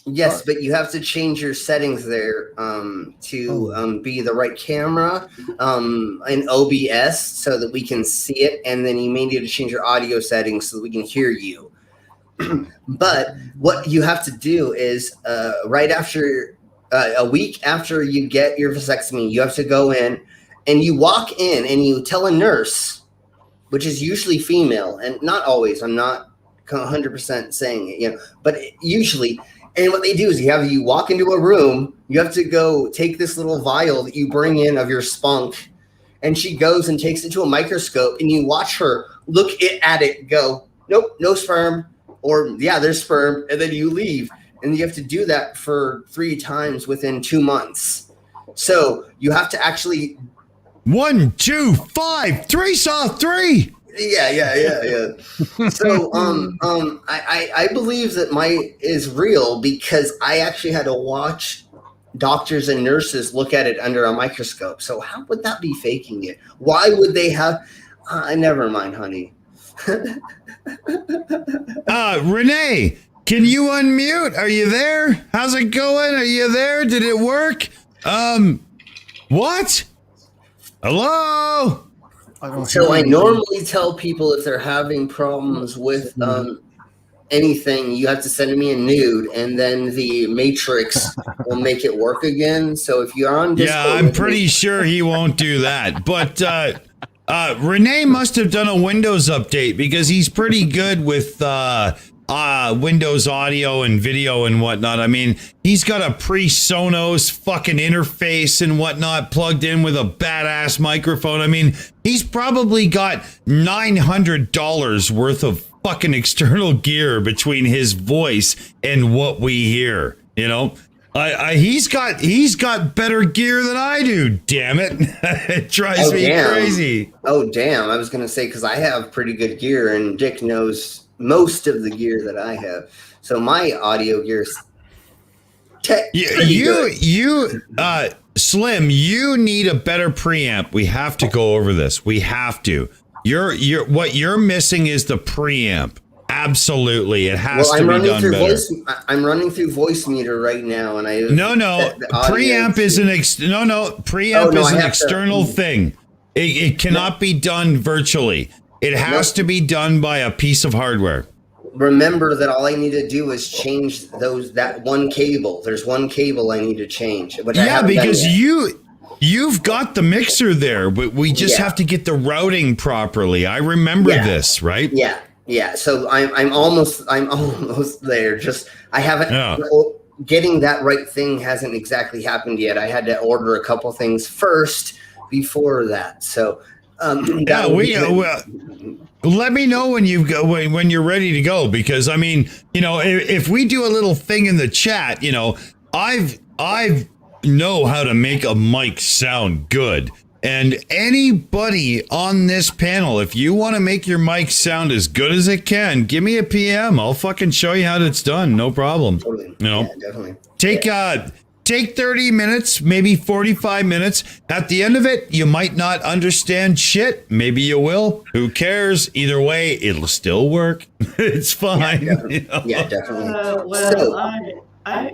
Yes, but you have to change your settings there to be the right camera in OBS so that we can see it, and then you may need to change your audio settings so that we can hear you. But what you have to do is right after a week after you get your vasectomy, you have to go in and you walk in and you tell a nurse, which is usually female and not always. I'm not 100% saying it, but usually. And what they do is you walk into a room, you have to go take this little vial that you bring in of your spunk, and she goes and takes it to a microscope, and you watch her look at it, go, nope, no sperm, or yeah, there's sperm, and then you leave. And you have to do that for 3 times within 2 months. So you have to actually 1, 2, 5, 3 saw 3. Yeah. So, I believe that is real because I actually had to watch doctors and nurses look at it under a microscope. So how would that be faking it? Why would they have? Never mind, honey. Renee, can you unmute? Are you there? How's it going? Are you there? Did it work? What? Hello? So I normally tell people if they're having problems with anything, you have to send me a nude, and then the Matrix will make it work again. So if you're on Discord, Yeah, I'm pretty sure he won't do that. But Renee must have done a Windows update because he's pretty good with Windows audio and video and whatnot. I mean, he's got a pre-Sonos fucking interface and whatnot plugged in with a badass microphone. I mean, he's probably got $900 worth of fucking external gear between his voice and what we hear. You know, he's got better gear than I do. Damn it, it drives me crazy. Oh damn! I was gonna say because I have pretty good gear, and Dick knows most of the gear that I have. So my audio gear's Slim, you need a better preamp. We have to go over this. We have to. What you're missing is the preamp. Absolutely, it has to be done better. I'm running through voice meter right now, and preamp is an external thing. It cannot be done virtually. It has to be done by a piece of hardware. Remember that all I need to do is change that one cable. There's one cable I need to change. Because you've got the mixer there, but we just have to get the routing properly. I remember this, right? Yeah. So I'm almost there. Just I haven't getting that right thing hasn't exactly happened yet. I had to order a couple things first before that. So let me know when when you're ready to go, because I mean, you know, if we do a little thing in the chat, you know, I've know how to make a mic sound good. And anybody on this panel, if you want to make your mic sound as good as it can, give me a PM. I'll fucking show you how it's done. No problem. Totally. You know, definitely. Take 30 minutes, maybe 45 minutes. At the end of it, you might not understand shit. Maybe you will. Who cares? Either way, it'll still work. It's fine. Yeah, definitely. I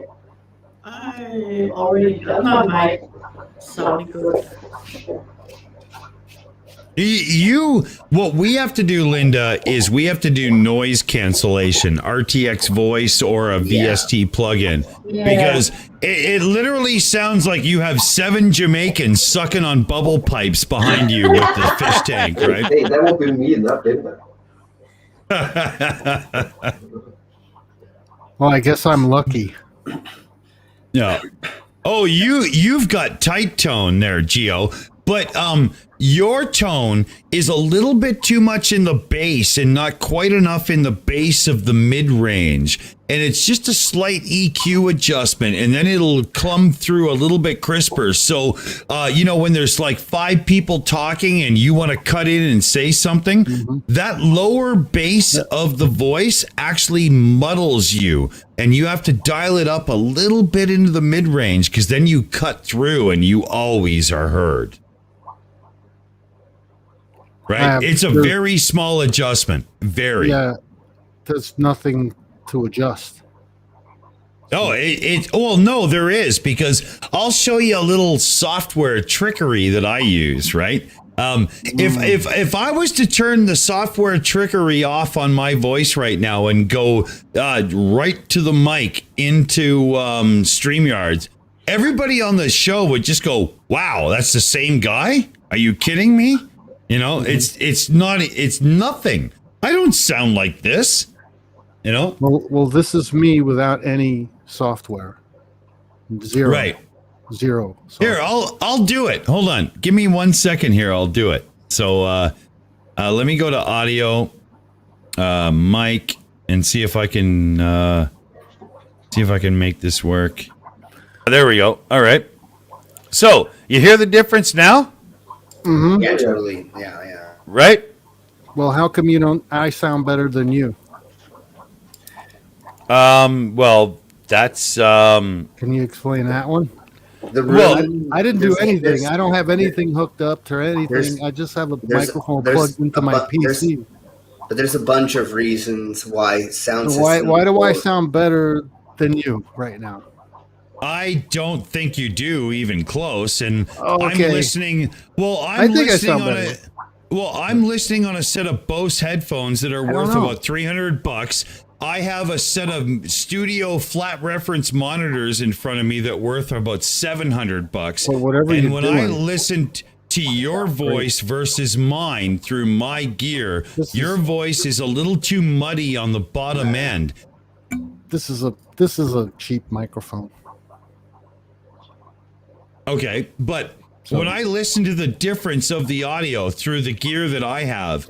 already done my mic. Sounding good. What we have to do, Linda, is we have to do noise cancellation, RTX voice or a VST plugin, because it literally sounds like you have 7 Jamaicans sucking on bubble pipes behind you with the fish tank, right? Hey, that won't be me, not Linda. Well, I guess I'm lucky. No. Oh, you've got tight tone there, Gio. But your tone is a little bit too much in the bass and not quite enough in the bass of the mid-range. And it's just a slight EQ adjustment, and then it'll come through a little bit crisper. So, you know, when there's like 5 people talking and you want to cut in and say something, that lower bass of the voice actually muddles you. And you have to dial it up a little bit into the mid-range, because then you cut through and you always are heard. Right? It's a very small adjustment. Very. Yeah. There's nothing to adjust. Oh, well, no, there is, because I'll show you a little software trickery that I use, right? If I was to turn the software trickery off on my voice right now and go right to the mic into StreamYards, everybody on the show would just go, "Wow, that's the same guy? Are you kidding me?" You know, it's nothing. I don't sound like this. You know? Well, this is me without any software. Zero. Right. Zero. Here, I'll do it. Hold on. Give me 1 second here. I'll do it. So let me go to audio, mic, and see if I can make this work. There we go. All right. So you hear the difference now? Mm-hmm. Yeah, totally. Yeah. Right? Well, how come you don't? I sound better than you. Well, that's Can you explain that one? I didn't do anything. I don't have anything hooked up to anything. I just have a microphone plugged into my PC. But there's a bunch of reasons why sound system. Why do I sound better than you right now? I don't think you do, even close. And Okay. I'm listening. Well, I'm listening on a set of Bose headphones that are worth about $300. I have a set of studio flat reference monitors in front of me that worth about $700. Well, whatever and you're when doing. I listened to your voice versus mine through my gear, your voice is a little too muddy on the bottom end. This is a cheap microphone. Okay, but when I listen to the difference of the audio through the gear that I have,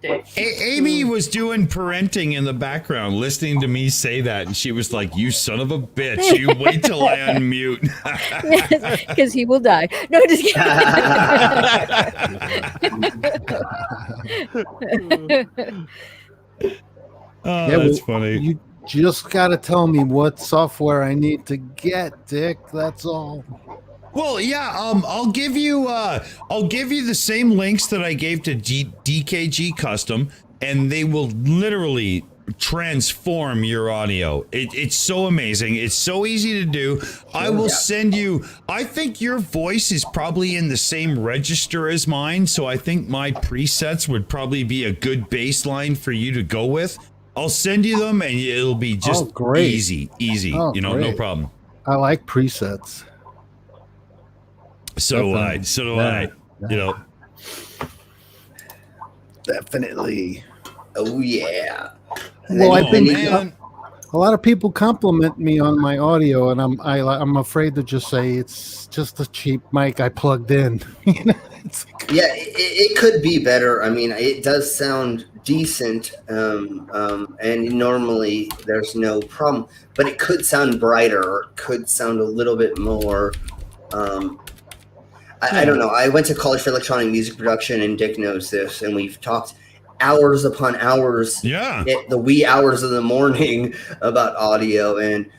Dick. Amy was doing parenting in the background, listening to me say that, and she was like, "You son of a bitch! You wait till I unmute." Because he will die. No, just kidding. Oh, that's funny. You just got to tell me what software I need to get, Dick. That's all. Well, yeah, I'll give you the same links that I gave to DKG Custom, and they will literally transform your audio. It's so amazing. It's so easy to do. I will send you. I think your voice is probably in the same register as mine, so I think my presets would probably be a good baseline for you to go with. I'll send you them, and it'll be just easy. Oh, no great. problem. I like presets. So do I. So do I. You know. Definitely. Oh yeah. Well, I've been a lot of people compliment me on my audio, and I'm afraid to just say it's just a cheap mic I plugged in. You know, yeah, it could be better. I mean, it does sound decent, and normally there's no problem, but it could sound brighter, or it could sound a little bit more. I don't know. I went to college for electronic music production, and Dick knows this, and we've talked hours upon hours at the wee hours of the morning about audio, and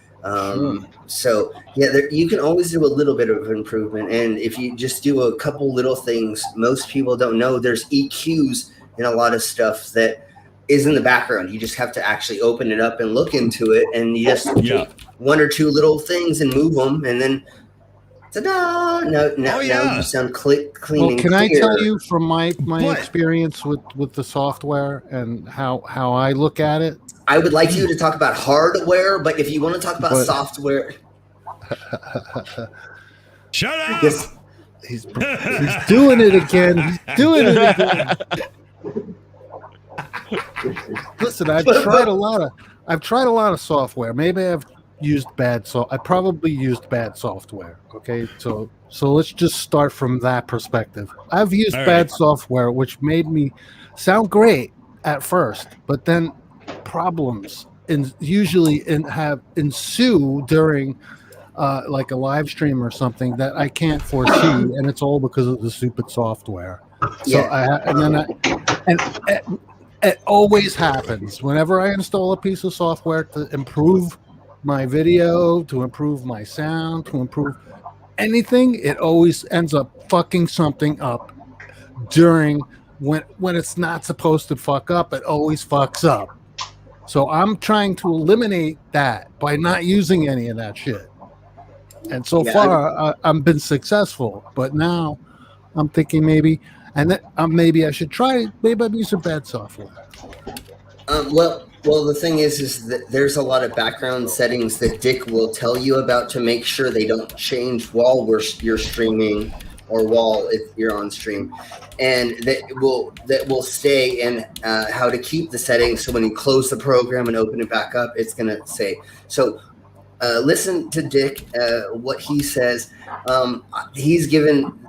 so you can always do a little bit of improvement, and if you just do a couple little things, most people don't know there's EQs in a lot of stuff that is in the background. You just have to actually open it up and look into it, and you just take one or two little things and move them, and then ta-da! Now you sound clean. Well, can and I clear. tell you from my experience with the software and how I look at it? I would like you to talk about hardware, but if you want to talk about software, shut up. He's doing it again. He's doing it again. Listen, I've tried a lot of software. Maybe I've used I probably used bad software. Okay, so let's just start from that perspective. I've used bad software, which made me sound great at first, but then problems usually ensue during like a live stream or something that I can't foresee, and it's all because of the stupid software. So it always happens whenever I install a piece of software to improve my video, to improve my sound, to improve anything. It always ends up fucking something up during when it's not supposed to fuck up. It always fucks up. So I'm trying to eliminate that by not using any of that shit. And so far, I've been successful. But now I'm thinking maybe I should try. Maybe I'm using bad software. Well, the thing is that there's a lot of background settings that Dick will tell you about to make sure they don't change while you're streaming or while you're on stream, and that will stay in how to keep the settings. So when you close the program and open it back up, it's gonna say. So listen to Dick, what he says. He's given.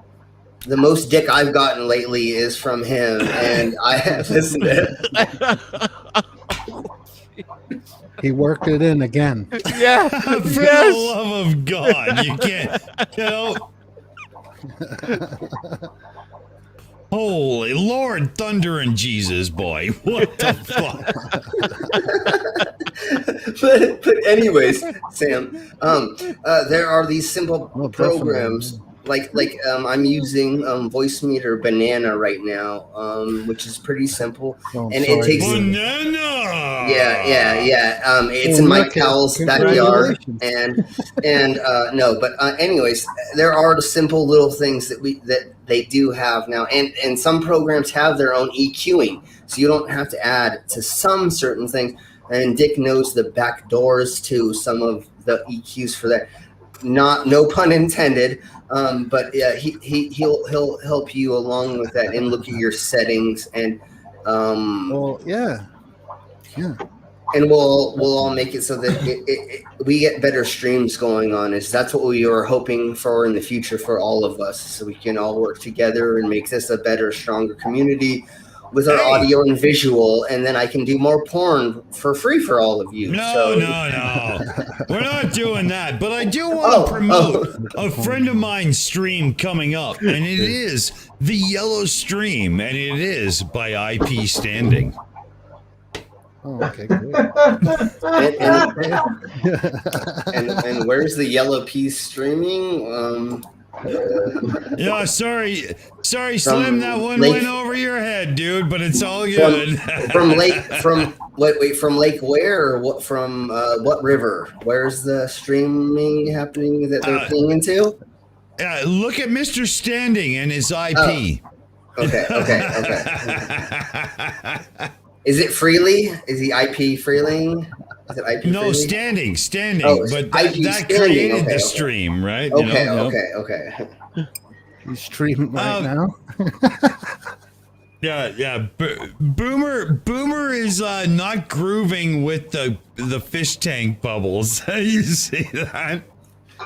The most dick I've gotten lately is from him, and I have listened to it. He worked it in again. Yeah. For the love of God, you can't, you know. Holy Lord, thunder and Jesus, boy. What the fuck? but anyways, Sam, there are these simple programs. Like I'm using Voicemeeter Banana right now, which is pretty simple, and it takes Banana. Yeah. It's in Mike Powell's backyard, and anyways, there are the simple little things that they do have now, and some programs have their own EQing, so you don't have to add to some certain things. And Dick knows the back doors to some of the EQs for that. No pun intended. But yeah, he'll help you along with that and look at your settings and and we'll all make it so that we get better streams going on. That's what we are hoping for in the future for all of us, so we can all work together and make this a better, stronger community with our audio and visual, and then I can do more porn for free for all of you. No, we're not doing that. But I do want to promote a friend of mine's stream coming up, and it is the Yellow Stream, and it is by IP Standing. Oh, okay, great. and where's the Yellow Piece streaming? Yeah, sorry, Slim. That one went over your head, dude. But it's all good. From Lake where, or what? From what river? Where's the streaming happening that they're playing into? Look at Mr. Standing and his IP. Okay. Is it freely? Is he IP freeling? Is it IP No, freely? standing. Oh, but IP that standing. created Okay. the stream, right? Okay. He's streaming right now. Yeah. Boomer is not grooving with the fish tank bubbles. You see that?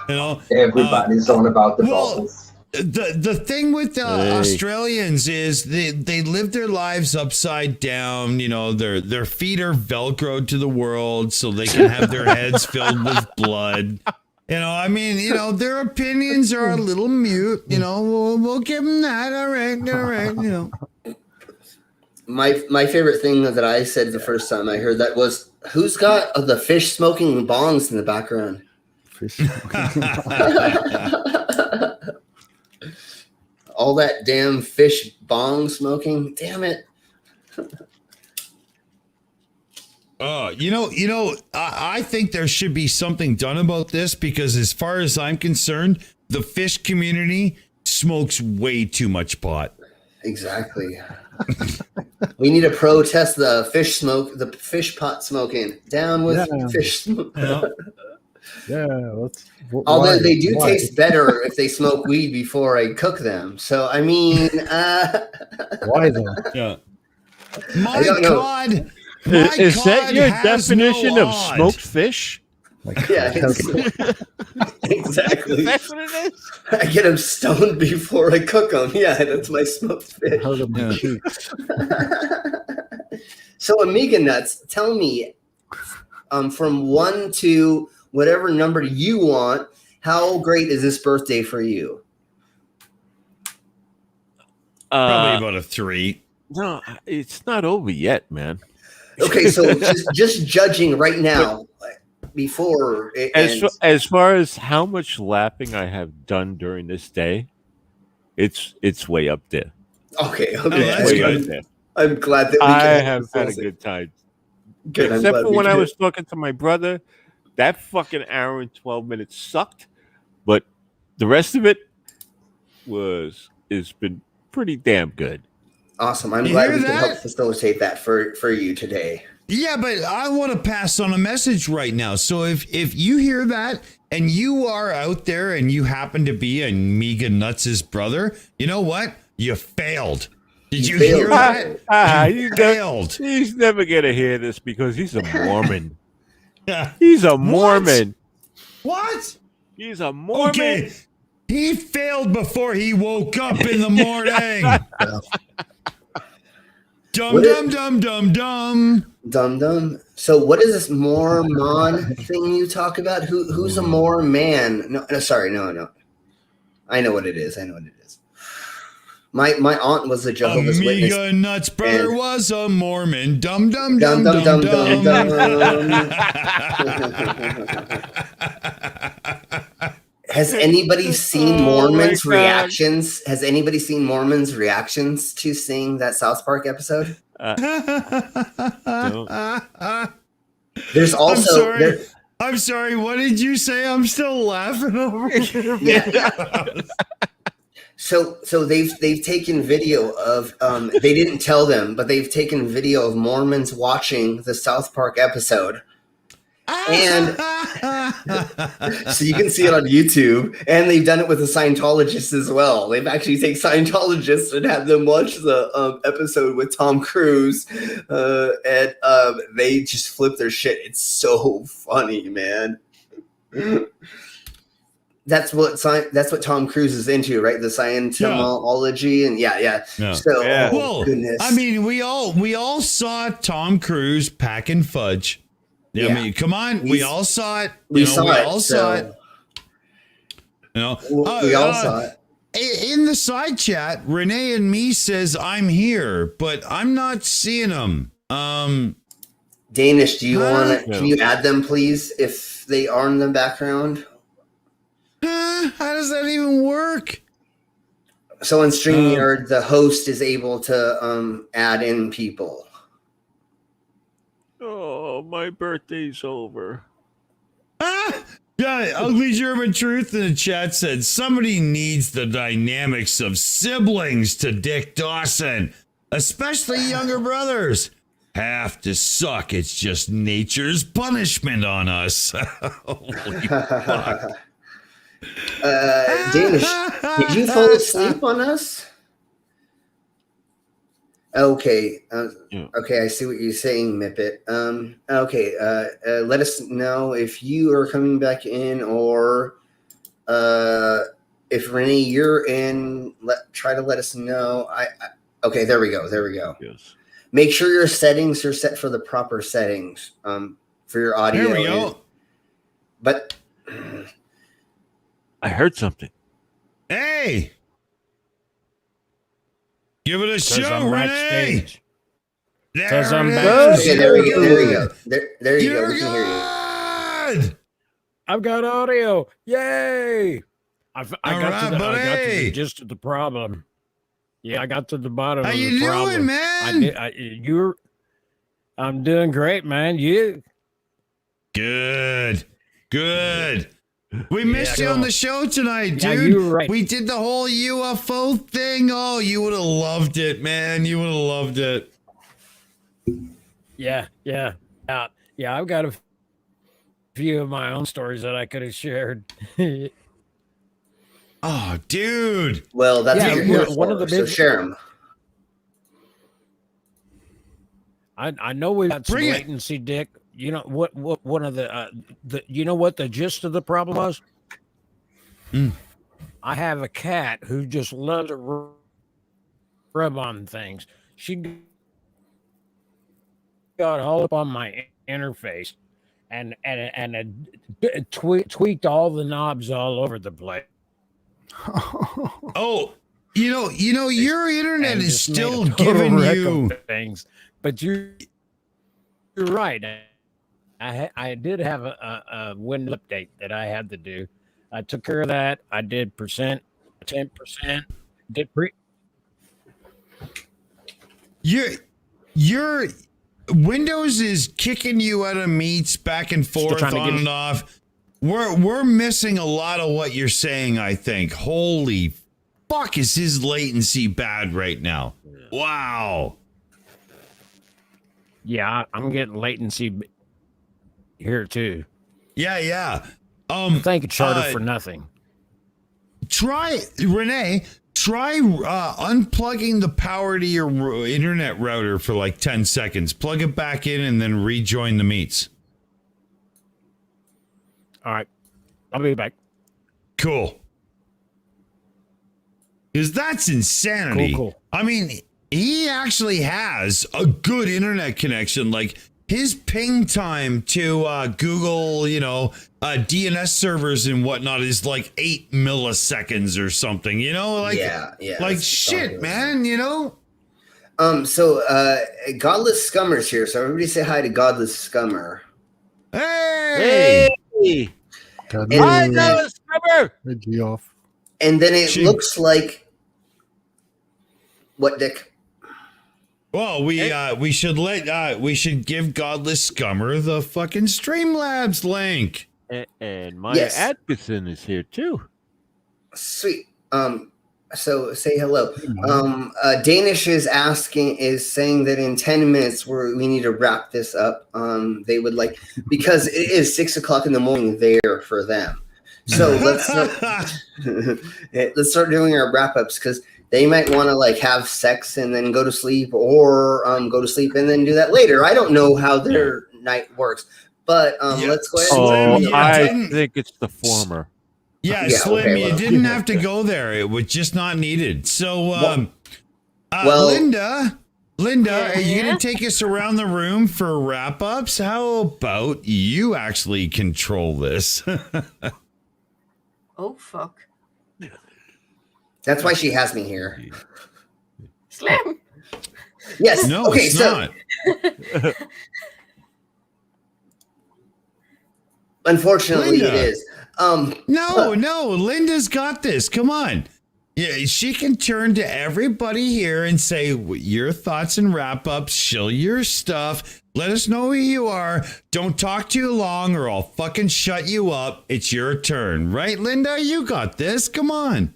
You know, Everybody's on about the bubbles. The thing with Australians is they live their lives upside down. You know, their feet are velcroed to the world so they can have their heads filled with blood. You know, I mean, you know, their opinions are a little mute. You know, we'll give them that. All right. You know. My favorite thing that I said the first time I heard that was, "Who's got the fish smoking bongs in the background?" Fish. All that damn fish bong smoking. Damn it. I think there should be something done about this, because as far as I'm concerned, the fish community smokes way too much pot. Exactly. We need to protest the fish pot smoking. Down with fish smoke. Although they do taste better if they smoke weed before I cook them. So, I mean... Why though? Yeah. My God! Is that your definition of smoked fish? Yeah, exactly. That's what it is? I get them stoned before I cook them. Yeah, that's my smoked fish. So, Amiga Nuts, tell me, from 1 to whatever number you want, how great is this birthday for you? Probably about a 3. No, it's not over yet, man. Okay, so just judging right now, before it ends. As far as how much laughing I have done during this day, it's way up there. Okay, It's way up there. I'm glad that I have had a good time. Good, I'm Except glad for we when I did. was talking to my brother, that fucking hour and 12 minutes sucked, but the rest of it has been pretty damn good. Awesome. I'm You glad hear we can that? help facilitate that for you today. Yeah, but I want to pass on a message right now. So if you hear that and you are out there and you happen to be Amiga Nuts' brother, you know what? You failed. Did you hear that? You failed. He's never gonna hear this because he's a Mormon. He's a Mormon. What? He's a Mormon. Okay. He failed before he woke up in the morning. Dum. So what is this Mormon thing you talk about? Who's a Mormon? No. I know what it is. My aunt was a Jehovah's Witness. Amiga Nuts' brother was a Mormon. Dum. Has anybody seen Mormons' reactions? Has anybody seen Mormons' reactions to seeing that South Park episode? There's also I'm sorry. What did you say? I'm still laughing over here. So they've taken video of they didn't tell them, but they've taken video of Mormons watching the South Park episode. And so you can see it on YouTube, and they've done it with the Scientologists as well. They've actually taken Scientologists and had them watch the episode with Tom Cruise, and they just flip their shit. It's so funny, man. That's what Tom Cruise is into, right? The Scientology and yeah. So, well, goodness. I mean, we all saw Tom Cruise packing fudge. I mean, come on, we all saw it. We all saw it. You know, We all saw it. In the side chat, Renee and me says I'm here, but I'm not seeing them. Danish, do you want to? Can you add them, please, if they are in the background? How does that even work? So on StreamYard, the host is able to add in people. Oh, my birthday's over. Yeah, Ugly German Truth in the chat said somebody needs the dynamics of siblings to Dick Dawson, especially younger brothers. Have to suck. It's just nature's punishment on us. Holy fuck. Danish, did you fall asleep on us? Okay. Okay, I see what you're saying, Mippet. Okay, let us know if you are coming back in, or if Renee, you're in. Try to let us know. Okay, there we go. Yes. Make sure your settings are set for the proper settings for your audio. There we go. But I heard something. Hey! Give it a Because show, I'm Renee! backstage. There Because I'm it is. backstage. okay, there we go. There you go. We can hear you. Good! I've got audio. Yay! I got right, to the buddy. gist of the problem. Yeah, I got to the bottom How of the you problem. doing, man? I'm doing great, man. You? Good. We missed you on the show tonight, dude. Yeah, you were right. We did the whole UFO thing. Oh, you would have loved it, man. You would have loved it. Yeah. I've got a few of my own stories that I could have shared. Oh, dude. Well, that's what you're here one for, of the so big. share them. I know we got some Bring it. latency, Dick. You know what one of the you know what the gist of the problem was? I have a cat who just loves to rub on things. She got all up on my interface and tweaked all the knobs all over the place. Oh, you know, your internet And is just made a still total giving wreck you of things, but you're right. I did have a Windows update that I had to do. I took care of that. I did 10%. Did your Windows is kicking you out of meets back and forth, trying to on get- and off. We're missing a lot of what you're saying, I think. Holy fuck, is his latency bad right now? Wow. Yeah, I'm getting latency here too. Yeah. Thank you, Charter, for nothing. Renee, try unplugging the power to your internet router for like 10 seconds. Plug it back in and then rejoin the meets. All right, I'll be back. Cool. Because that's insanity. Cool. I mean, he actually has a good internet connection. Like his ping time to Google, DNS servers and whatnot is like 8 milliseconds or something. Like like shit, man. So Godless Scummer's here. So everybody say hi to Godless Scummer. Hey. Hi, Godless Scummer. Off. And then it looks like what, Dick? Well, we should give Godless Scummer the fucking Streamlabs link. And Maya Atkinson is here too. Sweet. So say hello. Danish is saying that in 10 minutes we need to wrap this up. They would like, because it is 6 o'clock in the morning there for them. So let's start doing our wrap ups, because they might want to like have sex and then go to sleep, or go to sleep and then do that later. I don't know how their night works, but let's go ahead. I think it's the former. Yeah, Yeah, Slim, okay, you well. didn't have to go there. It was just not needed. So, well- Linda, are you going Yes? to take us around the room for wrap-ups? How about you actually control this? Oh fuck. That's why she has me here. Slim. Yes. No, okay, it's so not. unfortunately, Linda. it is. No, Linda's got this. Come on. Yeah, she can turn to everybody here and say your thoughts and wrap-ups, shill your stuff. Let us know who you are. Don't talk too long or I'll fucking shut you up. It's your turn. Right, Linda? You got this. Come on.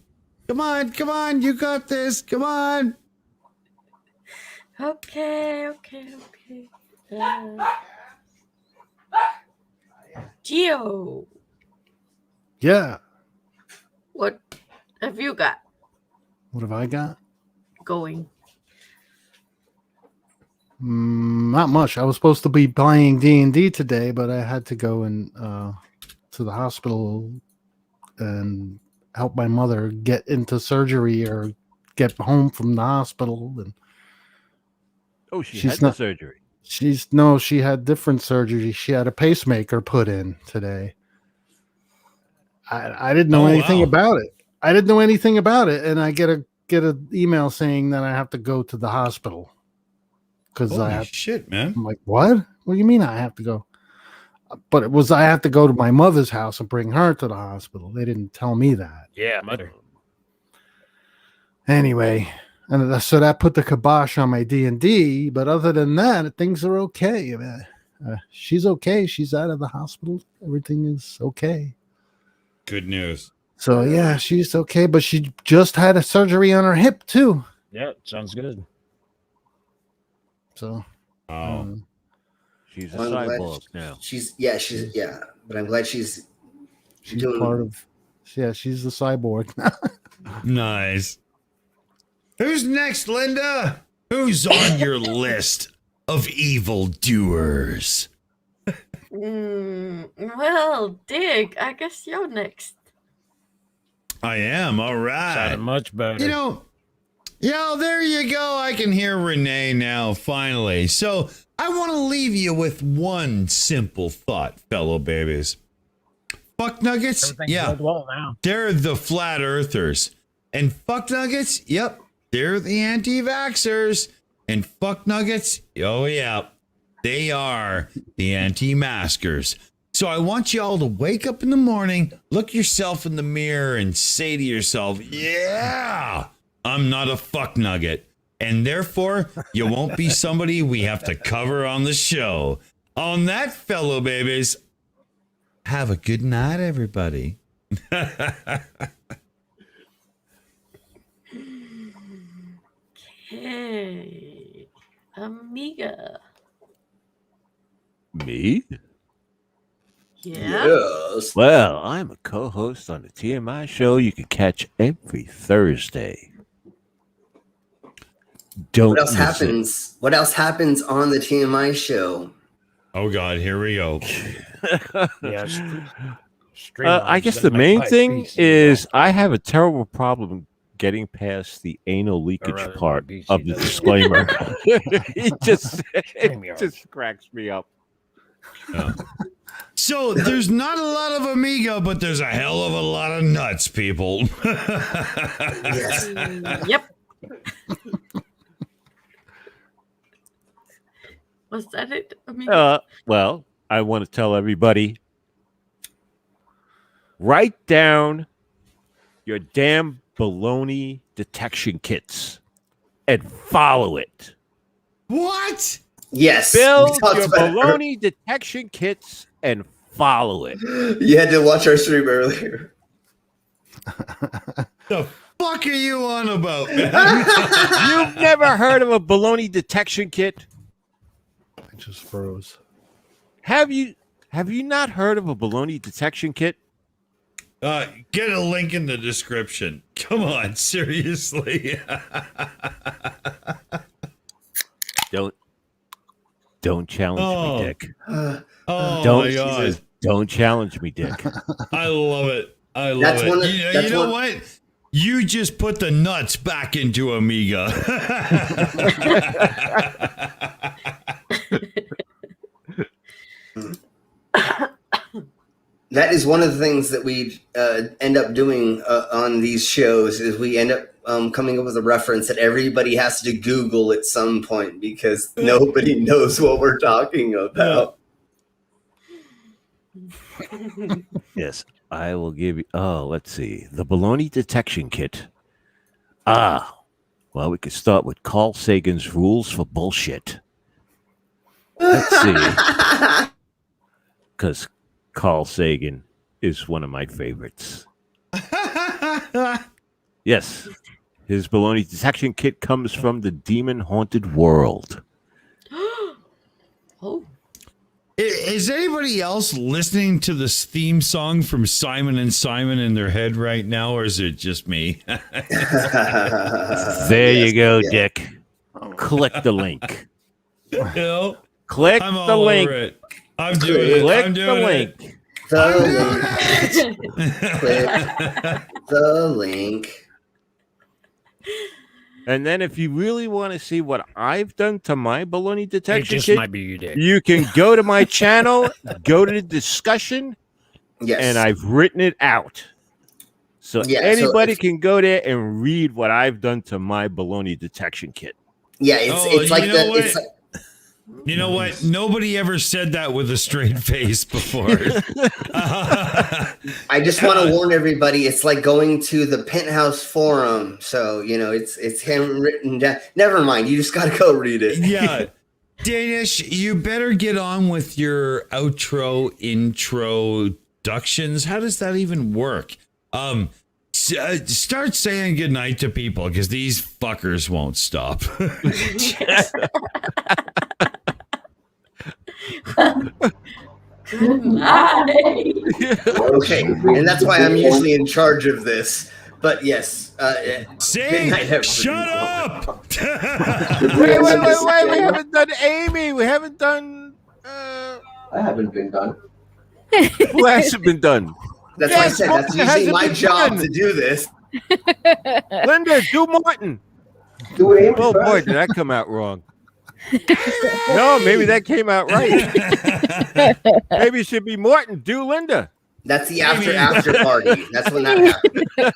Come on. You got this. Come on. Okay. Gio, Yeah. what have you got What have I got? going? Not much. I was supposed to be playing D&D today, but I had to go and to the hospital and help my mother get into surgery or get home from the hospital. And Oh, she she's had not- the surgery. she had different surgery. She had a pacemaker put in today. I didn't know anything about it. And I get an email saying that I have to go to the hospital because Holy shit, man. I'm like, what? What do you mean I have to go? But it was I have to go to my mother's house and bring her to the hospital. They didn't tell me that. Yeah, mother. Anyway, and so that put the kibosh on my D&D. But other than that, things are okay. She's okay. She's out of the hospital. Everything is okay. Good news. So yeah, she's okay. But she just had a surgery on her hip too. Yeah, sounds good. So She's a Well, I'm glad cyborg now. She's but I'm glad she's doing part of. Yeah, she's the cyborg. Nice. Who's next, Linda? Who's on your list of evildoers? Well, Dig, I guess you're next. I am. All right. Sounded much better. You know, there you go. I can hear Renee now, finally. So I want to leave you with one simple thought, fellow babies. Fuck nuggets? Everything's Yeah. going well now. They're the flat earthers. And fuck nuggets? Yep. They're the anti-vaxxers. And fuck nuggets? Oh, yeah. They are the anti-maskers. So I want you all to wake up in the morning, look yourself in the mirror, and say to yourself, yeah, I'm not a fuck nugget. And therefore, you won't be somebody we have to cover on the show. On that, fellow babies, have a good night, everybody. Okay. Amiga. Me? Yeah. Yes. Well, I'm a co-host on the TMI show you can catch every Thursday. Don't What else miss it. happens? What else happens on the TMI show? Oh, God, here we go. Yes. I guess the main thing is I have a terrible problem getting past the anal leakage part of the disclaimer. it just cracks me up. So there's not a lot of Amiga, but there's a hell of a lot of nuts, people. Yep. Was that it? Amiga? Well, I want to tell everybody, write down your damn baloney detection kits and follow it. What? Yes. Build we talked your about it. baloney detection kits and follow it. You had to watch our stream earlier. The fuck are you on about, man? You've never heard of a baloney detection kit? I just froze. Have you not heard of a baloney detection kit? Get a link in the description. Come on, seriously. Don't challenge me, Dick. Oh Don't my God. Don't challenge me, Dick. I love it. I love That's it. one of- you that's know one- what? You just put the nuts back into Amiga. That is one of the things that we end up doing on these shows is we end up coming up with a reference that everybody has to Google at some point because nobody knows what we're talking about. Yes, I will give you. Oh, let's see. The baloney detection kit. Well, we could start with Carl Sagan's rules for bullshit. Let's see. Because Carl Sagan is one of my favorites. Yes, his baloney detection kit comes from the demon haunted world. Oh. Is anybody else listening to this theme song from Simon and Simon in their head right now, or is it just me? There you go, Dick. Click the link. Click I'm the all link. over it. I'm doing it. Click I'm the doing link. it. The link. And then if you really want to see what I've done to my baloney detection just kit, might be you, Dick. you can go to my channel, go to the discussion, and I've written it out. So Yeah, so anybody if- can go there and read what I've done to my baloney detection kit. Yeah, it's like the it's like, You know what? Nobody ever said that with a straight face before. I just want to warn everybody. It's like going to the Penthouse Forum. So it's handwritten down. Never mind. You just got to go read it. Yeah. Danish, you better get on with your outro introductions. How does that even work? Start saying goodnight to people because these fuckers won't stop. Good night. Okay, and that's why I'm usually in charge of this. But yes, Say, shut up! Wait, we haven't done Amy. We haven't done. I haven't been done. Who hasn't been done? That's why I said that's usually my job to do this. Linda, do Martin. Do Amy Oh boy, first. did that come out wrong? No, maybe that came out right. Maybe it should be Morton. Do Linda. That's the after party. That's when that happens.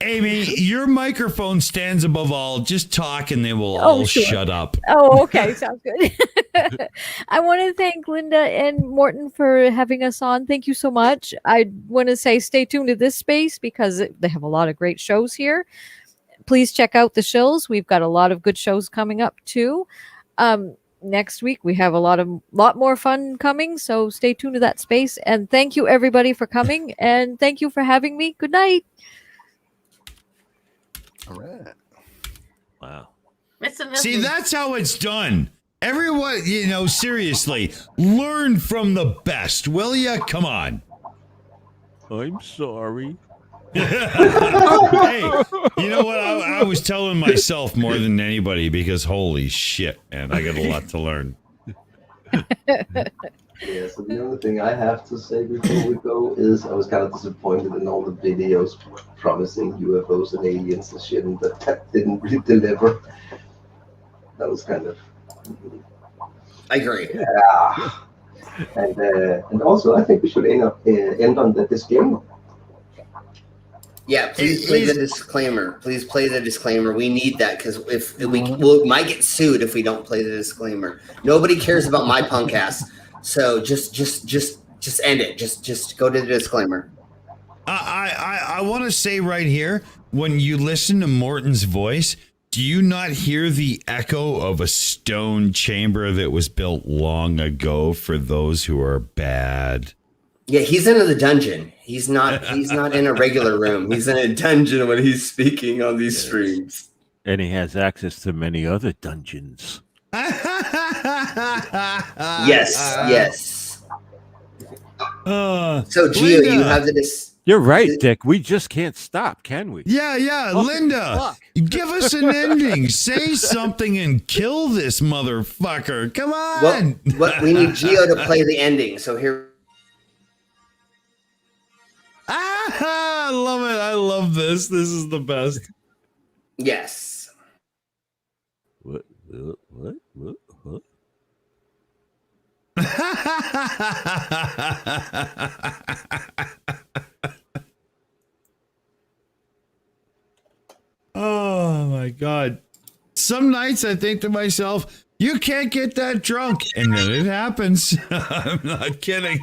Amy, your microphone stands above all. Just talk and they will all sure. shut up. Oh, okay. Sounds good. I want to thank Linda and Morton for having us on. Thank you so much. I want to say stay tuned to this space because they have a lot of great shows here. Please check out the Shills. We've got a lot of good shows coming up too. Next week we have a lot more fun coming, so stay tuned to that space. And thank you everybody for coming, and thank you for having me. Good night. All right. Wow. See, that's how it's done. Everyone, seriously, learn from the best, will ya? Come on. I'm sorry. Hey, you know what? I was telling myself more than anybody because holy shit, man, I got a lot to learn. Yeah, so the only thing I have to say before we go is I was kind of disappointed in all the videos promising UFOs and aliens and shit, and that didn't really deliver. That was kind of... I agree. Yeah. And also, I think we should end on the disclaimer. Yeah, please play the disclaimer. Please play the disclaimer. We need that because if we might get sued if we don't play the disclaimer. Nobody cares about my punk ass. So just end it. Just go to the disclaimer. I want to say right here, when you listen to Morton's voice, do you not hear the echo of a stone chamber that was built long ago for those who are bad? Yeah, he's in the dungeon. He's not in a regular room. He's in a dungeon when he's speaking on these streams. And he has access to many other dungeons. Yes. So Gio, Linda. you have You're right, Dick. We just can't stop, can we? Yeah, Oh, Linda, fuck. give us an ending. Say something and kill this motherfucker. Come on. Well, we need Gio to play the ending. So here. Ah! I love it. I love this. This is the best. Yes. What? Oh my God. Some nights I think to myself, you can't get that drunk. And then it happens. I'm not kidding.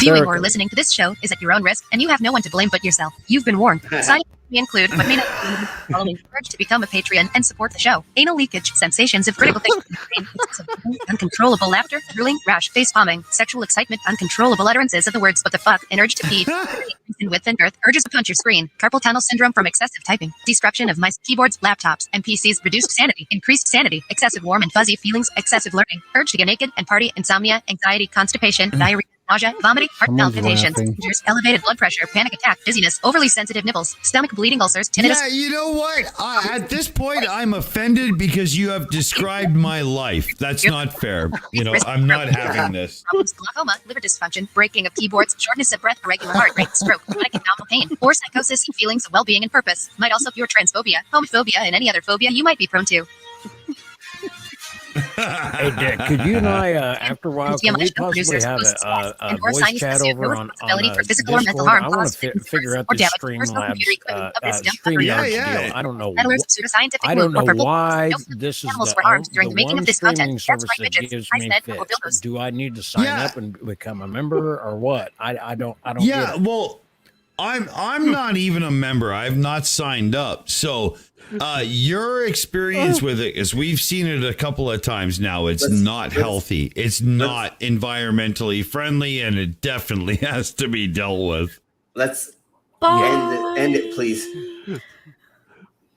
Viewing or listening to this show is at your own risk, and you have no one to blame but yourself. You've been warned. Signing may include, but may not include, the following: urge to become a Patreon and support the show. Anal leakage, sensations of critical thinking, uncontrollable laughter, drooling, rash, face palming, sexual excitement, uncontrollable utterances of the words "what the fuck," an urge to pee, increase in width and girth, urges to punch your screen, carpal tunnel syndrome from excessive typing, disruption of mice, keyboards, laptops, and PCs, reduced sanity, increased sanity, excessive warm and fuzzy feelings, excessive learning, urge to get naked and party, insomnia, anxiety, constipation, diarrhea, nausea, vomiting, heart Someone's palpitations, laughing. seizures, elevated blood pressure, panic attack, dizziness, overly sensitive nipples, stomach bleeding, ulcers, tinnitus. Yeah, you know what? At this point, I'm offended because you have described my life. That's not fair. You know, I'm not having this. Problems, glaucoma, liver dysfunction, breaking of keyboards, shortness of breath, irregular heart rate, stroke, chronic abdominal pain, or psychosis and feelings of well-being and purpose. Might also cure transphobia, homophobia, and any other phobia you might be prone to. Hey, Dick, could you and I, after a while, can we possibly have a voice chat over on physical or mental Discord? harm I want caused to figure out or this damage to personal computer equipment of this StreamYard yeah. deal. I don't know. Meddlers, pseudoscientific I don't move, or know purple why no, this is animals were harmed during the making one of this streaming content. That's service right, that midgets. gives I me said fits. dildos. Do I need to sign up and become a member or what? I don't Yeah, get it. well, I'm not even a member. I've not signed up. So your experience with it is we've seen it a couple of times now. It's not healthy. It's not environmentally friendly, and it definitely has to be dealt with. Let's end it, please.